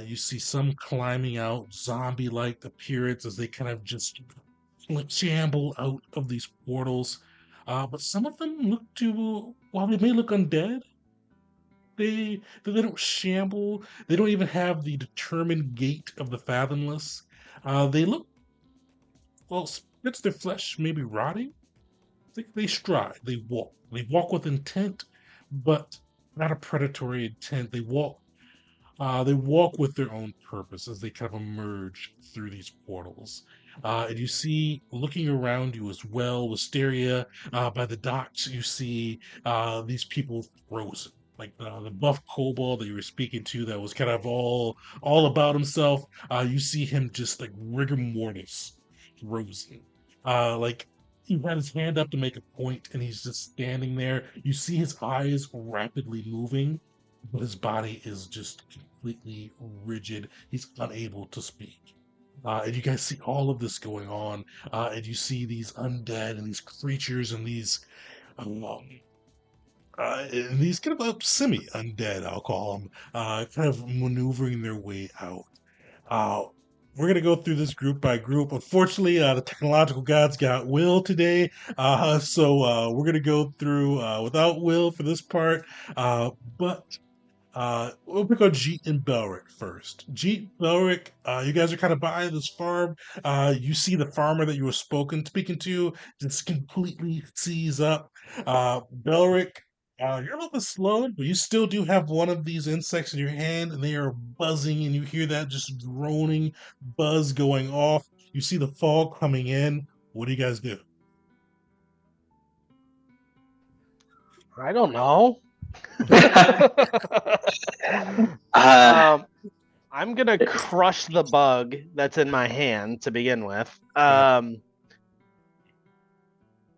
You see some climbing out, zombie-like appearance as they kind of just like shamble out of these portals. But some of them look to, while they may look undead, they don't shamble. They don't even have the determined gait of the Fathomless. They look, well, spits their flesh maybe rotting. They stride. They walk. They walk with intent, but not a predatory intent. They walk with their own purpose as they kind of emerge through these portals. And you see, looking around you as well, Wisteria, by the docks, you see these people frozen. Like the buff kobold that you were speaking to, that was kind of all about himself. You see him just like rigor mortis, frozen. Like he had his hand up to make a point, and he's just standing there. You see his eyes rapidly moving, but his body is just completely rigid. He's unable to speak. And you guys see all of this going on, and you see these undead and these creatures and um, these kind of semi-undead, I'll call them, kind of maneuvering their way out. Uh, we're going to go through this group by group. Unfortunately, the technological gods got Will today, so we're going to go through without Will for this part. But we'll pick on Jeet and Belric first. Jeet, Belric, you guys are kind of by this farm. You see the farmer that you were speaking to, just completely seize up. Belric, you're a little bit slow, but you still do have one of these insects in your hand, and they are buzzing, and you hear that just droning buzz going off. You see the fog coming in. What do you guys do?
I don't know. I'm gonna crush the bug that's in my hand to begin with.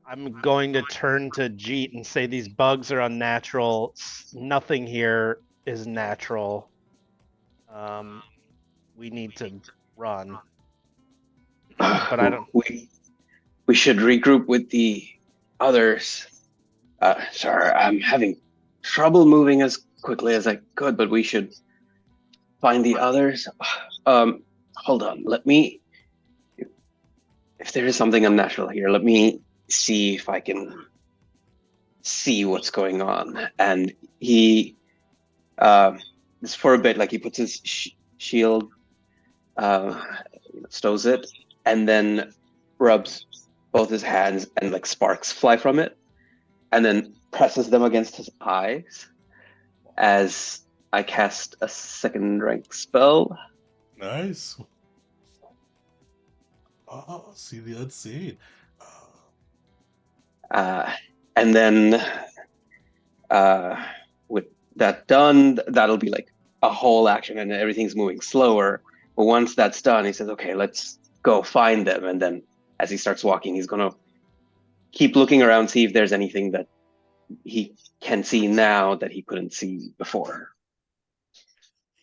I'm going to turn to Jeet and say these bugs are unnatural. Nothing here is natural. We need to run. But I don't.
We should regroup with the others. Sorry, I'm having trouble moving as quickly as I could, but we should find the others. Hold on. Let me. If there is something unnatural here, let me see if I can see what's going on. And he, just for a bit, like he puts his shield, stows it, and then rubs both his hands, and like sparks fly from it, and then presses them against his eyes as I cast a second rank spell.
Nice. Oh, see the unseen.
And then with that done, that'll be like a whole action and everything's moving slower. But once that's done, he says, okay, let's go find them. And then as he starts walking, he's going to keep looking around, see if there's anything that he can see now that he couldn't see before.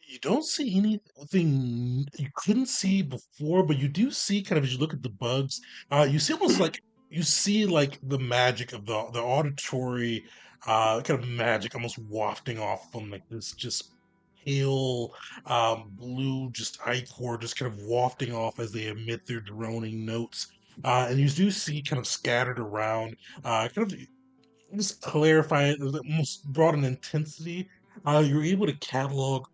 You don't see anything you couldn't see before, but you do see kind of as you look at the bugs, you see almost like you see like the magic of the auditory kind of magic almost wafting off from like this just pale blue just ichor just kind of wafting off as they emit their droning notes. And you do see kind of scattered around kind of just clarify it, almost brought an intensity. You're able to catalog.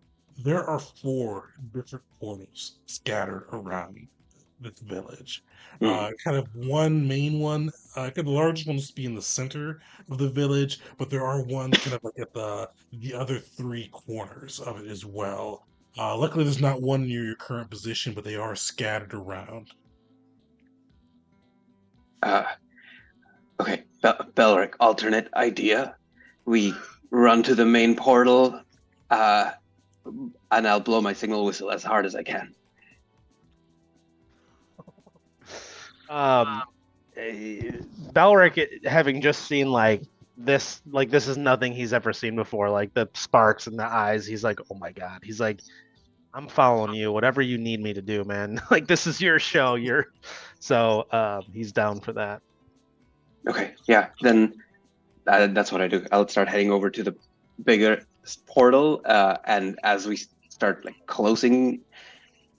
There are 4 different portals scattered around this village. Kind of one main one, kind of the largest one is to be in the center of the village, but there are ones kind of like at the other 3 corners of it as well. Luckily, there's not one near your current position, but they are scattered around.
Okay, Belric, alternate idea. We run to the main portal, and I'll blow my signal whistle as hard as I can.
Belric, having just seen like this is nothing he's ever seen before. Like the sparks in the eyes, he's like, oh my god. He's like, I'm following you. Whatever you need me to do, man. Like this is your show. So he's down for that.
Okay, yeah, then that's what I do. I'll start heading over to the bigger portal, and as we start like closing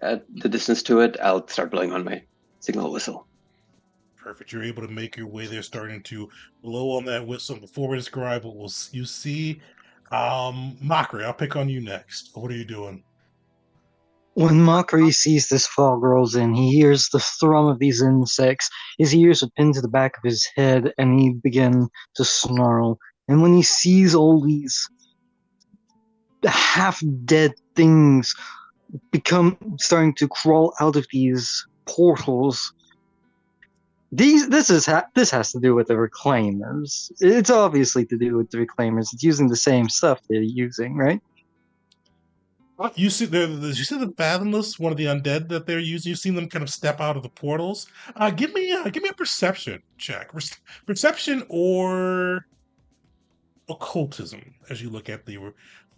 the distance to it, I'll start blowing on my signal whistle.
Perfect. You're able to make your way there, starting to blow on that whistle. Before we describe what you see, Mockery, I'll pick on you next. What are you doing?
When Mockery sees this fog rolls in, he hears the thrum of these insects. His ears are pinned to the back of his head, and he begins to snarl. And when he sees all these half-dead things starting to crawl out of these portals, this has to do with the Reclaimers. It's obviously to do with the Reclaimers. It's using the same stuff they're using, right?
You see, you see the Fathomless, one of the undead that they're using. You've seen them kind of step out of the portals. Give me a perception check, perception or occultism as you look at the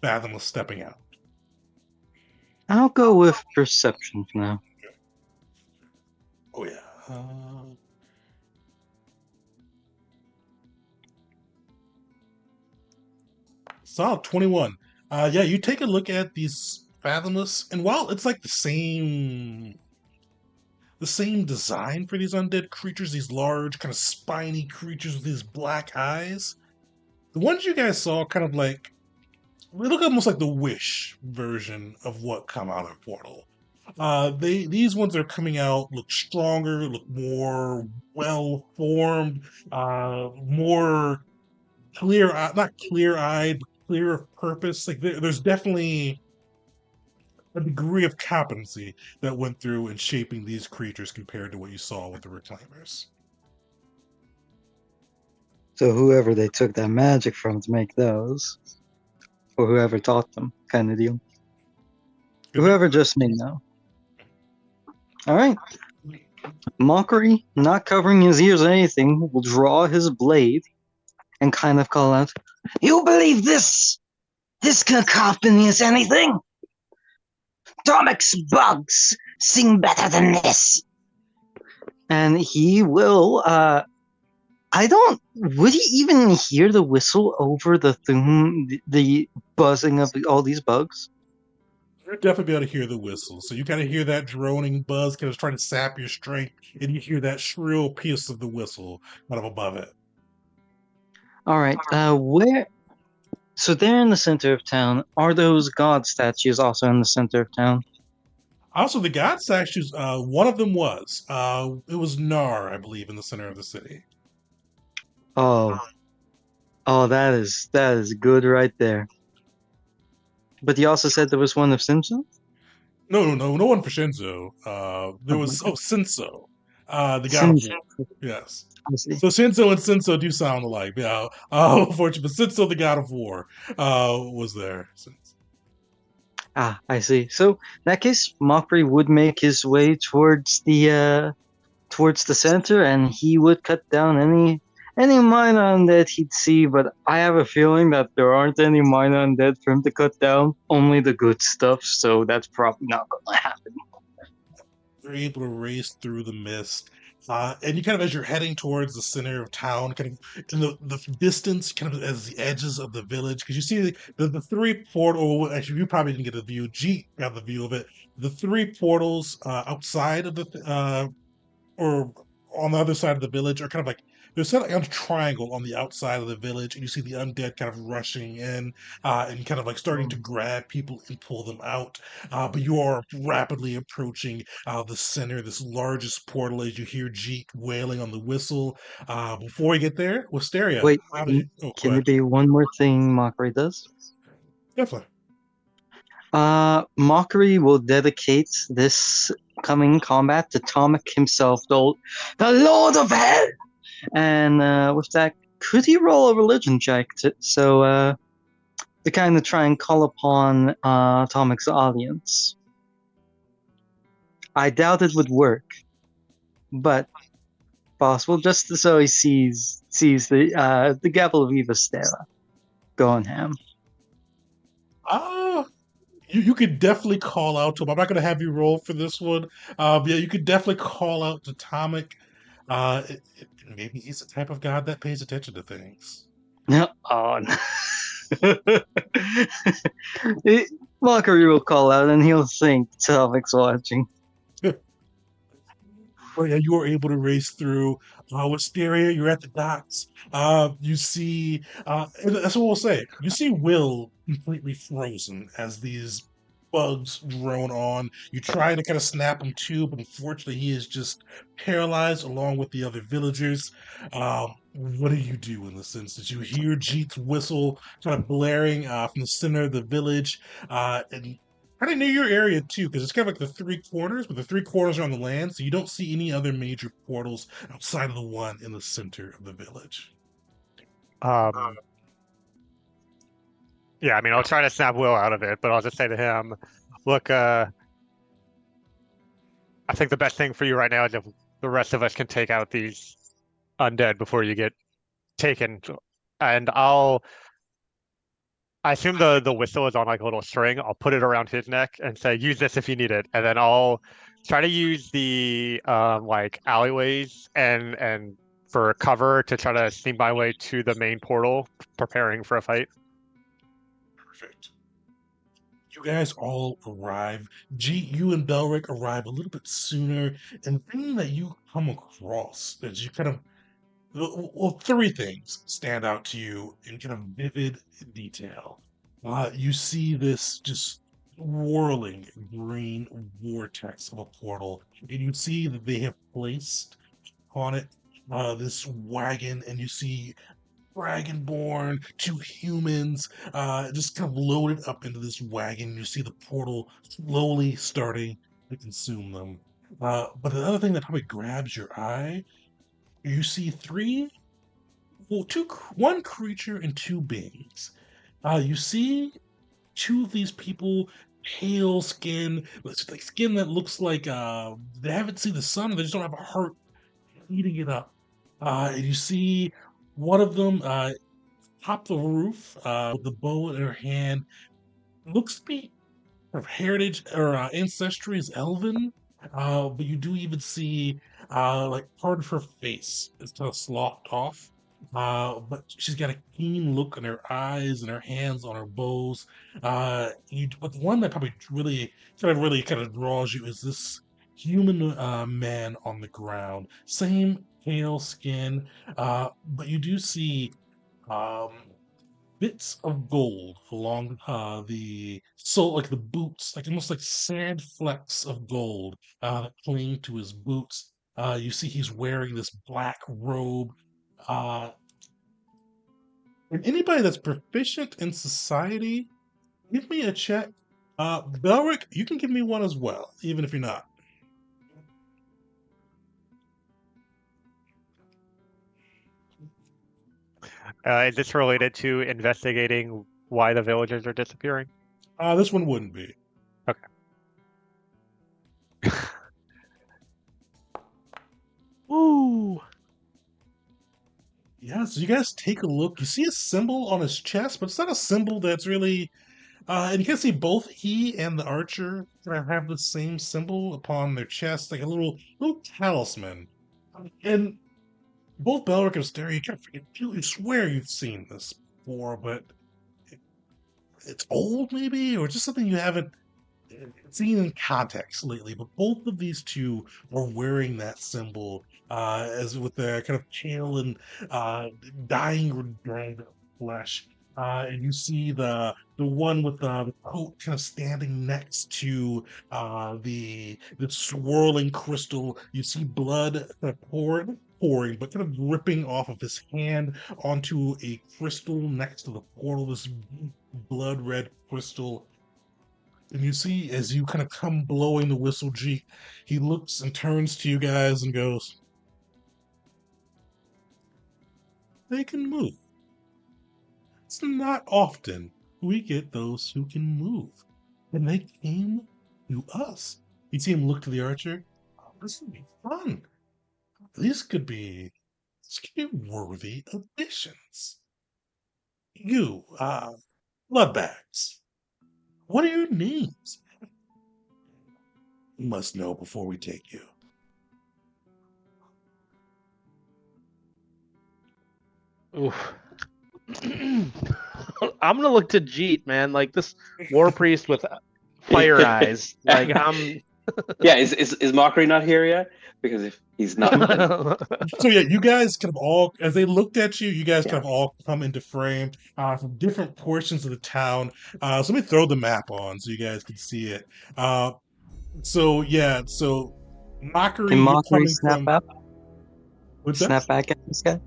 Fathomless stepping out.
I'll go with perception for now.
Oh yeah. Solid 21. Yeah, you take a look at these Fathomless, and while it's like the same design for these undead creatures, these large, kind of spiny creatures with these black eyes, the ones you guys saw kind of like, they look almost like the Wish version of what come out of Portal. These ones that are coming out look stronger, look more well formed, more clear, not clear eyed, but clear of purpose. Like there's definitely a degree of competency that went through in shaping these creatures compared to what you saw with the Reclaimers.
So whoever they took that magic from to make those, or whoever taught them, kind of deal. Whoever just may know. All right. Mockery, not covering his ears or anything, will draw his blade and kind of call out, "You believe this? This cacophony is anything? Domic's bugs sing better than this." And he will, would he even hear the whistle over the buzzing of all these bugs?
You'll definitely be able to hear the whistle. So you kind of hear that droning buzz kind of trying to sap your strength, and you hear that shrill pierce of the whistle kind of above it.
All right, where? So they're in the center of town. Are those god statues also in the center of town?
Also, the god statues, one of them was. It was Nar, I believe, in the center of the city.
Oh, that is good right there. But you also said there was one of Simpson?
No one for Shinzo. There
Oh my
was
god.
Shinso, the god of
Simpson.
war. Yes.
I see.
So Shinso and Senso do sound alike. Yeah. Unfortunately, but Senso, the god of war, was there.
Ah, I see. So in that case, Mockery would make his way towards the center, and he would cut down any minor undead he'd see. But I have a feeling that there aren't any minor undead for him to cut down. Only the good stuff. So that's probably not gonna happen.
You're able to race through the mist. And you kind of, as you're heading towards the center of town, kind of in the distance, kind of as the edges of the village, because you see the three portal. Actually, you probably didn't get a view. G got the view of it. The three portals outside of the or on the other side of the village are kind of like they're set like on a triangle on the outside of the village, and you see the undead kind of rushing in and kind of like starting to grab people and pull them out. But you are rapidly approaching the center, this largest portal, as you hear Jeet wailing on the whistle. Before we get there, Wisteria,
Wait,
how did you? Oh, go
can there
ahead.
be one more thing Mockery does?
Definitely.
Mockery will dedicate this coming combat to Tomic himself, the Lord of Hell. And with that, could he roll a religion check to kind of try and call upon Tomic's audience? I doubt it would work, but possible. Just so he sees the Gavel of Eva Stella going ham.
You could definitely call out to him. I'm not going to have you roll for this one. Yeah, you could definitely call out to Tomic. Maybe he's the type of god that pays attention to things.
Oh, no. Mockery will call out and he'll think Tomic's watching.
Oh yeah, you are able to race through. Wisteria, you're at the docks. You see, and that's what we'll say. You see Will completely frozen as these bugs drone on. You try to kind of snap him too, but unfortunately, he is just paralyzed along with the other villagers. What do you do in this instance? You hear Jeet's whistle kind of blaring from the center of the village, and kind of near your area too, because it's kind of like the three corners, but the three corners are on the land, so you don't see any other major portals outside of the one in the center of the village.
Yeah, I mean, I'll try to snap Will out of it, but I'll just say to him, look, I think the best thing for you right now is if the rest of us can take out these undead before you get taken. And I assume the whistle is on like a little string. I'll put it around his neck and say, use this if you need it. And then I'll try to use the like alleyways and for cover to try to sneak my way to the main portal, preparing for a fight.
Perfect. You guys all arrive. You and Belric arrive a little bit sooner, and the thing that you come across is you kind of well, three things stand out to you in kind of vivid detail. You see this just whirling green vortex of a portal, and you see that they have placed on it this wagon, and you see Dragonborn, two humans, just kind of loaded up into this wagon. You see the portal slowly starting to consume them. But the other thing that probably grabs your eye, you see one creature and two beings. You see two of these people, pale skin, like skin that looks like they haven't seen the sun. They just don't have a heart eating it up. And you see one of them top the roof with the bow in her hand. Looks to be her heritage or ancestry is elven, but you do even see like part of her face is kind of sloughed off. But she's got a keen look in her eyes and her hands on her bows. But the one that probably really kind of draws you is this human man on the ground. Same pale skin, but you do see um, bits of gold along like the boots, like almost like sand flecks of gold that cling to his boots. You see he's wearing this black robe. Uh, and anybody that's proficient in society Give me a check. Belric, you can give me one as well, even if you're not.
Is this related to investigating why the villagers are disappearing?
This one wouldn't be.
Okay.
Woo!
Yeah, so you guys take a look. You see a symbol on his chest, but it's not a symbol that's really. And you can see both he and the archer have the same symbol upon their chest, like a little talisman. And both Belric and Stereo, you swear you've seen this before, but it's old, maybe, or just something you haven't seen in context lately. But both of these two are wearing that symbol, as with their kind of pale and dying or dried flesh. And you see the one with the coat kind of standing next to the swirling crystal. You see blood kind of pouring, but kind of dripping off of his hand onto a crystal next to the portal. This blood red crystal. And you see, as you kind of come blowing the whistle, G, he looks and turns to you guys and goes, "They can move. It's not often we get those who can move. And they came to us." You see him look to the archer. "Oh, this would be fun. These could be worthy additions. You, bloodbags. What are your names? We must know before we take you."
Oof. I'm gonna look to Jeet, man. Like this war priest with fire eyes. Like I'm.
Yeah, is Mockery not here yet? Because if he's not,
So yeah, you guys kind of all, as they looked at you, you guys kind of all come into frame from different portions of the town. So let me throw the map on so you guys can see it. So yeah, so Mockery,
Can
you're
Mockery
coming
snap
from.
up?
What's
Snap
that?
back at this guy?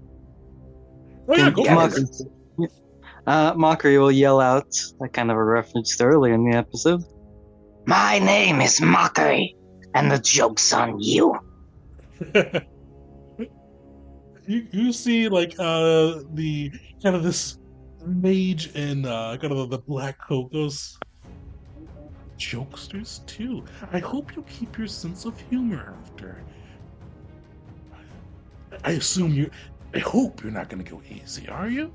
Oh yeah,
Can
go
yeah,
for
Mockery,
it.
Mockery will yell out, like kind of a reference to earlier in the episode. My name is Mockery, and the joke's on you.
You see like the kind of this mage in kind of the black coat, those jokesters too. I hope you keep your sense of humor after. I assume you. I hope you're not going to go easy, are you?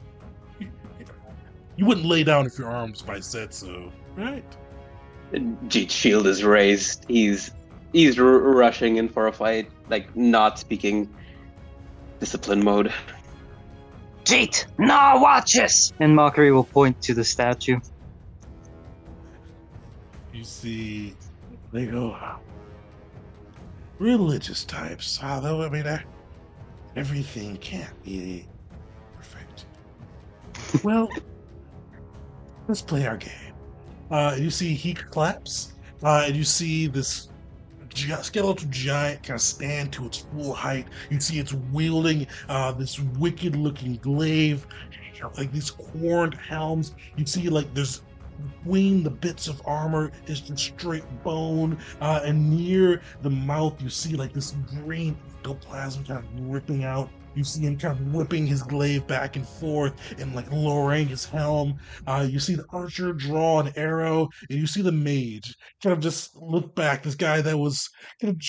You you wouldn't lay down if your arms if I said so, right?
Jeet's shield is raised. He's rushing in for a fight, like not speaking discipline mode.
Jeet, no watches! And Mockery will point to the statue.
You see, they go religious types. Although I mean, everything can't be perfect. Well, let's play our game. You see, he claps, and you see this skeletal giant kind of stand to its full height. You see it's wielding this wicked-looking glaive, like these horned helms. You see, like there's between the bits of armor is just straight bone, and near the mouth you see like this green ectoplasm kind of ripping out. You see him kind of whipping his glaive back and forth and like lowering his helm. You see the archer draw an arrow, and you see the mage kind of just look back. This guy that was kind of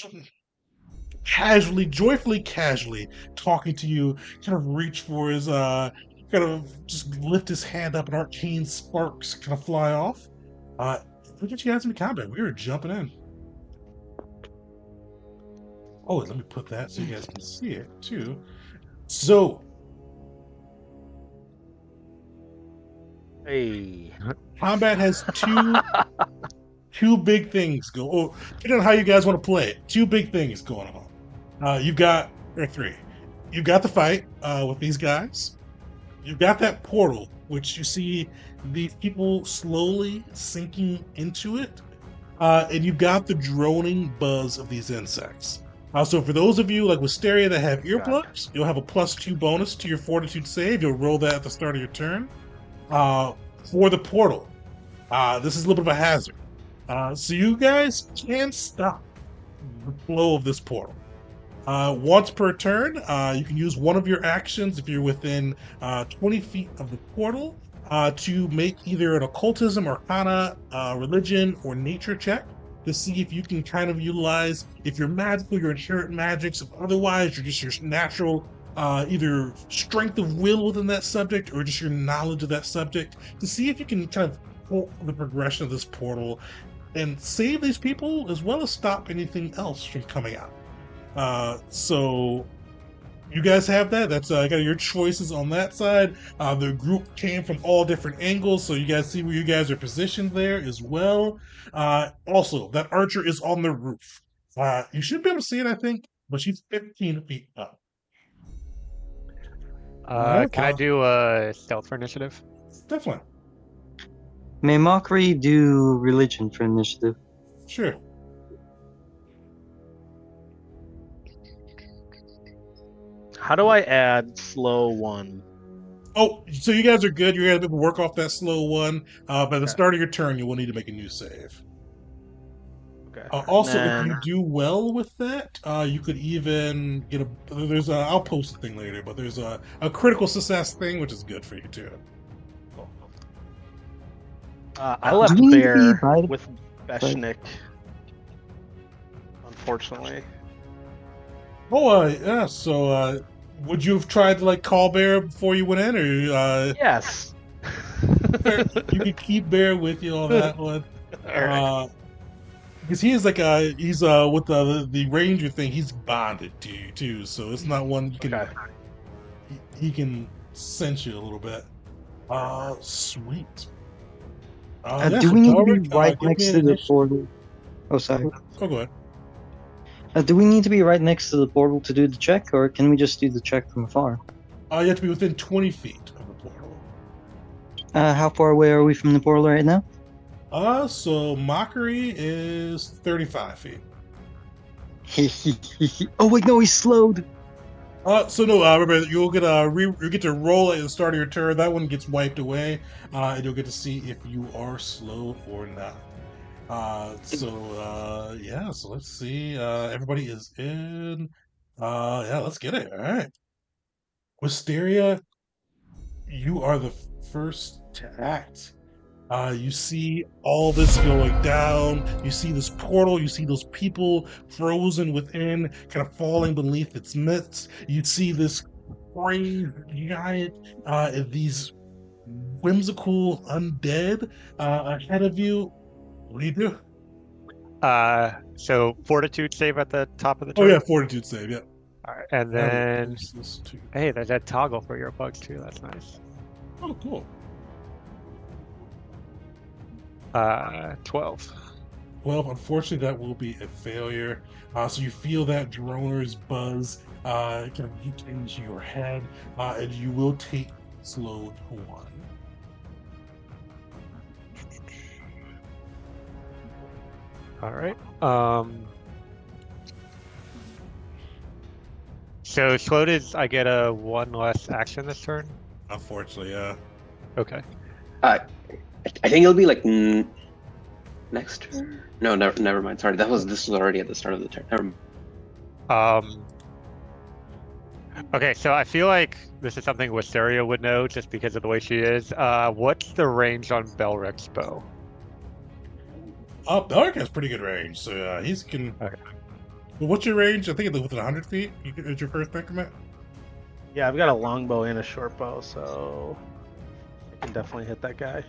casually, joyfully casually talking to you, kind of reach for his kind of just lift his hand up and arcane sparks kind of fly off. Look at you guys in combat. We were jumping in. Oh, let me put that so you guys can see it too. So
Hey.
combat has two big things go. Oh, depending on how you guys want to play it, two big things going on. You've got or three. You've got the fight with these guys. You've got that portal, which you see these people slowly sinking into it, and you've got the droning buzz of these insects. So for those of you like Wisteria that have earplugs, you'll have a +2 bonus to your Fortitude save. You'll roll that at the start of your turn. For the portal, This is a little bit of a hazard. So you guys can stop the flow of this portal. Once per turn, you can use one of your actions if you're within 20 feet of the portal to make either an occultism, arcana, religion, or nature check to see if you can kind of utilize, if you're magical, your inherent magics, if otherwise you're just your natural either strength of will within that subject or just your knowledge of that subject to see if you can kind of halt the progression of this portal and save these people as well as stop anything else from coming out. So you guys have that. That's kind of your choices on that side. The group came from all different angles, so you guys see where you guys are positioned there as well. Also, that archer is on the roof. You should be able to see it, I think, but she's 15 feet up. Alright,
Can I do a stealth for initiative?
Definitely.
May Mockery do religion for initiative?
Sure.
How do I add slow 1?
Oh, so you guys are good. You're going to be able to work off that slow one. By the
Okay.
start of your turn, you will need to make a new save.
Okay.
Also, if
Then-
you do well with that, you could even get a. There's a. I'll post the thing later, but there's a critical success thing, which is good for you too.
I left
Do we need to
Bear
be by the-
with Beshnik. Unfortunately.
Oh, yeah. So, would you have tried to like call Bear before you went in, or
Yes.
you could keep Bear with you on that one?
Alright.
Because he is like he's with the ranger thing. He's bonded to you too, so it's not one you can.
Okay.
He can sense you a little bit. Sweet. Yeah,
Do
so
we need to be
Belric,
right
give me
next
an
to the
initiative.
portal? Oh, sorry.
Oh, go ahead.
Do we need to be right next to the portal to do the check, or can we just do the check from afar?
You have to be within 20 feet of the portal.
How far away are we from the portal right now?
So Mockery is 35 feet.
Oh wait, no, he's slowed.
So no, remember you'll get you get to roll at the start of your turn. That one gets wiped away, and you'll get to see if you are slow or not. Yeah. So let's see. Everybody is in. Yeah, let's get it. All right. Wisteria, you are the first to act. You see all this going down. You see this portal. You see those people frozen within, kind of falling beneath its midst. You see this crazy giant, these whimsical undead ahead of you. What do you do?
So fortitude save at the top of the
Oh
turn.
yeah, fortitude save. Yeah.
All right, and
I will
then
post this too.
hey, there's that toggle for your bugs too. That's nice.
Oh, cool.
12.
Well, unfortunately, that will be a failure. So you feel that droner's buzz kind of get into your head, and you will take slow to 1.
All right. So slowed is I get a 1 less action this turn.
Unfortunately, yeah.
Okay.
I think it'll be like next turn. No, never mind. Sorry, this was already at the start of the turn. Never mind.
Okay, so I feel like this is something Wisteria would know just because of the way she is. What's the range on Belric's bow?
Belric has pretty good range, so he's can.
Okay.
Well, what's your range? I think it's within 100 feet. Is your first increment?
Yeah, I've got a longbow and a short bow, so I can definitely hit that guy.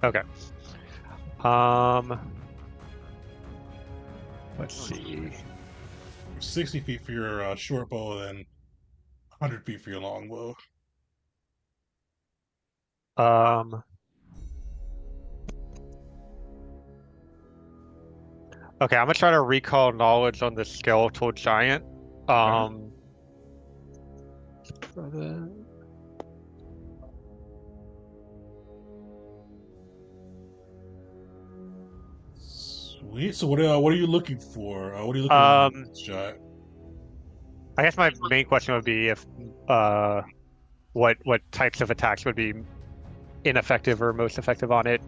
Okay. Let's see.
60 feet for your short bow, and then 100 feet for your long bow.
Okay, I'm gonna try to recall knowledge on the skeletal giant.
Sweet. So what are you looking for? What are you looking for in this giant?
I guess my main question would be if what types of attacks would be ineffective or most effective on it.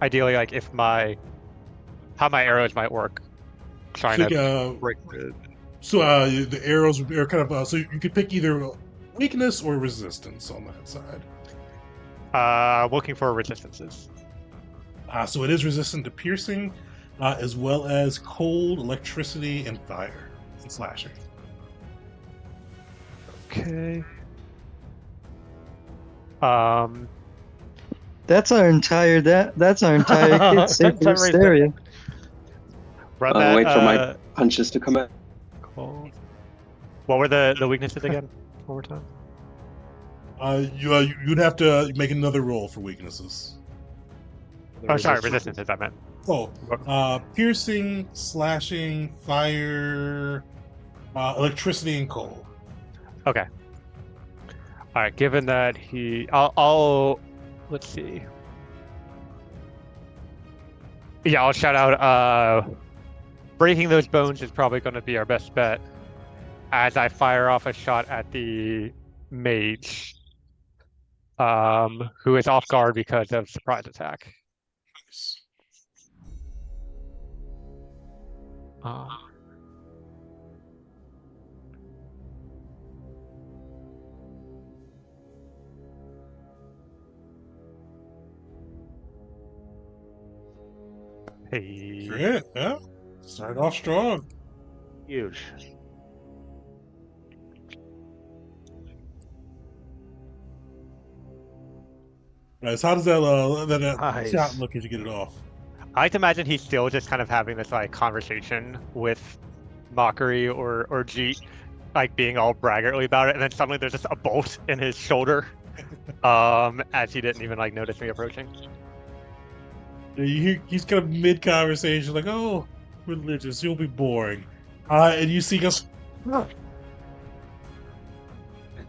ideally, like if how my arrows might work, trying
So,
to break the.
the arrows are kind of so you could pick either weakness or resistance on that side.
Looking for resistances.
So it is resistant to piercing, as well as cold, electricity, and fire and slashing.
Okay. Um.
That's our entire that's our entire kit save for
Entire race there.
Hysteria.
Run
I'll
that.
wait for my punches to come out.
Cold. What were the weaknesses again? One more time.
You'd have to make another roll for weaknesses.
Oh, sorry, resistances. I meant.
Oh, piercing, slashing, fire, electricity, and cold.
Okay. All right. Given that I'll let's see. Yeah, I'll shout out. Breaking those bones is probably going to be our best bet. As I fire off a shot at the mage, who is off guard because of surprise attack. Hey.
Great, yeah. Start off strong.
Huge.
Right, so how does that
Nice.
shot look as you get it off?
I like to imagine he's still just kind of having this like conversation with Mockery or Jeet, like being all braggartly about it, and then suddenly there's just a bolt in his shoulder, as he didn't even like notice me approaching.
He's kind of mid conversation, like, "Oh, religious, you'll be boring," and you see us. I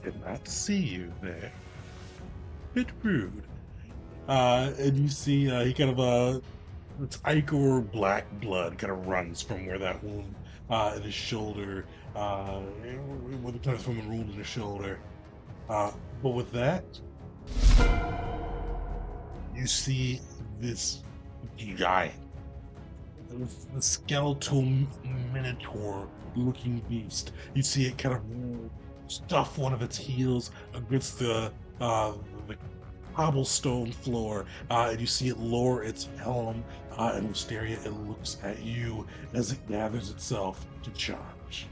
did not see you there. Bit rude. And you see he kind of it's ichor black blood kind of runs from where that wound in his shoulder, where the kind of from the wound in his shoulder. But with that, you see this giant, the skeletal minotaur looking beast. You see it kind of stuff one of its heels against the cobblestone floor, and you see it lower its helm, and Wisteria, it looks at you as it gathers itself to charge.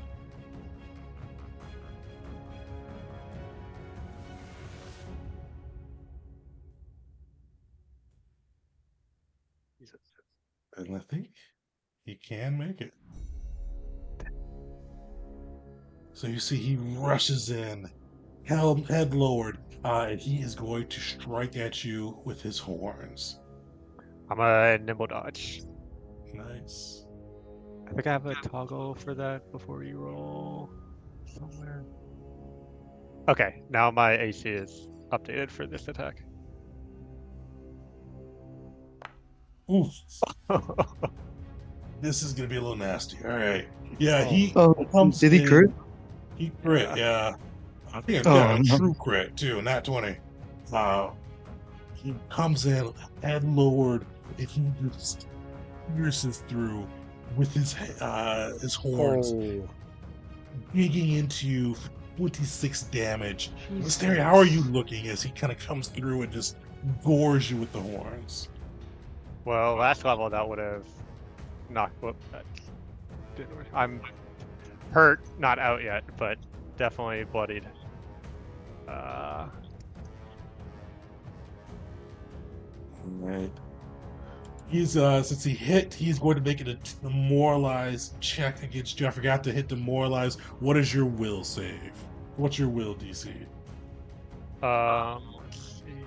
And I think he can make it. So you see he rushes in, head lowered, and he is going to strike at you with his horns.
I'm a nimble dodge.
Nice.
I think I have a toggle for that before you roll somewhere. Okay, now my AC is updated for this attack.
Oof. This is gonna be a little nasty. All right. Yeah, he
Oh,
comes
did he
in-
crit?
He crit, yeah. I think
Oh,
a
no.
true crit too, not 20. He comes in, head lowered, and he just pierces through with his horns, digging into you for 26 damage. Mysteria, how are you looking as he kind of comes through and just gores you with the horns?
Well, last level that would have knocked. Whoop, that didn't work. I'm hurt, not out yet, but definitely bloodied.
Right. He's since he hit, he's going to make it a demoralize check against you. I forgot to hit demoralize. What is your will save? What's your will DC?
Let's see.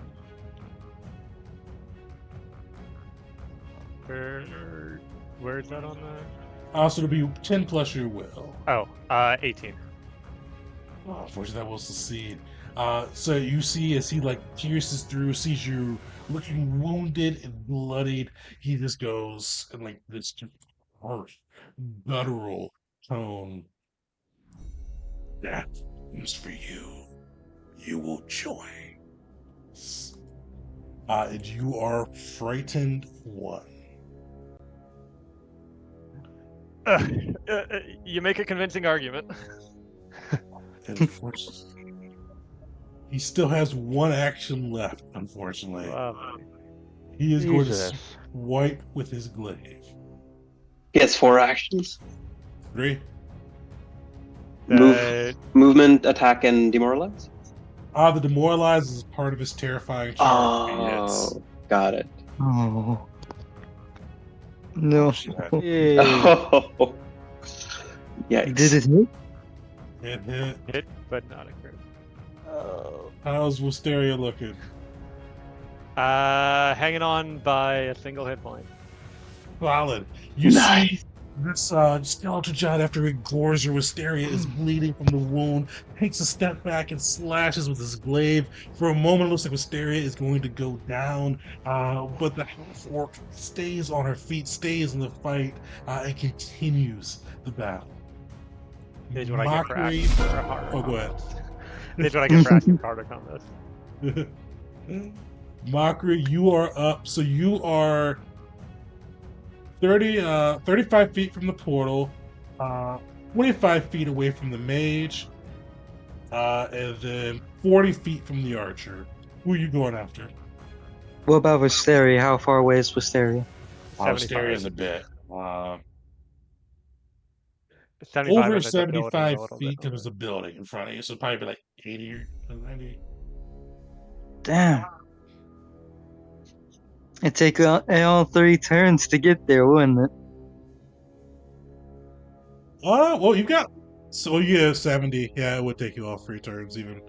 Where is that on the?
So it'll be 10 plus your will.
Oh, 18.
Unfortunately, that will succeed. So you see as he like pierces through, sees you looking wounded and bloodied, he just goes in like this just harsh, guttural tone. That is for you. You will join. And you are frightened 1.
You make a convincing argument.
Unfortunately, he still has 1 action left, unfortunately. He is going to
Jesus.
swipe with his glaive.
He has 4 actions.
3.
Movement, attack, and demoralize.
The demoralize is part of his terrifying charge.
Oh, got it.
Oh. No.
Yay.
Oh, yikes.
Did it hit?
It hit.
Hit, but not a crit.
How's Wisteria looking?
Hanging on by a single hit point.
Solid. You see this skeleton giant, after it gores your Wisteria, is bleeding from the wound, takes a step back and slashes with his glaive. For a moment, it looks like Wisteria is going to go down, but the half-orc stays on her feet, stays in the fight, and continues the battle.
Here's what I get for
Mockery.
asking for a harder
Oh, go
combo. Here's what I get for asking for harder combos.
Mockery, you are up. So you are 35 feet from the portal, 25 feet away from the mage, and then 40 feet from the archer. Who are you going after?
What about Wisteria? How far away is Wisteria?
75.
Wisteria's a bit.
75
Over
under the building is a
75
little
feet,
bit
there's a building in front of you, so probably be like 80 or 90.
Damn. It'd take all 3 turns to get there, wouldn't it?
Well, you've got. So you have 70. Yeah, it would take you all 3 turns, even.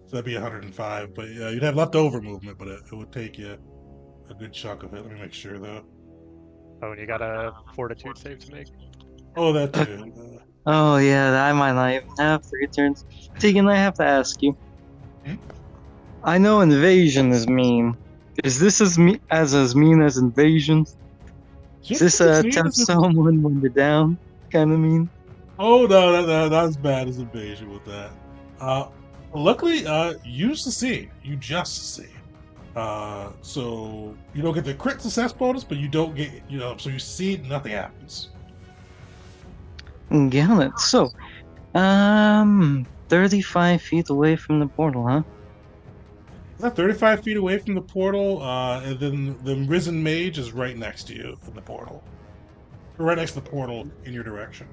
So that'd be 105. But yeah, you'd have leftover movement, but it would take you a good chunk of it. Let me make sure, though.
Oh, and you got a fortitude save to make.
Oh, that too.
Oh yeah, I might not even have 3 turns. Tegan, I have to ask you.
Hmm?
I know invasion is mean. Is this as mean as invasion? Is this tap someone when they're down kind of mean?
Oh, no, not as bad as invasion with that. Luckily, you succeed. You just succeed. So you don't get the crit success bonus, but you don't get, so you succeed, nothing happens.
Got it. So, 35 feet away from the portal, huh?
Is that 35 feet away from the portal? And then the risen mage is right next to you in the portal. Right next to the portal in your direction.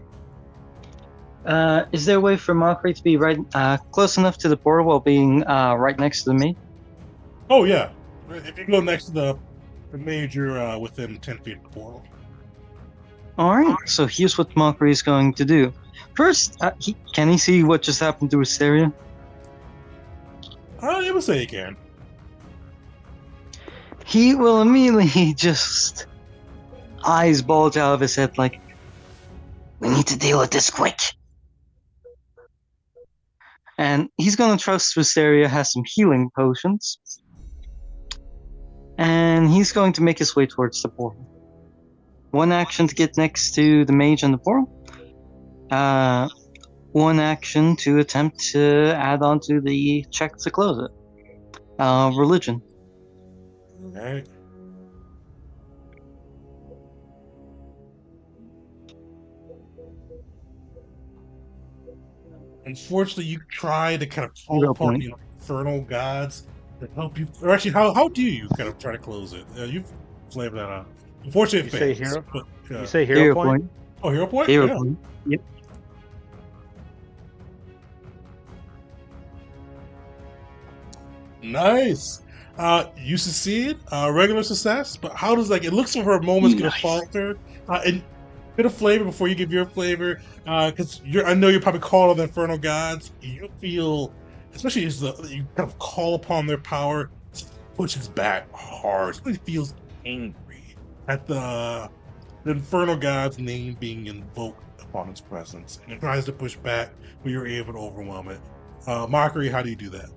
Is there a way for Mockery to be right close enough to the portal while being right next to me?
Oh, yeah. If you go next to the mage, you're within 10 feet of the portal.
Alright, so here's what Mockery is going to do. First, can he see what just happened to Wisteria?
I would say you can.
He will immediately just eyes bulge out of his head like, we need to deal with this quick. And he's gonna trust Wisteria has some healing potions. And he's going to make his way towards the portal. 1 action to get next to the mage and the portal. 1 action to attempt to add on to the check to close it. Religion.
Okay. Unfortunately, you try to kind of call
Hero
upon
point.
the infernal gods to help you. Or actually, how do you kind of try to close it? You've flamed that out. Unfortunately, it
You say
fails.
hero?
But, yeah.
You say hero point?
Oh, hero point?
Hero
Yeah.
point. Yep.
Nice. You succeed. Regular success. But how does it looks for a moment it's gonna
Nice.
falter. And bit of flavor before you give your flavor, because I know you're probably called on the infernal gods. You feel, especially as you kind of call upon their power, pushes back hard. It feels angry at the infernal god's name being invoked upon its presence, and it tries to push back, but you're able to overwhelm it. Mockery, how do you do that?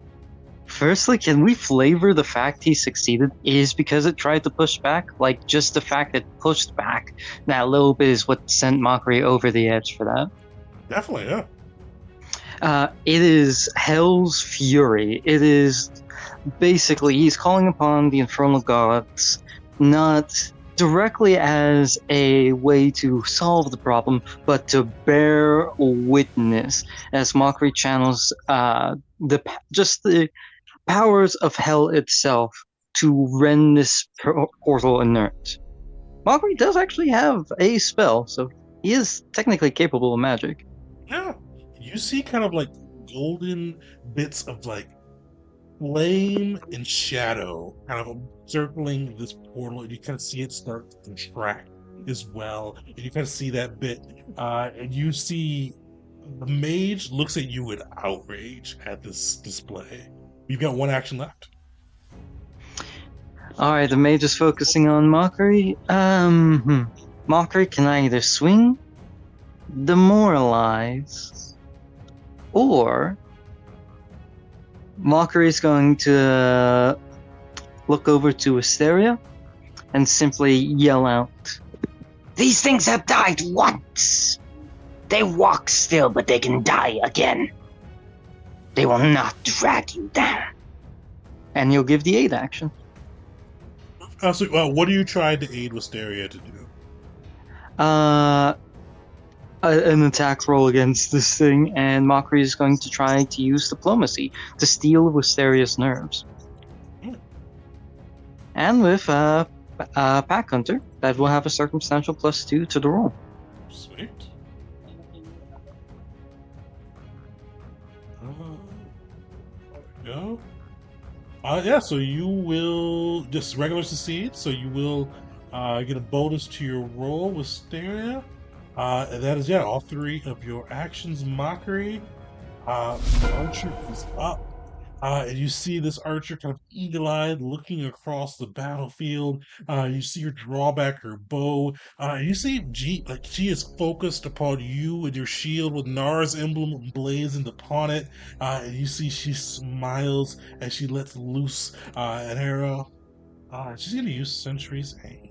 Firstly, can we flavor the fact he succeeded is because it tried to push back? Like, just the fact it pushed back, that little bit is what sent Mockery over the edge for that.
Definitely, yeah.
It is Hell's Fury. It is basically, he's calling upon the infernal gods not directly as a way to solve the problem, but to bear witness as Mockery channels the powers of hell itself to rend this portal inert. Mockery does actually have a spell, so he is technically capable of magic.
Yeah, you see kind of like golden bits of like flame and shadow kind of circling this portal, and you kind of see it start to contract as well. And you kind of see that bit, and you see the mage looks at you with outrage at this display. You've got one action left.
Alright, the mage is focusing on Mockery. Mockery can either swing, demoralize, or Mockery is going to look over to Asteria and simply yell out,
"These things have died once. They walk still, but they can die again. They will not drag you down."
and you'll give the aid action.
What are you trying to aid Wisteria to do?
An attack roll against this thing, and Mockery is going to try to use diplomacy to steal Wisteria's nerves. And with Pack Hunter, that will have a circumstantial +2 to the roll.
Sweet. Go. Yeah, so you will just regular succeed, so you will get a bonus to your roll with Wisteria. And that is, all three of your actions. Mockery. Archer is up. And you see this archer kind of eagle-eyed looking across the battlefield. You see her draw back her bow. You see she is focused upon you with your shield with Nara's emblem emblazoned upon it. And you see she smiles as she lets loose an arrow. She's going to use Sentry's Aim.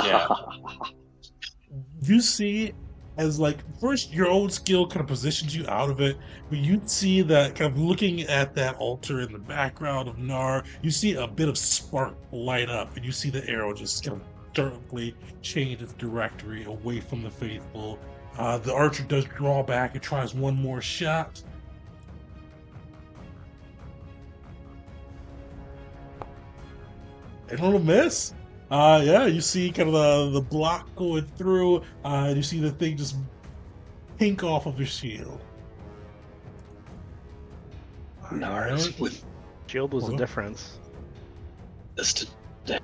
Yeah.
You see as like first your own skill kind of positions you out of it, but you see that kind of looking at that altar in the background of Nar, you see a bit of spark light up, and you see the arrow just kind of sharply change its trajectory away from the faithful. The archer does draw back and tries one more shot. And it'll miss. You see kind of the block going through, and you see the thing just pink off of your shield.
Nars with
Shield was the difference.
this today.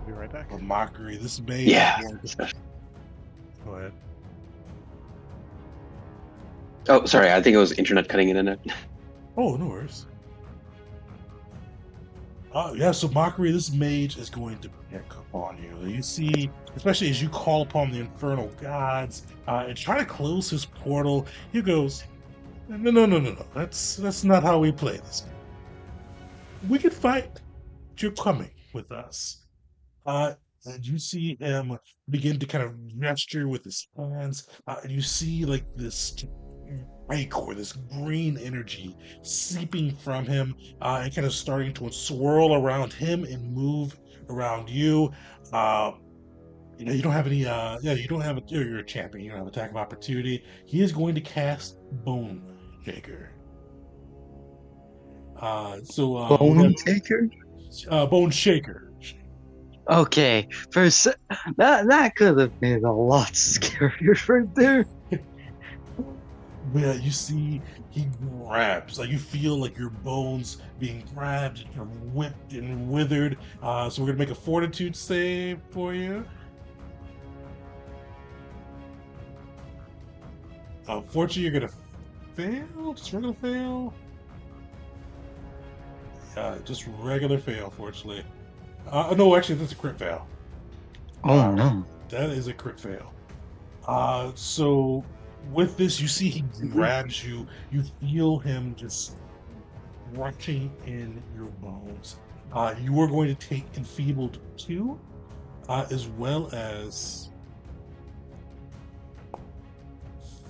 Be right back.
A mockery. This may
Yeah.
Go ahead.
Oh, sorry. I think it was internet cutting in and out.
Oh, no worries. So Mockery, this mage is going to pick up on you. You see, especially as you call upon the infernal gods and try to close his portal, he goes, No. That's not how we play this. We can fight, but you're coming with us. And you see him begin to kind of gesture with his hands, and you see like this ichor, this green energy seeping from him, and kind of starting to swirl around him and move around you. You don't have any. You don't have. You're a champion. You don't have attack of opportunity. He is going to cast Bone Shaker.
Bone Taker?
Bone Shaker.
Okay, first that could have been a lot scarier right there.
Yeah, you see he grabs, like you feel like your bones being grabbed and you're whipped and withered. So we're gonna make a fortitude save for you. Unfortunately, you're gonna fail. Just regular fail. Just regular fail, fortunately. No, actually, that's a crit fail.
Oh no.
That is a crit fail. So with this, you see he grabs you. You feel him just crushing in your bones. You are going to take enfeebled 2, as well as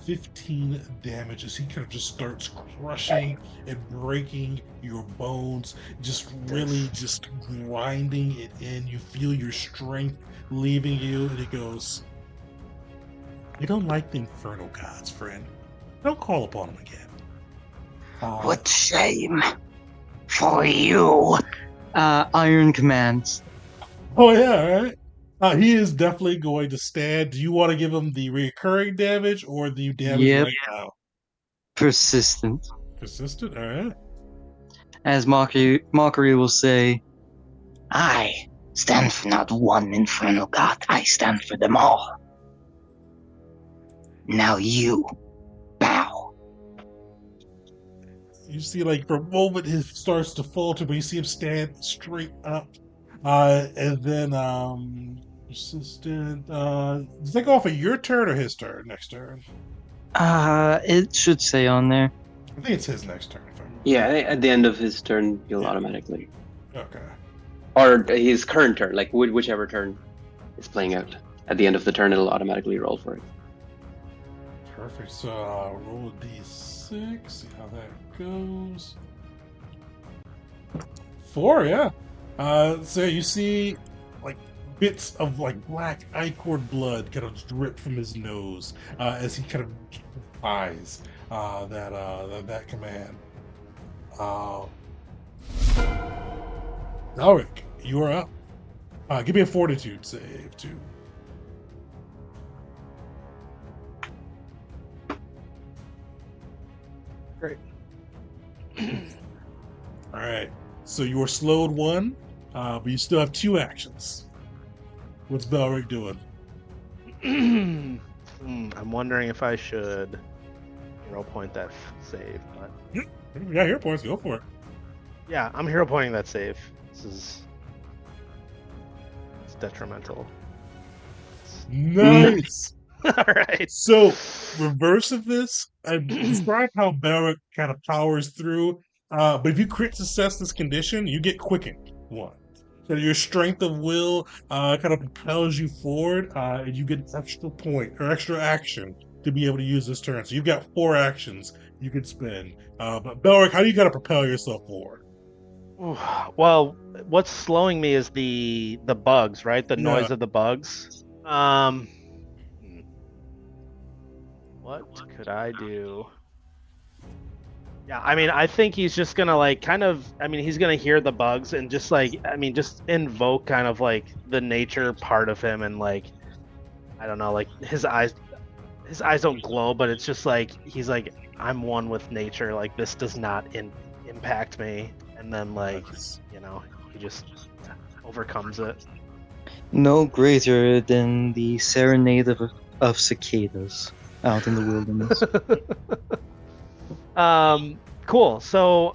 15 damage as he kind of just starts crushing and breaking your bones, just really just grinding it in. You feel your strength leaving you, and he goes, "You don't like the infernal gods, friend. Don't call upon them again."
What shame for you.
Iron commands.
Oh yeah, right. He is definitely going to stand. Do you want to give him the recurring damage or the damage
Yep.
right now?
Persistent.
Persistent. All right.
As Mockery will say,
I stand for not one infernal god, I stand for them all. Now you bow.
You see, like for a moment, he starts to falter, but you see him stand straight up. And then persistent. Does that go off of your turn or his turn? Next turn.
it should say on there.
I think it's his next turn. If I'm
Yeah, at the end of his turn, he'll
Yeah.
automatically,
okay.
or his current turn, like whichever turn is playing out. At the end of the turn, it'll automatically roll for it.
Perfect. So roll a d6. See how that goes. 4. Yeah. So you see, like bits of like black ichor blood kind of drip from his nose as he kind of defies that command. Alric, you are up. Give me a fortitude save too.
Great.
All right. So you are slowed 1, but you still have 2 actions. What's Belric doing?
I'm wondering if I should hero point that save, but
Yeah, hero points. Go for it.
yeah, I'm hero pointing that save. It's detrimental.
Nice.
All right.
So, reverse of this, I describe how Belric kind of powers through. But if you crit success this condition, you get quickened 1. So your strength of will kind of propels you forward, and you get an extra point or extra action to be able to use this turn. So you've got 4 actions you can spend. But Belric, how do you got to propel yourself forward?
Well, what's slowing me is the bugs, right? The noise of the bugs. What could I do? Yeah, I mean, I think he's just gonna like kind of. I mean, he's gonna hear the bugs and just like, I mean, just invoke kind of like the nature part of him and like, I don't know, like his eyes don't glow, but it's just like he's like, I'm one with nature. Like this does not impact me, and then like, you know, he just overcomes it.
No greater than the serenade of cicadas out in the wilderness.
Cool. So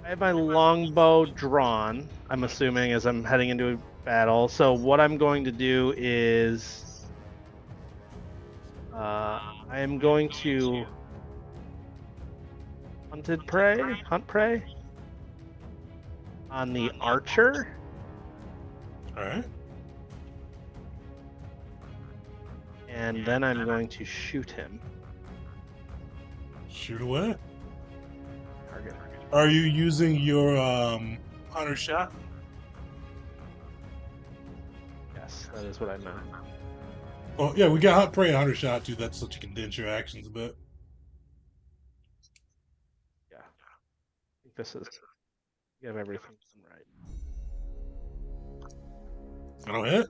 I have my longbow drawn, I'm assuming, as I'm heading into a battle. So what I'm going to do is I am going to hunt prey on the archer.
All right.
And then I'm going to shoot him.
Shoot away.
Target.
Are you using your hunter shot?
Yes, that is what I meant.
Oh yeah, we got prey and hunter shot too. That's such a condense your actions a bit.
Yeah. I think this is. You have everything right.
That'll hit.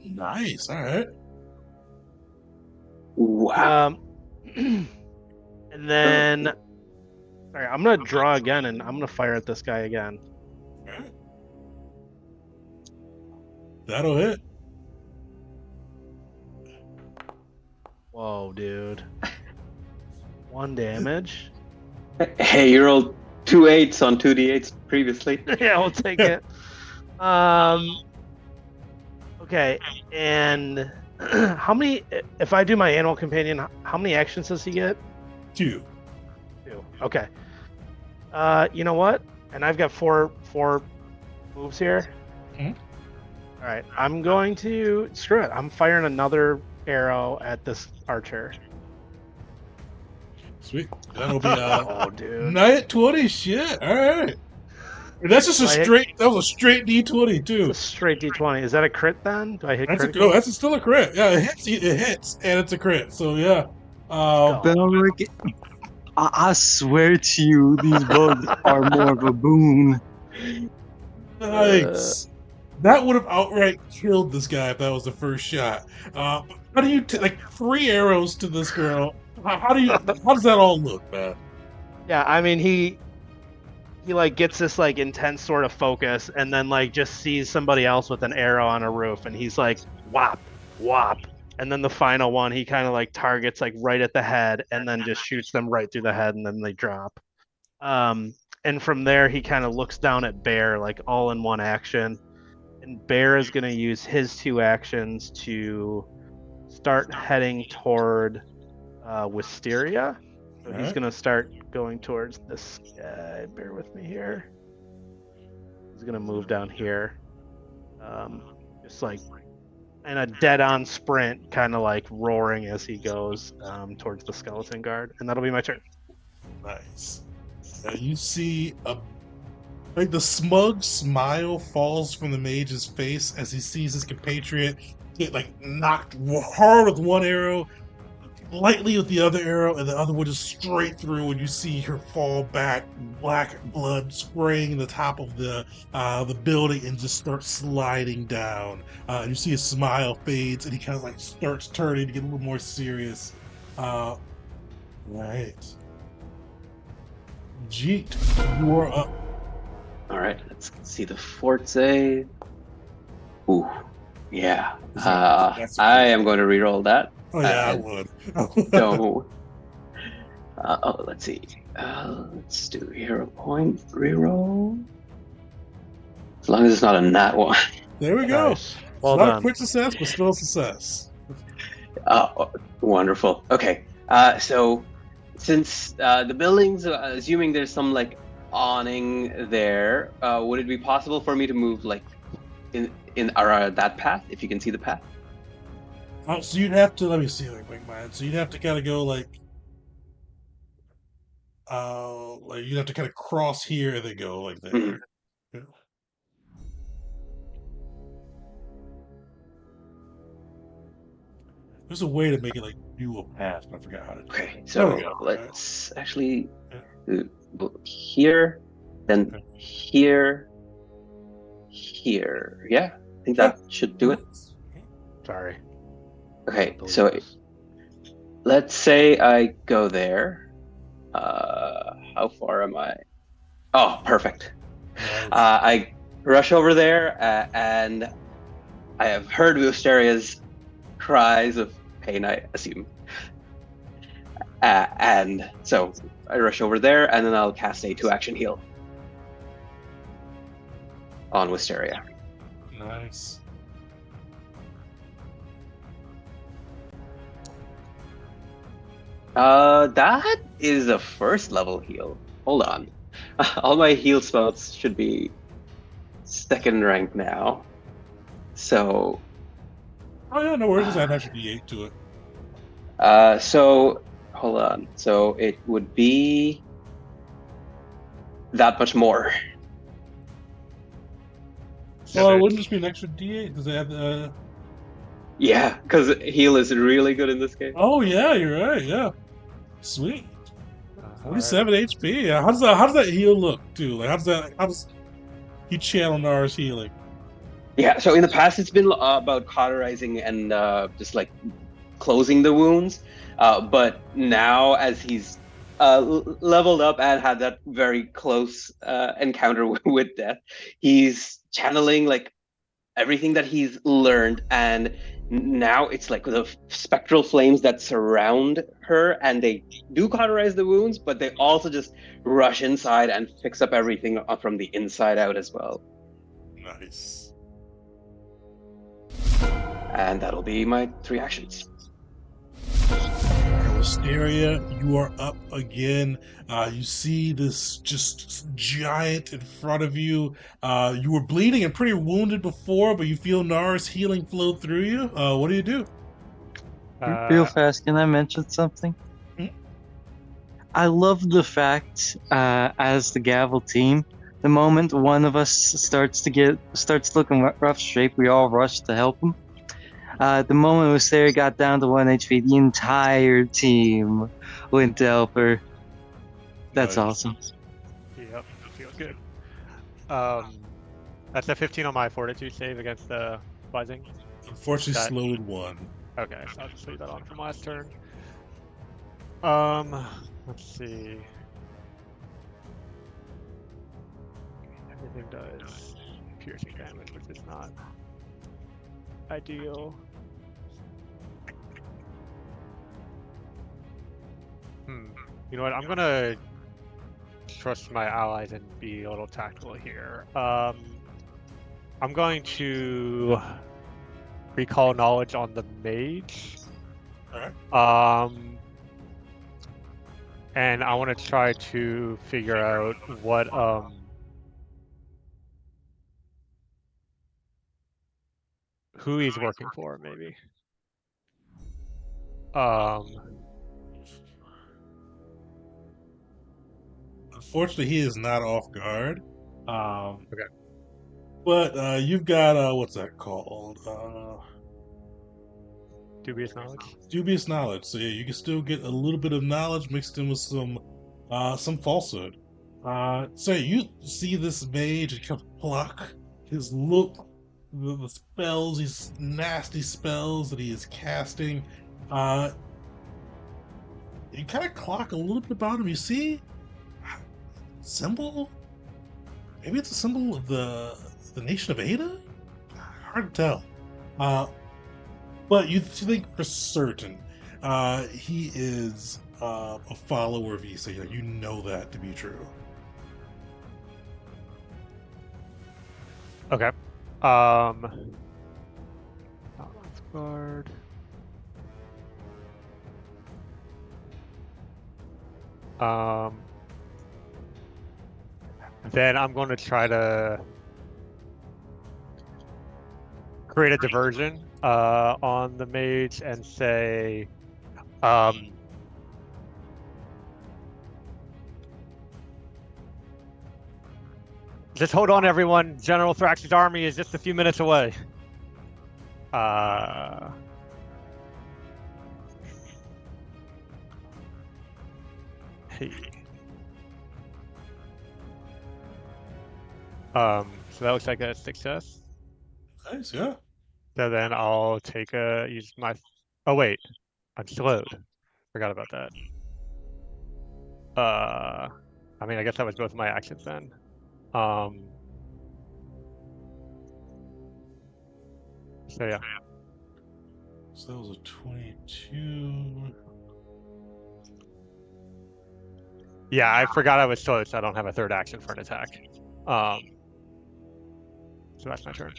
Nice. All right.
Wow.
And then, sorry, I'm gonna draw again, and I'm gonna fire at this guy again.
All right. That'll hit.
Whoa, dude! 1 damage.
Hey, you rolled 2 8s on 2d8s previously.
Yeah, we'll take it. Okay, and How many? If I do my animal companion, how many actions does he get?
2.
2. Okay. You know what? And I've got four moves here.
Mhm.
All right. I'm going to screw it. I'm firing another arrow at this archer.
Sweet. That'll be
Oh, dude.
nat 20 shit. All right. And that's just
Do
a
I hit-
straight. That was a straight D20
It's
too.
a straight D20. Is that a crit then? Do I hit
That's a
critical?
no. That's still a crit. Yeah, it hits. It hits, and it's a crit. So yeah.
Go.
Balric, I swear to you, these bugs are more of a boon.
Nice. That would have outright killed this guy if that was the first shot. How do you like 3 arrows to this girl? How do you? How does that all look, man?
Yeah, I mean he like gets this like intense sort of focus and then like just sees somebody else with an arrow on a roof and he's like whop whop, and then the final one he kind of like targets like right at the head and then just shoots them right through the head and then they drop. And from there he kind of looks down at Bear like all in one action, and Bear is going to use his 2 actions to start heading toward Wisteria. So he's
Alright.
going to start going towards this guy. Bear with me here. He's going to move down here. Just like in a dead-on sprint, kind of like roaring as he goes towards the skeleton guard. And that'll be my turn.
Nice. Now you see like the smug smile falls from the mage's face as he sees his compatriot get like knocked hard with one arrow, lightly with the other arrow, and the other one just straight through, and you see her fall back, black blood spraying the top of the building, and just start sliding down. And you see his smile fades, and he kind of like starts turning to get a little more serious. Right. Jeet, you're up.
All right, let's see the Forte. Ooh, yeah. I am going to reroll that.
Oh yeah, I would.
So, let's see. Let's do hero point reroll. As long as it's not a nat one.
There we go.
Nice. Well
Not a
done.
quick success, but still a success.
Oh, wonderful. Okay. So, since the buildings, assuming there's some like awning there, would it be possible for me to move like in that path? If you can see the path.
So you'd have to, let me see, like, mine. So you'd have to kind of go like you'd have to kind of cross here and then go like that.
Mhm.
Yeah. There's a way to make it like do a path, but I forgot how to do it.
Okay,
There
so
we go.
let's actually
Yeah.
here, then
Okay.
here, here. Yeah, I think that should do it.
Sorry.
Okay, so let's say I go there. How far am I? Oh, perfect.
Nice.
I rush over there, and I have heard Wisteria's cries of pain, I assume. And so I rush over there, and then I'll cast a 2-action heal on Wisteria.
Nice.
That is a 1st level heal. Hold on. All my heal spells should be 2nd rank now. So,
Oh yeah, no worries. Just add extra D8 to it.
so hold on. So it would be that much more.
Well, it wouldn't just be an extra D8. Does it add
Yeah, because heal is really good in this game.
Oh yeah, you're right. Yeah. Sweet.
All
47 HP. Yeah. How does that heal look too? Like how does he channel Nara's healing?
Yeah, so in the past it's been about cauterizing and just like closing the wounds. But now, as he's leveled up and had that very close encounter with death, he's channeling like everything that he's learned, and now it's like the spectral flames that surround her, and they do cauterize the wounds, but they also just rush inside and fix up everything from the inside out as well.
Nice.
And that'll be my 3 actions.
Wisteria, you are up again. You see this just giant in front of you. You were bleeding and pretty wounded before, but you feel Nara's healing flow through you. What do you do?
Real fast, can I mention something?
Hmm?
I love the fact, as the Gavel team, the moment one of us starts looking rough shape, we all rush to help him. The moment Wisteria got down to 1 HP, the entire team went to help her. That's
Nice.
awesome.
Yep, feels good. That's a 15 on my fortitude save against the buzzing.
Unfortunately,
That-
slowed 1.
Okay, so I'll just leave that on from last turn. Let's see. Everything does piercing damage, which is not ideal. You know what? I'm gonna trust my allies and be a little tactical here. I'm going to recall knowledge on the mage.
Alright.
And I want to try to figure out what who he's working for, maybe.
Unfortunately, he is not off guard.
Okay.
But you've got what's that called?
Dubious knowledge.
Dubious knowledge. So yeah, you can still get a little bit of knowledge mixed in with some falsehood. So you see this mage and kind of pluck his look, the spells, these nasty spells that he is casting. You kind of clock a little bit about him. You see symbol. Maybe it's a symbol of the nation of Ada. Hard to tell. But you think for certain he is a follower of Issa. You know that to be true.
Okay. Balance guard. Then I'm going to try to create a diversion on the mage and say, just hold on, everyone. General Thrax's army is just a few minutes away. Hey. So that looks like a success.
Nice, yeah.
So then I'll use my. Oh wait, I'm slowed. Forgot about that. I mean, I guess that was both my actions then. So yeah.
So that was a 22.
Yeah, I forgot I was slowed, so I don't have a third action for an attack. So that's my turn.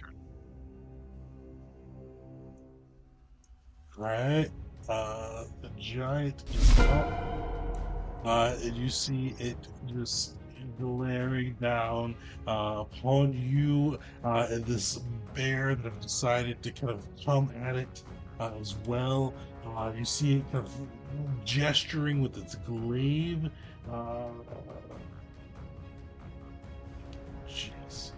Right. The giant is up. And you see it just glaring down upon you, and this bear that have decided to kind of come at it as well. You see it kind of gesturing with its glaive. Jeez.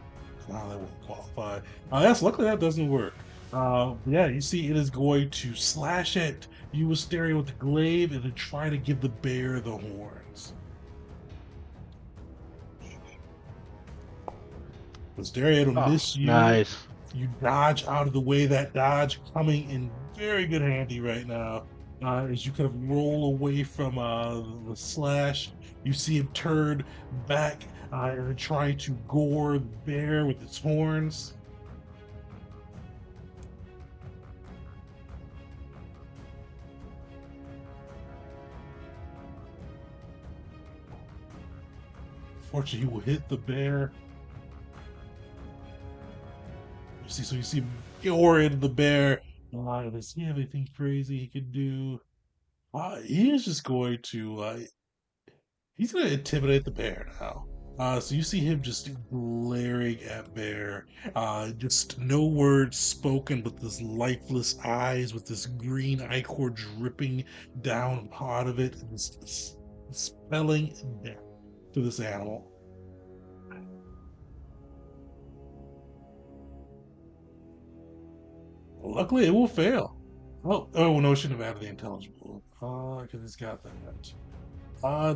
Wow, that won't qualify. Yes, luckily that doesn't work. Yeah, you see it is going to slash at you, Wisteria, with the glaive and then try to give the bear the horns. Wisteria, it'll miss you.
Nice.
You dodge out of the way. That dodge coming in very good handy right now. As you kind of roll away from the slash, you see him turn back and try to gore the bear with its horns. Fortunately, he will hit the bear. So you see gore into the bear. Does he have anything crazy he could do? He is just going to. He's going to intimidate the bear now. So you see him just glaring at Bear. Just no words spoken, but this lifeless eyes with this green ichor dripping down part of it, and this spelling death to this animal. Luckily, it will fail. Oh no, it shouldn't have added the intelligible. Because it's got that.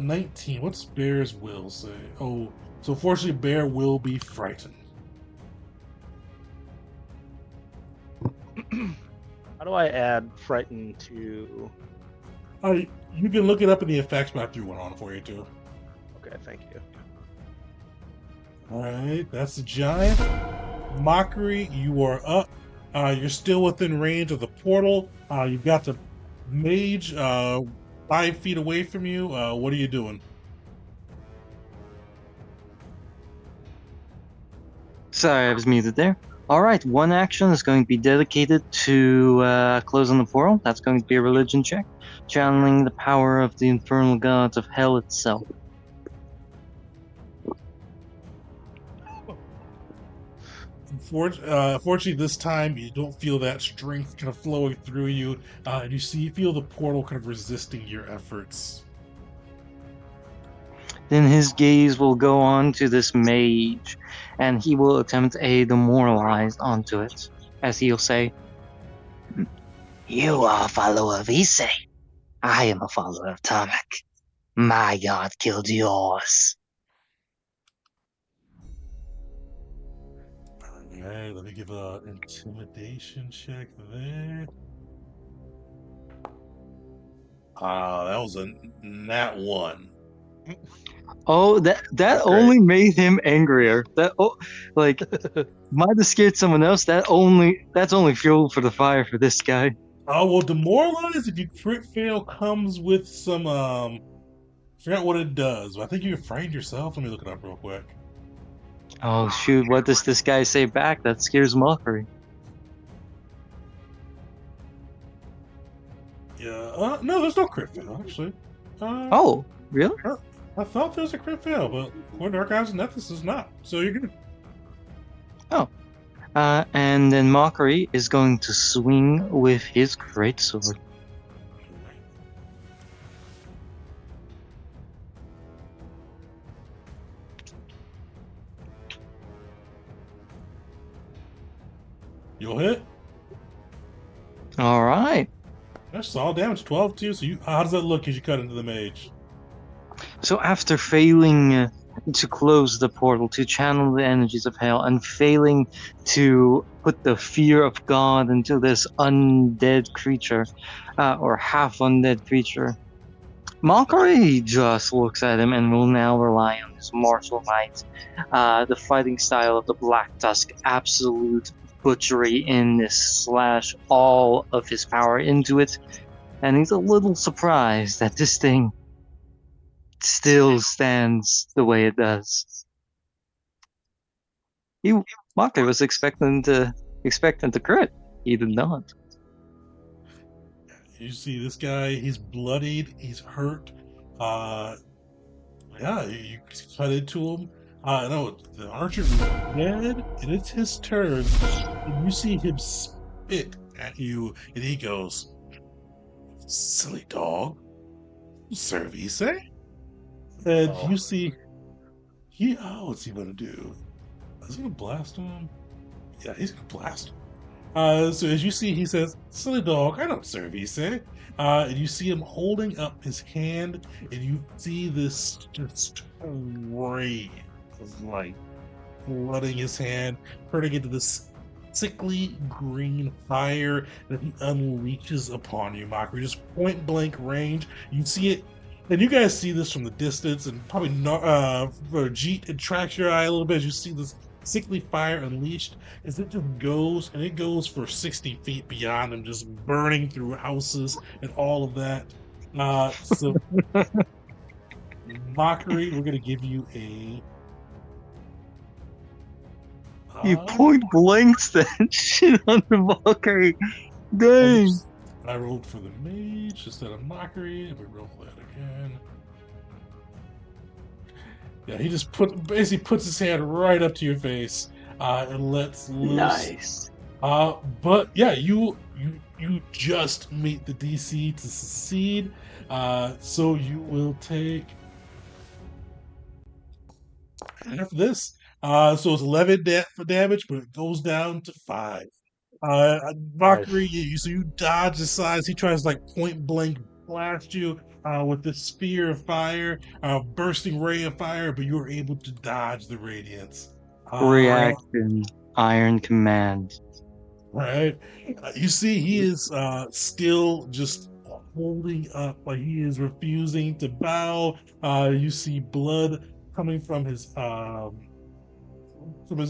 19. What's Bear's will say? Oh, so fortunately, Bear will be frightened.
How do I add frighten to?
You can look it up in the effects, but I threw one on for you too.
Okay, thank you.
All right, that's the giant. Mockery, you are up. You're still within range of the portal. You've got the mage 5 feet away from you. What are you doing?
Sorry, I was muted there. All right, one action is going to be dedicated to closing the portal. That's going to be a religion check, channeling the power of the infernal gods of hell itself.
Fortunately, this time you don't feel that strength kind of flowing through you, and you feel the portal kind of resisting your efforts.
Then his gaze will go on to this mage, and he will attempt a demoralize onto it, as he'll say,
You are a follower of Ise. I am a follower of Tarmac. My god killed yours.
Alright, let me give a intimidation check there. That was a nat 1.
"Oh, that
That's great.
only made him angrier. Might have scared someone else. That's only fuel for the fire for this guy."
Oh, well, demoralize if you crit fail comes with some, I forgot what it does, but I think you can frighten yourself. Let me look it up real quick.
Oh shoot! What does this guy say back? That scares Mockery.
Yeah, no, there's no crit fail, actually.
Oh, really?
I thought there was a crit fail, but according to Archives and Ethics, is not. So you're good.
And then Mockery is going to swing with his greatsword.
You'll hit.
All right.
That's solid damage, 12 too. So how does that look as you cut into the mage?
So after failing to close the portal, to channel the energies of hell, and failing to put the fear of God into this undead creature, or half undead creature, Mockery just looks at him and will now rely on his martial might, the fighting style of the Black Tusk, absolute butchery in this, slash all of his power into it, and he's a little surprised that this thing still stands the way it does. Mockery was expecting to crit. He did not.
You see this guy, he's bloodied, he's hurt. Yeah, you cut into him. No, the archer is dead, and it's his turn. And you see him spit at you, and he goes, "Silly dog, service, eh?" And you see, what's he gonna do? Is he gonna blast him? Yeah, he's gonna blast him. So as you see, he says, "Silly dog, I don't serve you, say." And you see him holding up his hand, and you see this just ray of light flooding his hand, turning into this sickly green fire that he unleashes upon you, Mockery. Just point blank range. You see it, and you guys see this from the distance, and probably not, for Jeet, it tracks your eye a little bit as you see this sickly fire unleashed as it just goes, and it goes for 60 feet beyond him, just burning through houses and all of that. So Mockery, we're gonna give you a
He point blanks that shit on the Mockery. Dang.
I rolled for the mage instead of mockery. Let me roll that again. Yeah, he just basically puts his hand right up to your face and lets loose.
Nice.
But yeah, you just meet the DC to succeed. So you will take half this. So it's 11 for damage, but it goes down to 5. Mockery,
Nice.
so you dodge his size. He tries to, like, point blank blast you with this spear of fire, bursting ray of fire, but you are able to dodge the radiance.
Reaction. Iron Command.
Right? You see, he is still just holding up, like he is refusing to bow. You see blood coming from his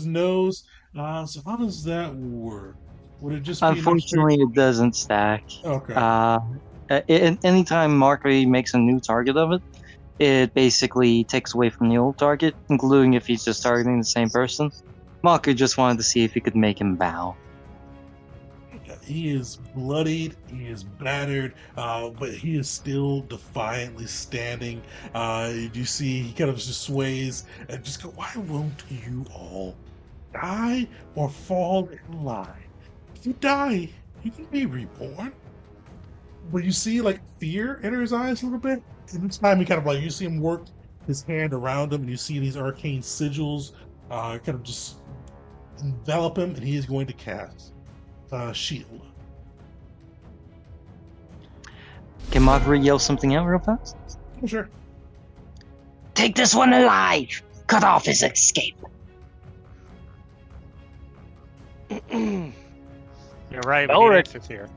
nose. So how does that work? Would it just be enough straight?
Unfortunately, it doesn't stack.
Okay.
Anytime Mockery makes a new target of it, it basically takes away from the old target, including if he's just targeting the same person. Mockery just wanted to see if he could make him bow.
He is bloodied, he is battered, but he is still defiantly standing. You see, he kind of just sways and just go, why won't you all die or fall in line? If you die, you can be reborn. But you see, like, fear enter his eyes a little bit. And this time, he kind of, like, you see him work his hand around him, and you see these arcane sigils kind of just envelop him, and he is going to cast shield.
Can Mockery yell something out real fast?
Sure.
Take this one alive. Cut off his escape.
You're right,
Elric.
is here.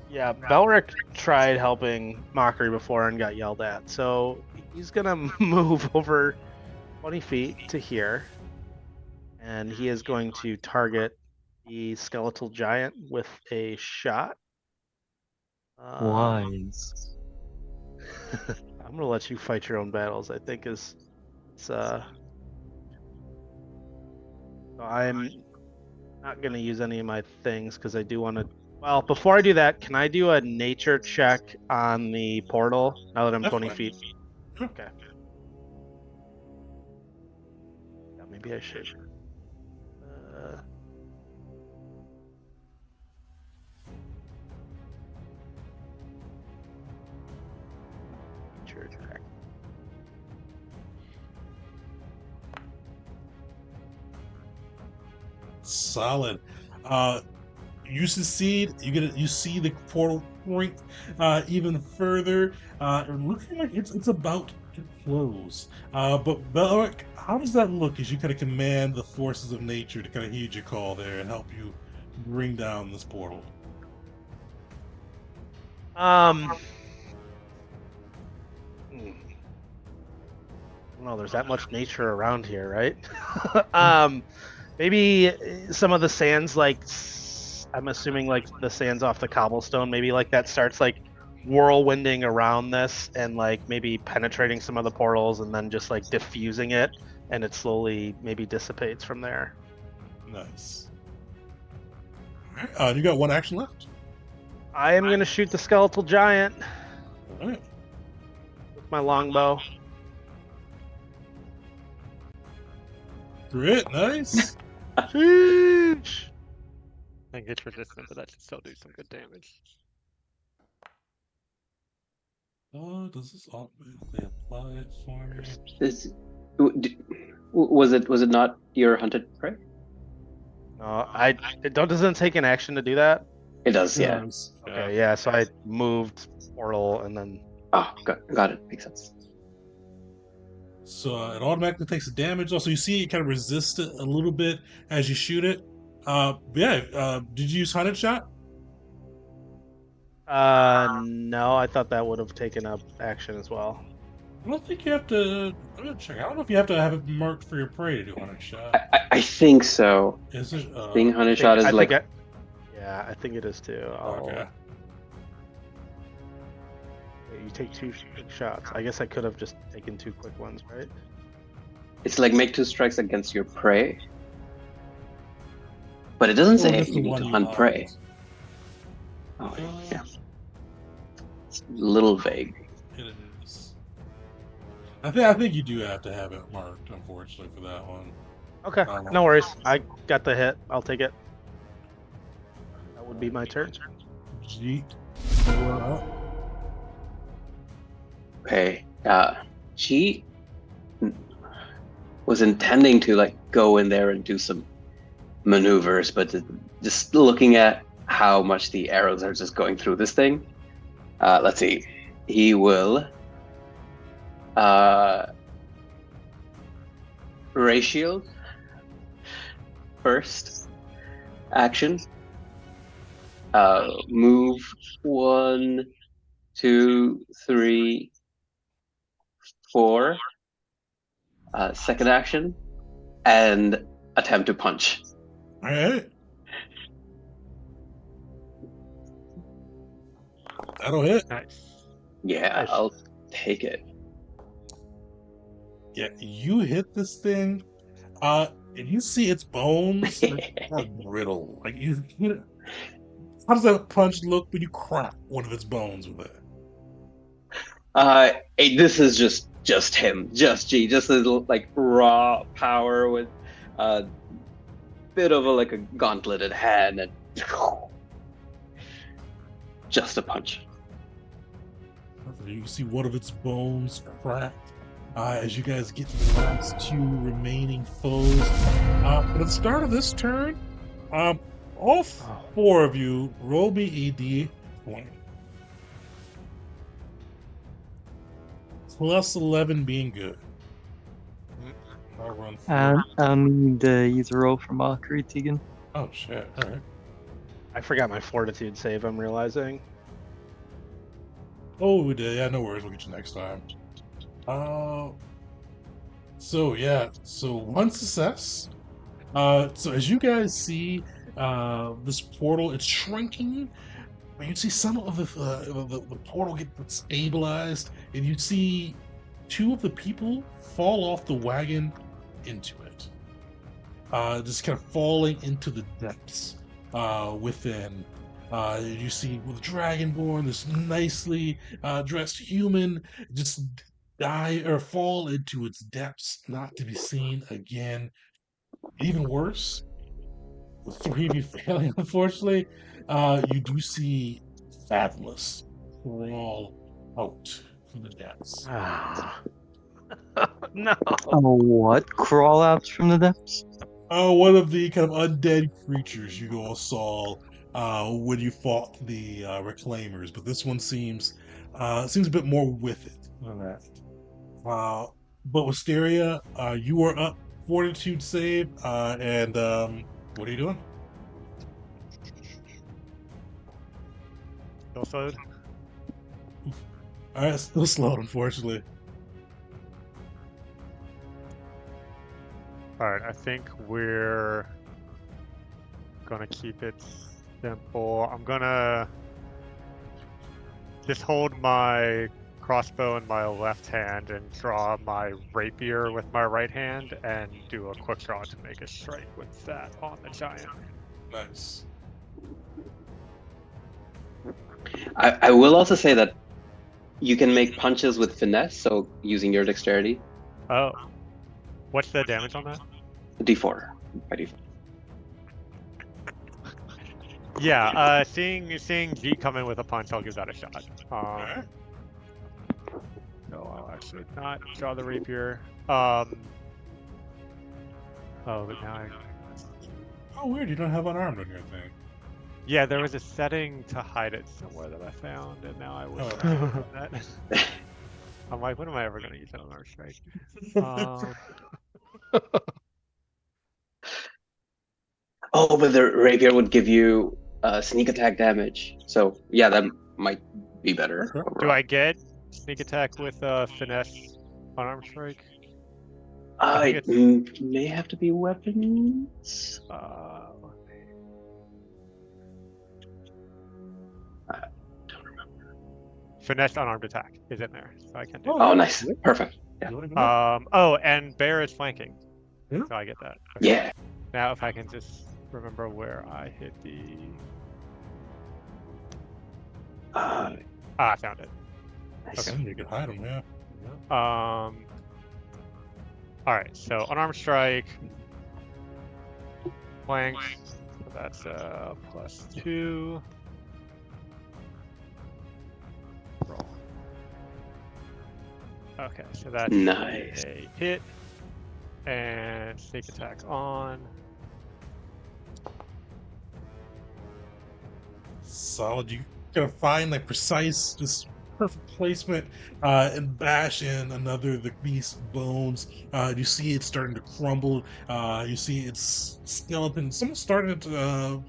Yeah, Belric tried helping Mockery before and got yelled at, so he's gonna move over 20 feet to here, and he is going to target the skeletal giant with a shot.
Wise.
I'm gonna let you fight your own battles. I think I'm not gonna use any of my things because I do want to. Well, before I do that, can I do a nature check on the portal now that I'm 20 feet? Okay. Yeah, maybe I should. Nature check.
Solid. You succeed. You see the portal point even further. Looking like it's about to close. But Belric, how does that look as you kind of command the forces of nature to kind of heed your call there and help you bring down this portal?
Well, there's that much nature around here, right? Maybe some of the sands, like I'm assuming, like the sands off the cobblestone, maybe like that starts like whirlwinding around this and like maybe penetrating some of the portals and then just like diffusing it, and it slowly maybe dissipates from there.
Nice. All right, you got one action left.
I am gonna shoot the skeletal giant
All right.
with my longbow.
Great, nice.
Sheesh.
I think it's resistant, but that should still do some good damage.
Does this automatically apply it for me?
Was it not your hunted prey?
No, doesn't take an action to do that.
It does, yeah.
Nice.
Okay, yeah. So I moved portal and then.
Oh, got it. Makes sense.
So it automatically takes the damage. Also, you see it kind of resist it a little bit as you shoot it. Did you use hunted shot?
No, I thought that would have taken up action as well.
I don't think you have to. I'm gonna check. I don't know if you have to have it marked for your prey to do hunted shot.
I think so.
Is it?
Being hunted shot is like.
Yeah, I think it is too.
Okay.
You take 2 shots. I guess I could have just taken 2 quick ones, right?
It's like make 2 strikes against your prey. But it doesn't say
just the
you need
one
to
you
hunt
hunt.
prey. Oh, yeah. It's a little vague.
It is. I think you do have to have it marked, unfortunately, for that one.
Okay, no worries. I got the hit. I'll take it. That would be my turn.
Jeet. You are up.
Okay. She was intending to like go in there and do some maneuvers, but just looking at how much the arrows are just going through this thing. Let's see. He will ratio first action. Move 1, 2, 3, 4. Second action, and attempt to punch.
All right. That'll hit.
Nice.
Yeah,
Nice.
I'll take it.
Yeah, you hit this thing, and you see its bones are brittle. Like you know, how does that punch look when you crack one of its bones with it?
This is just him, just G, just a little, like raw power with a bit of a gauntleted hand and just a punch.
You see one of its bones cracked as you guys get to the last two remaining foes. At the start of this turn, all four of you roll me a d20. Plus 11 being good. I'll run through.
I'll need you to roll for mockery, Tegan.
Oh shit! All right.
I forgot my fortitude save, I'm realizing.
Oh, we did. Yeah, no worries. We'll get you next time. So yeah. So one success. So as you guys see, this portal, it's shrinking. But you see some of the portal get stabilized, and you see two of the people fall off the wagon into it. Just kind of falling into the depths within. You see with Dragonborn, this nicely dressed human, just die or fall into its depths, not to be seen again. Even worse, with three of you failing, unfortunately, you do see Fathomless crawl out from the depths.
No.
What? Crawl out from the depths?
One of the kind of undead creatures you all saw when you fought the Reclaimers, but this one seems a bit more with it than that. But Wisteria, you are up Fortitude save, and what are you doing?
Still slowed?
All right, still slowed, unfortunately.
Alright, I think we're gonna keep it simple. I'm gonna just hold my crossbow in my left hand and draw my rapier with my right hand and do a quick draw to make a strike with that on the giant.
Nice.
I will also say that you can make punches with finesse, so using your dexterity.
Oh. What's the damage on that?
D4 by default.
Yeah, seeing G come in with a punch, I'll give that a shot. No, I'll actually not draw the rapier. Oh, but now I...
Oh, weird, you don't have unarmed on your thing.
Yeah, there was a setting to hide it somewhere that I found, and now I wish I had that. I'm like, when am I ever going to use that on our strike?
Oh, but the rapier would give you sneak attack damage. So yeah, that might be better.
Okay.
Do I get sneak attack with finesse unarmed strike?
It may have to be weapons.
I
Don't remember.
Finesse unarmed attack is in there, so I can do
Oh, nice, perfect. Yeah.
that. Oh, and bear is flanking,
Yeah.
so I get that. Okay.
Yeah.
Now, if I can just remember where I hit the Ah, I found it.
Nice.
Okay.
You can hide them, yeah.
All right. So unarmed strike, flank. So that's +2. Roll. Okay, so that's
Nice.
a hit, and sneak attack on.
Solid. You gotta find like precise, just perfect placement, and bash in another of the beast's bones. You see it starting to crumble. You see its skeleton, someone started to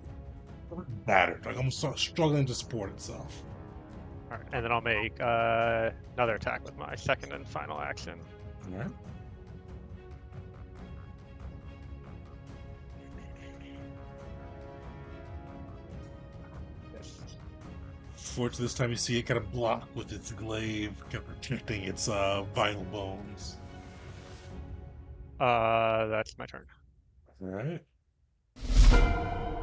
battered, like almost struggling to support itself.
All right, and then I'll make another attack with my second and final action.
All right.
Yes.
Fortunately, this time you see it kind of block with its glaive, kind of protecting its vital bones.
That's my turn.
All right.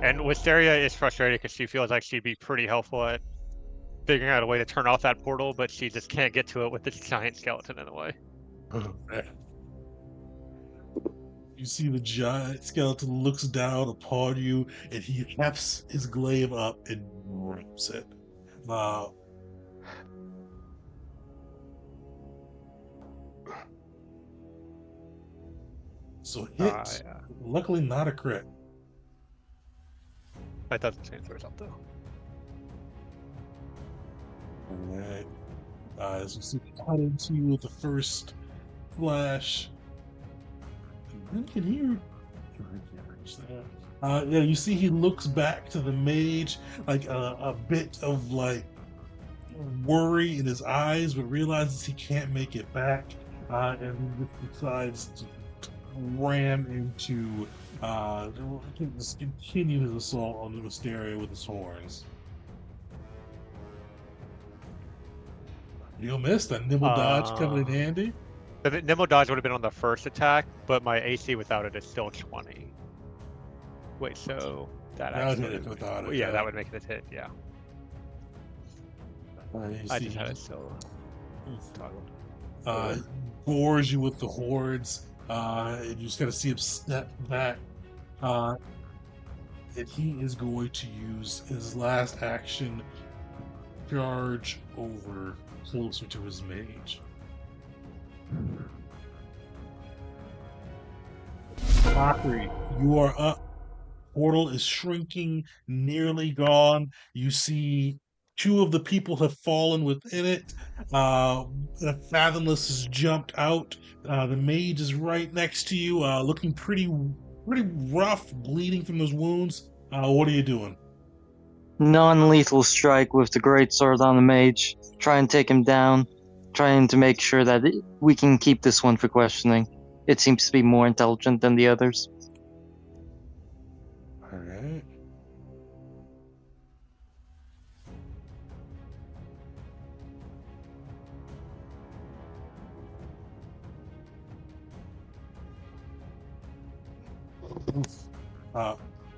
And Wisteria is frustrated because she feels like she'd be pretty helpful at figuring out a way to turn off that portal, but she just can't get to it with this giant skeleton in the way.
You see the giant skeleton looks down upon you, and he hefts his glaive up and grabs it. So hit.
Yeah.
Luckily, not a crit.
That doesn't change the result though.
All right. As you see, cut into you with the first flash. And then can hear. I can't reach that. Yeah, you see he looks back to the mage, like a bit of like worry in his eyes, but realizes he can't make it back, and he just decides to ram into, just continue his assault on the Wisteria with his horns. You'll miss that nimble dodge coming in handy.
The nimble dodge would have been on the first attack, but my AC without it is still 20. Wait, so that
That would
actually
hit it without it,
yeah,
yeah.
that would make it a hit. Yeah,
You
I
see
just had
he
it still toggled.
gores you with the hordes, and you just gotta see him step back. And he is going to use his last action to charge over closer to his mage. Mockery, you are up. Portal is shrinking, nearly gone. You see two of the people have fallen within it. The Fathomless has jumped out. The mage is right next to you, looking pretty rough, bleeding from those wounds. What are you doing?
Non-lethal strike with the greatsword on the mage. Try and take him down. Trying to make sure that we can keep this one for questioning. It seems to be more intelligent than the others.
All right.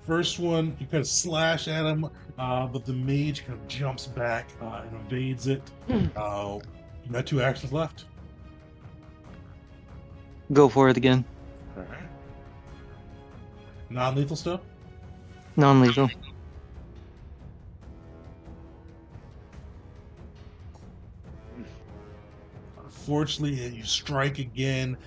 First one, you kind of slash at him, but the mage kind of jumps back and evades it. You got 2 actions left.
Go for it again.
All right. Non-lethal stuff.
Non-lethal.
Fortunately, you strike again.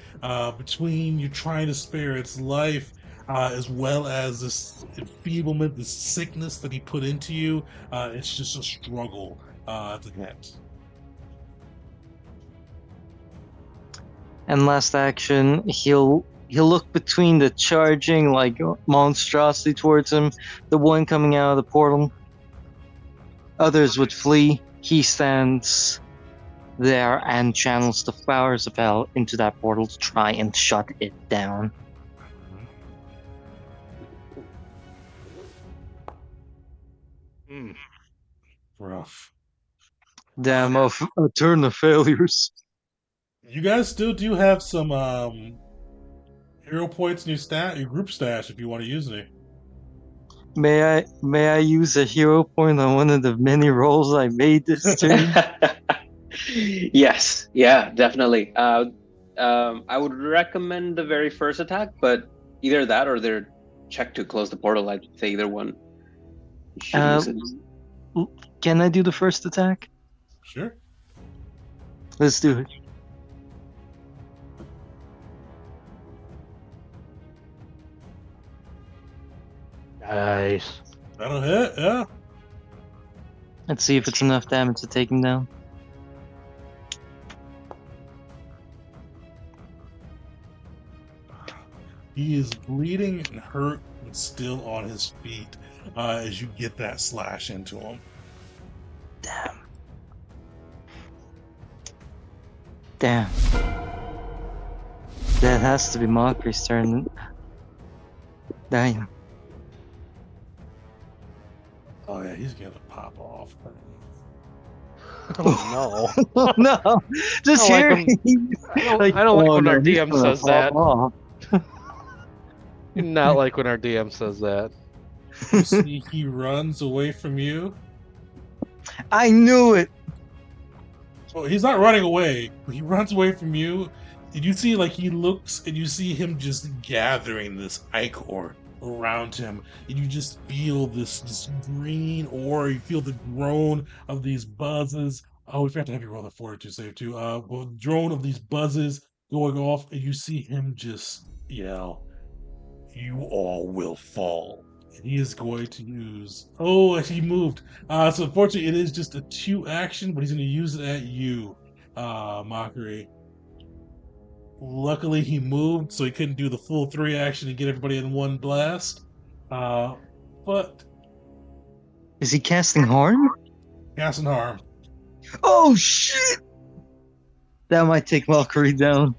Between you trying to spare its life, as well as this enfeeblement, this sickness that he put into you, it's just a struggle to hit.
And last action, he'll look between the charging like monstrosity towards him, the one coming out of the portal. Others would flee. He stands there and channels the powers of hell into that portal to try and shut it down.
Rough.
Damn, a turn of failures.
You guys still do have some hero points in your group stash if you want to use any.
May I use a hero point on one of the many rolls I made this turn?
Yes, yeah, definitely. I would recommend the very first attack, but either that or their check to close the portal. I'd say either one. You should
Uh,
use it.
Can I do the first attack?
Sure.
Let's do it.
Nice.
That'll hit, yeah.
Let's see if it's enough damage to take him down.
He is bleeding and hurt and still on his feet as you get that slash into him.
Damn. Damn. That has to be Mockery's turn. Damn.
Oh yeah, he's gonna pop off.
Oh no.
Oh no! Just
I
hear
don't like I don't like when our DM says that. Do not like when our DM says that.
You see, he runs away from you.
I knew it!
Well, he's not running away. He runs away from you, and you see, like, he looks, and you see him just gathering this ichor around him, and you just feel this green aura. You feel the drone of these buzzes. Oh, we forgot to have you roll the fortitude save too. Well, the drone of these buzzes going off, and you see him just yell, "You all will fall." And he is going to use. Oh, he moved. So unfortunately, it is just a 2 action, but he's going to use it at you, Mockery. Luckily, he moved, so he couldn't do the full 3 action to get everybody in one blast. But
Is he casting harm?
casting harm.
Oh shit! That might take Valkyrie down.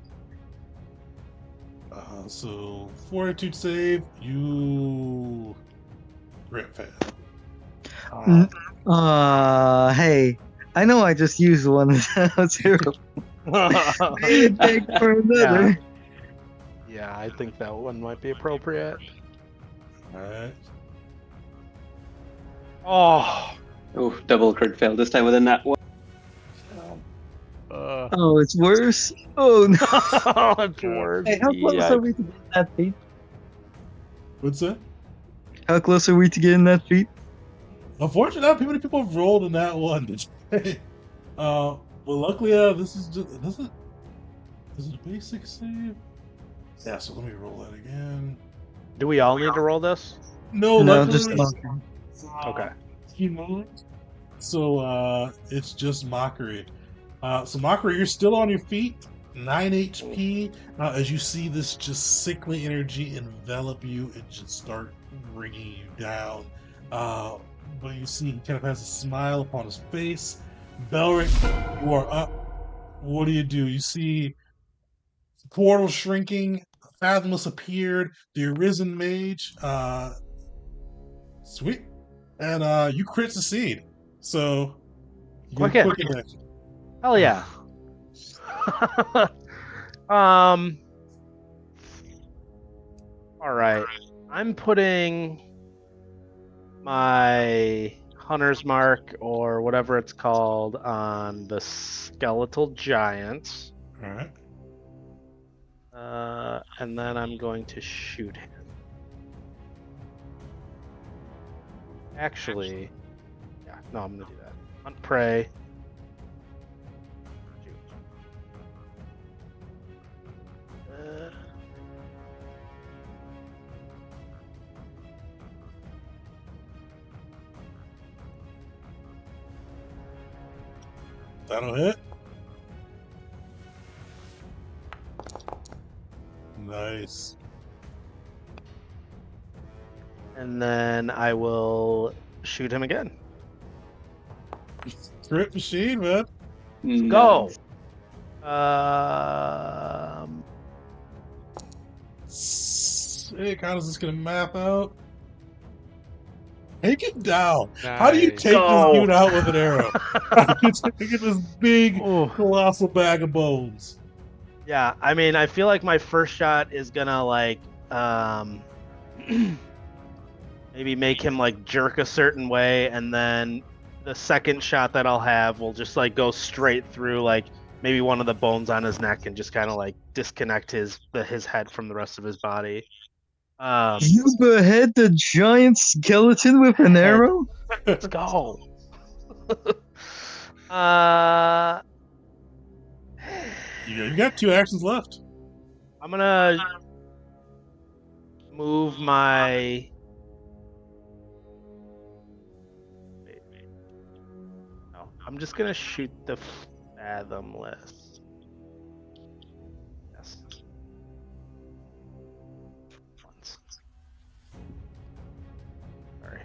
So fortitude save, you crit fail.
Hey, I know I just used one. That's terrible. Beg for another.
Yeah, I think that one might be appropriate.
Alright.
Oh.
Oh, double crit fail this time within that one.
Oh, it's worse. Oh no!
It's worse.
Hey, how close are we to getting that feat?
What's that?
How close are we to getting that feat?
Unfortunately, not many people have rolled in that one. Well, luckily, this is a basic save? Yeah, so let me roll that again.
Do we all need to roll this?
No,
No,
luckily,
just Valkyrie.
Okay.
He moved. So it's just Mockery. So Mockery, you're still on your feet, 9 HP. As you see this just sickly energy envelop you and just start bringing you down. But you see he kind of has a smile upon his face. Belric, you are up. What do? You see the portal shrinking. Fathomless appeared. The Arisen mage. Sweet. And you crit succeed. So you
Quick
get
hit.
quick attack.
Hell yeah. All right. I'm putting my hunter's mark or whatever it's called on the skeletal giant.
All right.
And then I'm going to shoot him. Actually, yeah, no, I'm gonna do that. Hunt prey. Shoot.
That'll hit. Nice.
And then I will shoot him again.
Crit machine, man.
Go.
Sick. How is this gonna map out? Take it down. How do you
Nice.
take
Go.
this dude out with an arrow? You take this big,
Ooh.
colossal bag of bones.
Yeah, I mean, I feel like my first shot is gonna like maybe make him like jerk a certain way, and then the second shot that I'll have will just like go straight through like maybe one of the bones on his neck and just kind of like disconnect his head from the rest of his body.
You behead the giant skeleton with an
Head.
arrow?
Let's go.
You got 2 actions left.
I'm gonna move my. No, I'm just gonna shoot the fathomless. Yes. Once. Sorry.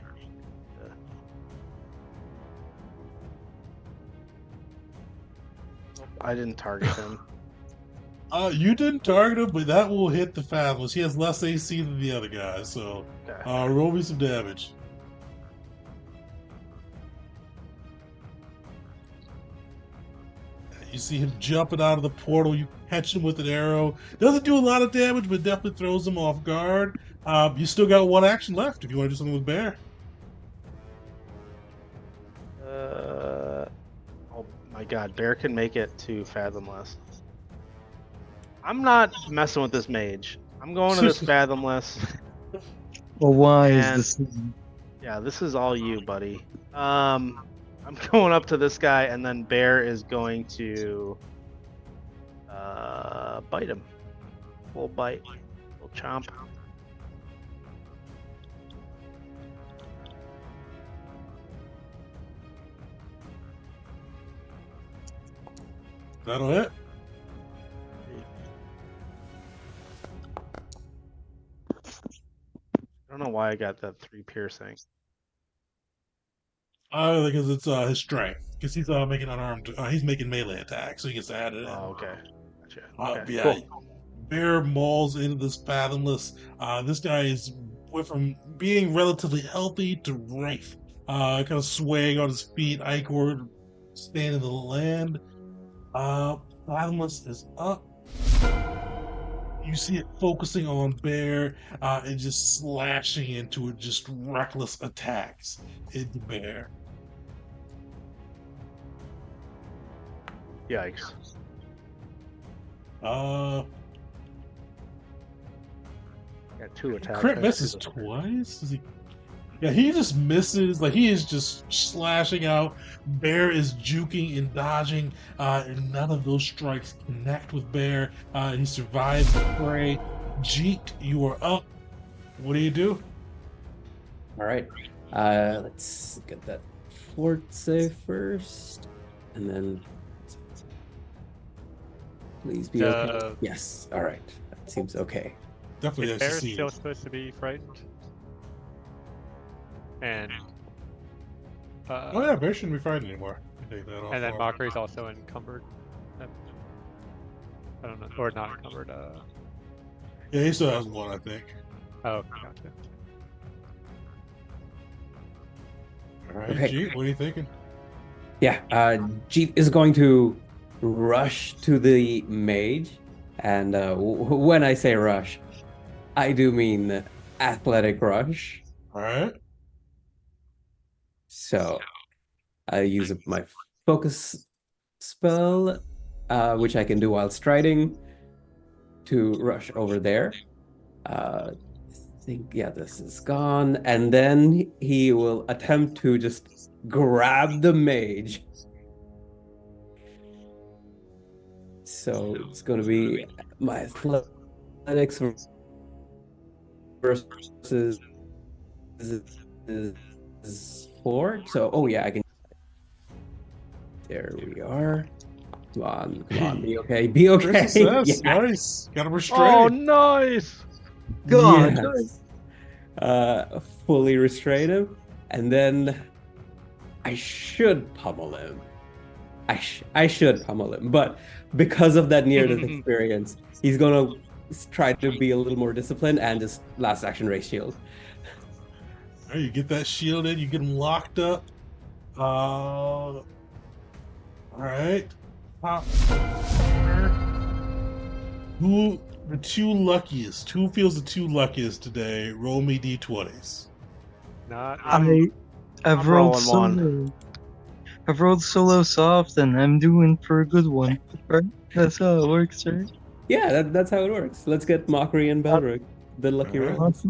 I didn't target him.
You didn't target him, but that will hit the Fathomless. He has less AC than the other guy, so
Okay.
roll me some damage. You see him jumping out of the portal. You catch him with an arrow. Doesn't do a lot of damage, but definitely throws him off guard. You still got 1 action left if you want to do something with Bear.
Oh my god, Bear can make it to Fathomless. I'm not messing with this mage. I'm going to this Fathomless.
Well, why
And-
is this?
Yeah, this is all you, buddy. I'm going up to this guy, and then Bear is going to bite him. Full bite, full chomp.
That'll hit.
I don't know why I got that 3 piercing.
Because it's his strength. Because he's making unarmed. He's making melee attacks, so he gets added in.
Oh, okay. Gotcha. Okay,
Yeah,
cool.
Bear mauls into this Fathomless. This guy went from being relatively healthy to Wraith. Kind of swaying on his feet. Icor standing in the land. Fathomless is up. You see it focusing on Bear and just slashing into it, just reckless attacks into Bear.
Yikes.
Uh,
Got 2 attacks.
Crit misses twice? Is he... Yeah, he just misses. Like, he is just slashing out. Bear is juking and dodging, and none of those strikes connect with Bear. He survives the fray. Jeet, you are up. What do you do?
All right. Let's get that fort save first, and then please be okay. Yes. All right. That seems okay.
Definitely
Is Bear
succeed.
still supposed to be frightened? And
Oh yeah, Bear shouldn't be fighting anymore. Take that off.
and then Mockery's also encumbered. I don't know, or not encumbered.
Yeah, he still has 1, I think.
Oh, gotcha.
All right,
Okay.
Jeet, what are you thinking?
Yeah. Jeet is going to rush to the mage, and when I say rush, I do mean athletic rush.
All right.
So I use my focus spell, which I can do while striding, to rush over there. I think, yeah, this is gone. And then he will attempt to just grab the mage. So it's going to be my athletics versus is 4. So, oh yeah, I can. There we are. Come on, be okay, be okay.
Great success.
Yeah.
Nice. Got him
Oh,
restrained.
nice!
God.
Yes. Fully restrain him, and then I should pummel him. I should pummel him, but because of that near-death experience, he's gonna try to be a little more disciplined and just last action raise shield.
All right, you get that shield in, you get him locked up. All right. Who the 2 luckiest? Who feels the 2 luckiest today? Roll me d20s.
Not.
I've
I'm
rolled
rolling one.
solo. I've rolled solo soft, and I'm doing for a good one. Right? That's how it works, right?
Yeah, that's how it works. Let's get Mockery and Belric. The lucky
Alright.
rolls.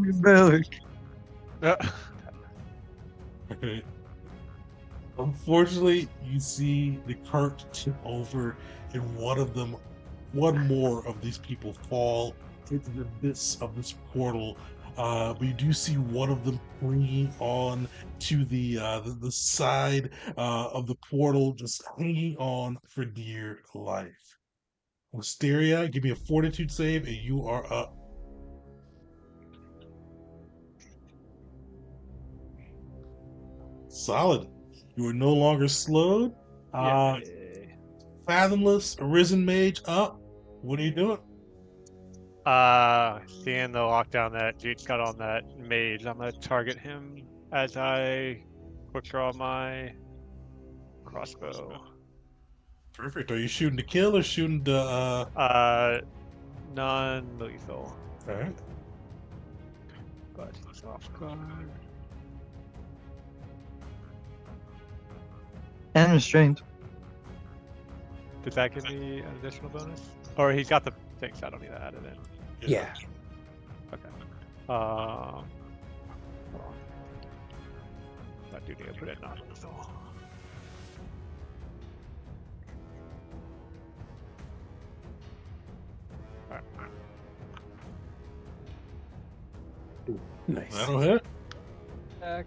Unfortunately, you see the cart tip over, and one more of these people fall into the abyss of this portal. But you do see one of them clinging on to the side of the portal, just hanging on for dear life. Wisteria, give me a fortitude save, and you are up. Solid. You are no longer slowed. Fathomless, Arisen Mage up. What are you doing?
Seeing the lockdown that Jude's got on that mage, I'm gonna target him as I quick draw my crossbow.
Perfect. Are you shooting to kill or shooting to
Non-lethal,
Alright.
but he's off guard.
And restrained.
Does that give me an additional bonus? Or he's got the things, I don't need to add it in.
Yeah.
Okay. Hold on. I do need to put it non-lethal. Alright.
Nice.
That'll hit.
Back.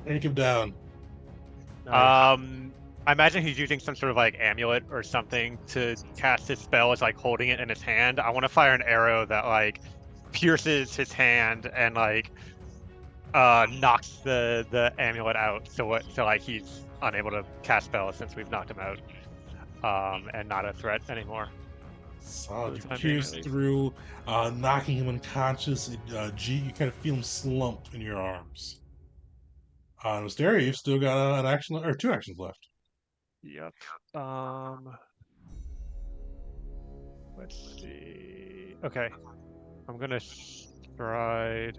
Take him down.
I imagine he's using some sort of like amulet or something to cast his spell as like holding it in his hand. I want to fire an arrow that like pierces his hand and like knocks the amulet out, so like he's unable to cast spells since we've knocked him out, and not a threat anymore.
Solid. You
For the time
pierce
being, at
through, knocking him unconscious. And, G, you kind of feel him slump in your arms. Wisteria, you've still got an action or 2 actions left.
Yep. Let's see. Okay. I'm gonna stride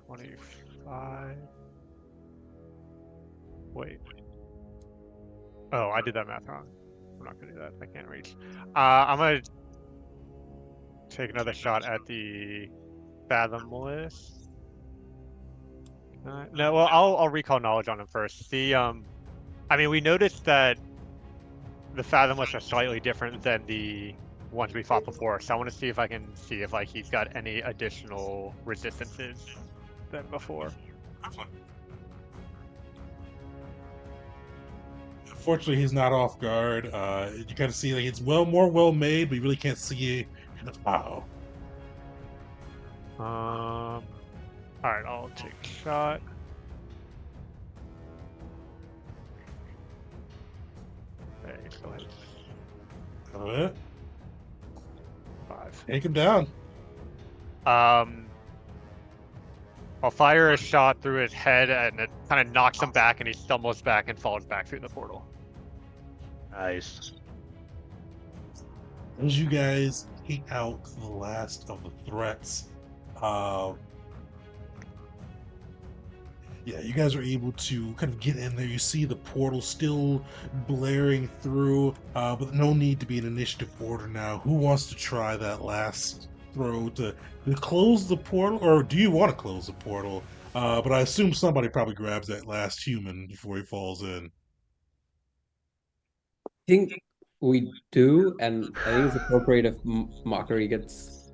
25. Wait. Oh, I did that math wrong. I'm not gonna do that. I can't reach. I'm gonna take another shot at the Fathomless. No, well, I'll recall knowledge on him first. I mean, we noticed that the Fathomless are slightly different than the ones we fought before, so I want to see if I can see if like he's got any additional resistances than before.
Unfortunately, he's not off guard. You kind of see like it's more well made, but you really can't see how.
All right, I'll take a shot. Okay, so it's
Go ahead.
5.
Take him down.
I'll fire a shot through his head, and it kind of knocks him back, and he stumbles back and falls back through the portal.
Nice.
As you guys take out the last of the threats, yeah, you guys are able to kind of get in there. You see the portal still blaring through, but no need to be an initiative order now. Who wants to try that last throw to close the portal, or do you want to close the portal? But I assume somebody probably grabs that last human before he falls in.
I think we do, and I think it's appropriate if Mockery gets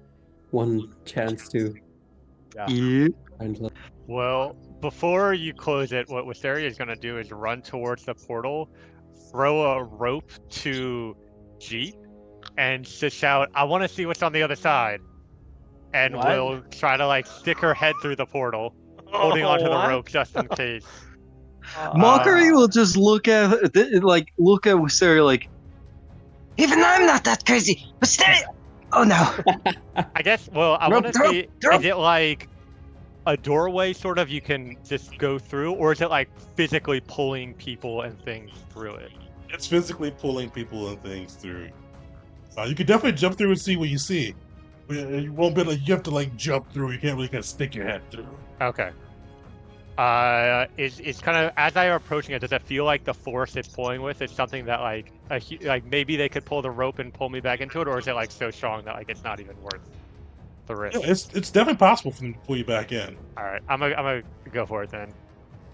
one chance to.
Yeah.
Well, before you close it, what Wisteria is going to do is run towards the portal, throw a rope to Jeet, and just shout, "I want to see what's on the other side." And
What?
we'll try to like stick her head through the portal, holding onto the
What?
rope just in case.
Mockery will just look at Wisteria like,
Even I'm not that crazy. But stay. Oh no.
I guess, well, I
Rope,
want to
rope,
see,
rope.
is it like a doorway sort of you can just go through, or is it like physically pulling people and things through it?
It's physically pulling people and things through. You can definitely jump through and see what you see. You won't be like you have to like jump through. You can't really kind of stick your head through.
Okay. Is kind of as I am approaching it, does it feel like the force it's pulling with is something that like like maybe they could pull the rope and pull me back into it, or is it like so strong that like it's not even worth the risk?
Yeah, it's definitely possible for them to pull you back in.
All right, I'm gonna go for it then.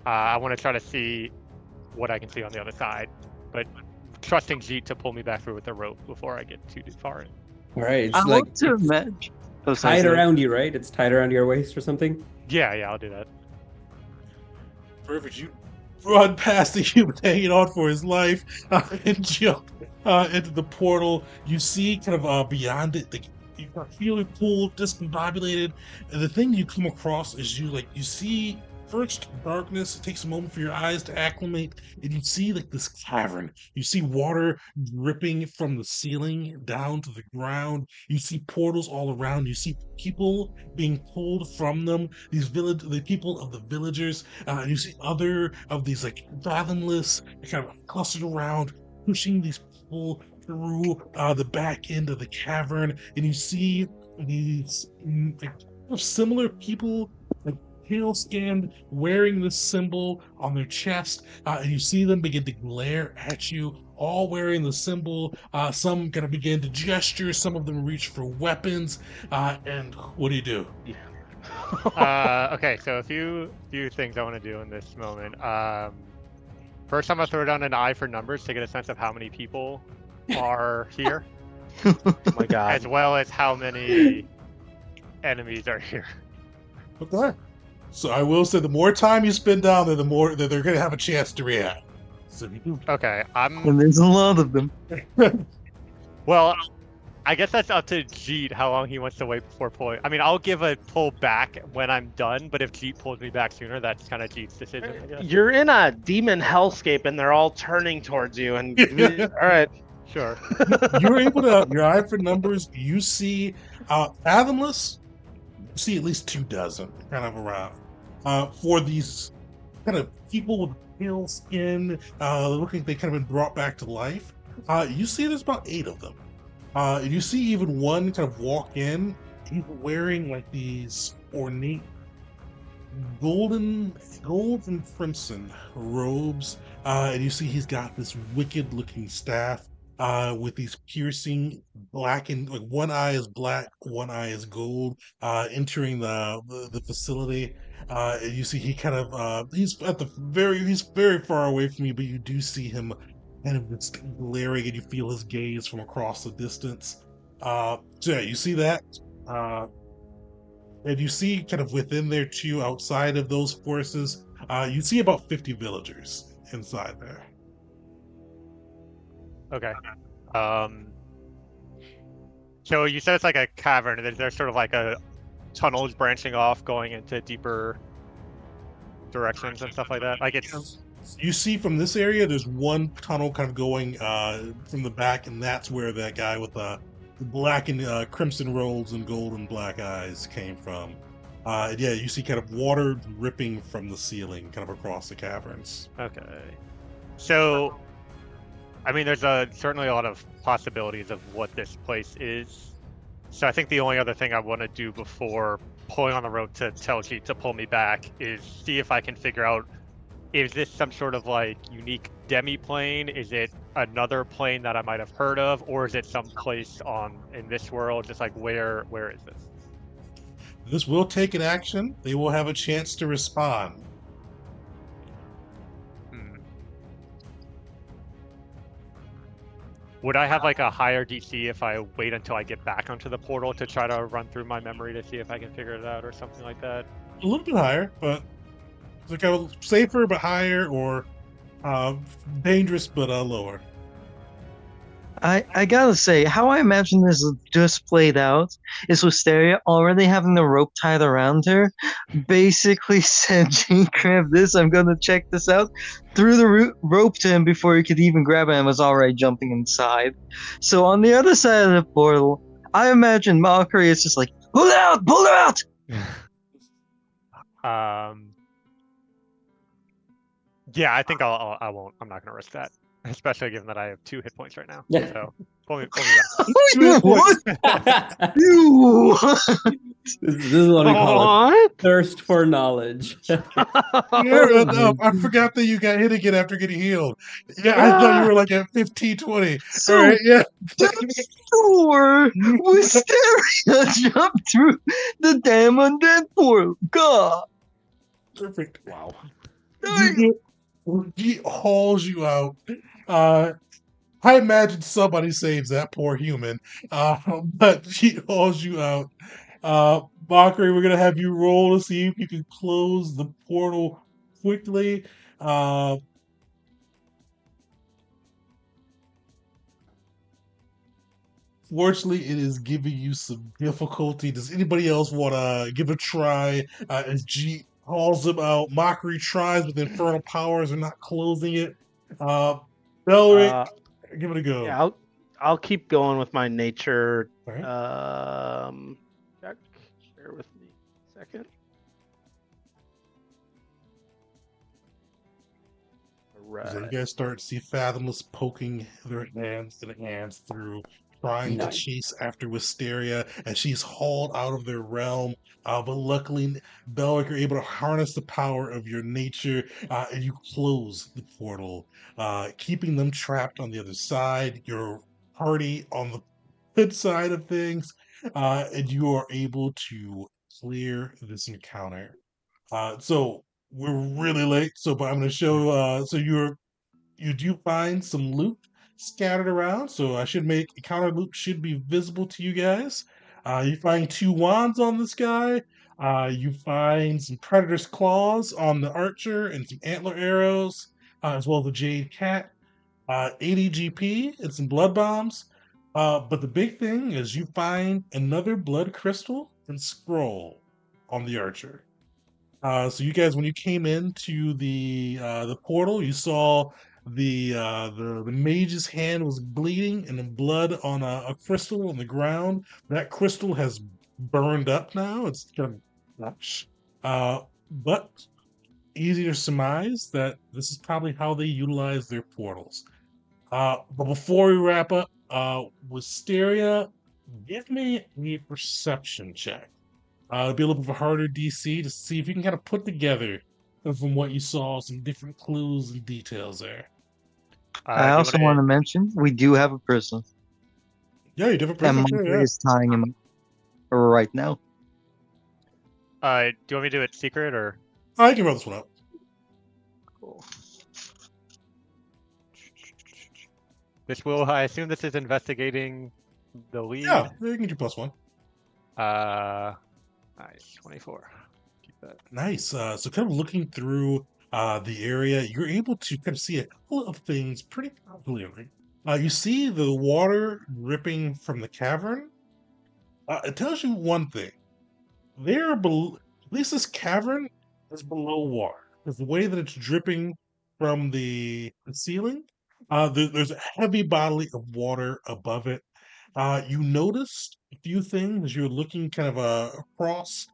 I want to try to see what I can see on the other side, but trusting Jeet to pull me back through with the rope before I get too far in.
All right, it's
I
like
want to imagine. Oh, sorry,
tied
sorry.
around you, right? It's tied around your waist or something.
Yeah, I'll do that.
Perfect. You run past the human hanging on for his life and jump into the portal. You see kind of beyond it, you are feeling pulled, discombobulated, and the thing you come across is you see first darkness. It takes a moment for your eyes to acclimate, and you see like this cavern. You see water dripping from the ceiling down to the ground. You see portals all around. You see people being pulled from them. The people of the villagers. And you see other of these like fathomless kind of clustered around, pushing these people through the back end of the cavern, and you see these like, similar people, like pale skinned, wearing this symbol on their chest, and you see them begin to glare at you, all wearing the symbol. Some gonna begin to gesture, some of them reach for weapons, and what do you do?
Okay, so a few things I want to do in this moment. First, I'm gonna throw down an eye for numbers to get a sense of how many people are here,
Oh my god.
as well as how many enemies are here.
Okay. So I will say, the more time you spend down there, the more that they're gonna have a chance to react. So you
Okay,
And there's a lot of them.
well, I guess that's up to Jeet how long he wants to wait before pulling. I mean, I'll give a pull back when I'm done, but if Jeet pulls me back sooner, that's kind of Jeet's decision, I guess.
You're in a demon hellscape and they're all turning towards you. And all right,
Sure.
you're able to your eye for numbers. You see fathomless. You see at least 24 kind of around. For these kind of people with pale skin, looking like they kind of been brought back to life. You see there's about 8 of them. And you see even one kind of walk in. He's wearing like these ornate gold and crimson robes, and you see he's got this wicked looking staff with these piercing black, and like one eye is black, one eye is gold, entering the facility. And you see he kind of he's very far away from you, but you do see him kind of just glaring, and you feel his gaze from across the distance. So yeah, you see that. And you see kind of within there too, outside of those forces, you see about 50 villagers inside there.
Okay. So you said it's like a cavern, and there's sort of like a tunnels branching off, going into deeper directions and stuff like that. Like it's
You see from this area, there's one tunnel kind of going from the back, and that's where that guy with the black and crimson robes and gold and black eyes came from. Yeah, you see kind of water dripping from the ceiling, kind of across the caverns.
okay. So, I mean, there's certainly a lot of possibilities of what this place is. So I think the only other thing I want to do before pulling on the rope to tell Jeet to pull me back is see if I can figure out, is this some sort of like unique demi-plane? Is it another plane that I might have heard of, or is it some place in this world? Just like where is this?
This will take an action. They will have a chance to respond.
Would I have like a higher DC if I wait until I get back onto the portal to try to run through my memory to see if I can figure it out or something like that?
A little bit higher, but it's like a safer but higher, or dangerous but lower.
I gotta say, how I imagine this is just played out is Wisteria already having the rope tied around her, basically said, "Gee, grab this, I'm gonna check this out," threw the rope to him before he could even grab it and was already jumping inside. So on the other side of the portal, I imagine Valkyrie is just like, "Pull it out! Pull it out!"
Yeah, I think I won't. I'm not gonna risk that. especially given that I have 2 hit points right now.
Yeah.
So pull me back.
What? You
This is what we call it.
What?
Thirst for knowledge.
Yeah,
Oh,
I forgot that you got hit again after getting healed. Yeah, I thought you
Ah,
were like at 15, 20. All
so
right, yeah.
that's door Wisteria jumped through the damn undead portal. God.
Perfect.
wow.
He hauls you out. I imagine somebody saves that poor human, but she hauls you out. Mockery, we're gonna have you roll to see if you can close the portal quickly. Uh, Fortunately, it is giving you some difficulty. Does anybody else want to give a try? As G hauls him out, Mockery tries with infernal powers are not closing it. Belric,
Uh,
give it a go.
yeah, I'll keep going with my nature
All right.
check. Bear with me a second.
So you
Right.
guys start to see Fathomless poking their hands through, trying to
Nice.
chase after Wisteria as she's hauled out of their realm. But luckily, Belric, you're able to harness the power of your nature, and you close the portal, keeping them trapped on the other side. Your party on the good side of things, and you are able to clear this encounter. So we're really late. So, but I'm going to show. So you do find some loot scattered around. So I should make encounter loot should be visible to you guys. You find 2 wands on this guy. You find some predator's claws on the archer and some antler arrows, as well as a jade cat. 80 GP and some blood bombs. But the big thing is you find another blood crystal and scroll on the archer. So you guys, when you came into the portal, you saw the mage's hand was bleeding and the blood on a crystal on the ground. That crystal has burned up now. It's kind of flesh. But easy to surmise that this is probably how they utilize their portals. But before we wrap up, Wisteria, give me a perception check. It'll be a little bit of a harder DC to see if you can kind of put together from what you saw some different clues and details there.
I
Do you
also want to mention we do have a person,
Yeah, you different
and
perception.
Mockery
Yeah.
is tying him up right now.
do you want me to do it secret or?
I can roll this one up.
Cool. I assume this is investigating the lead.
Yeah, you can do +1.
Nice, 24. Keep that.
Nice. So kind of looking through the area, you're able to kind of see a couple of things pretty clearly. You see the water dripping from the cavern. It tells you one thing. At least this cavern is below water. Because the way that it's dripping from the ceiling, there's a heavy body of water above it. You notice a few things as you're looking kind of across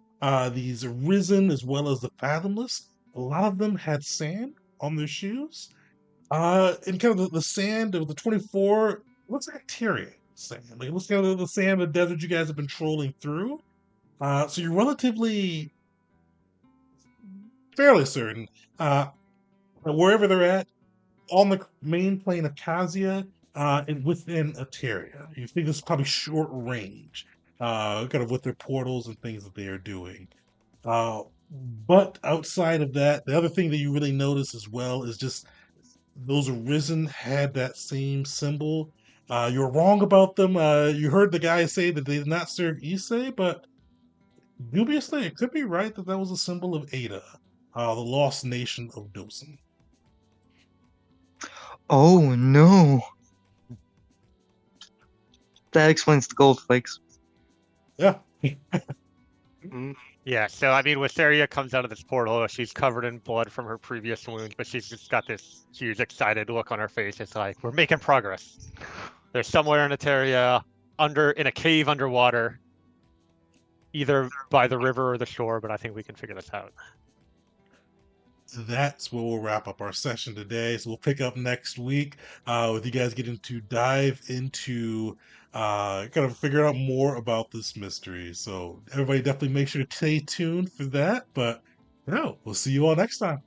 these Arisen as well as the Fathomless. A lot of them had sand on their shoes. And kind of the sand of the 24 looks like a Tyrian sand. Like it looks kind of the sand of the desert you guys have been trolling through. So you're relatively fairly certain that wherever they're at, on the main plane of Kazia, and within Eteria. You think this is probably short range, kind of with their portals and things that they are doing. But outside of that, the other thing that you really notice as well is just those Arisen had that same symbol. You're wrong about them. You heard the guy say that they did not serve Issei, but dubiously, it could be right that that was a symbol of Ada, the lost nation of Dosen.
Oh no! That explains the gold flakes.
Yeah.
Yeah, so I mean, Wisteria comes out of this portal. She's covered in blood from her previous wounds, but she's just got this huge, excited look on her face. It's like, we're making progress. They're somewhere in Eteria, in a cave underwater, either by the river or the shore, but I think we can figure this out.
that's where we'll wrap up our session today. So we'll pick up next week with you guys getting to dive into kind of figure out more about this mystery. So everybody definitely make sure to stay tuned for that. But no, we'll see you all next time.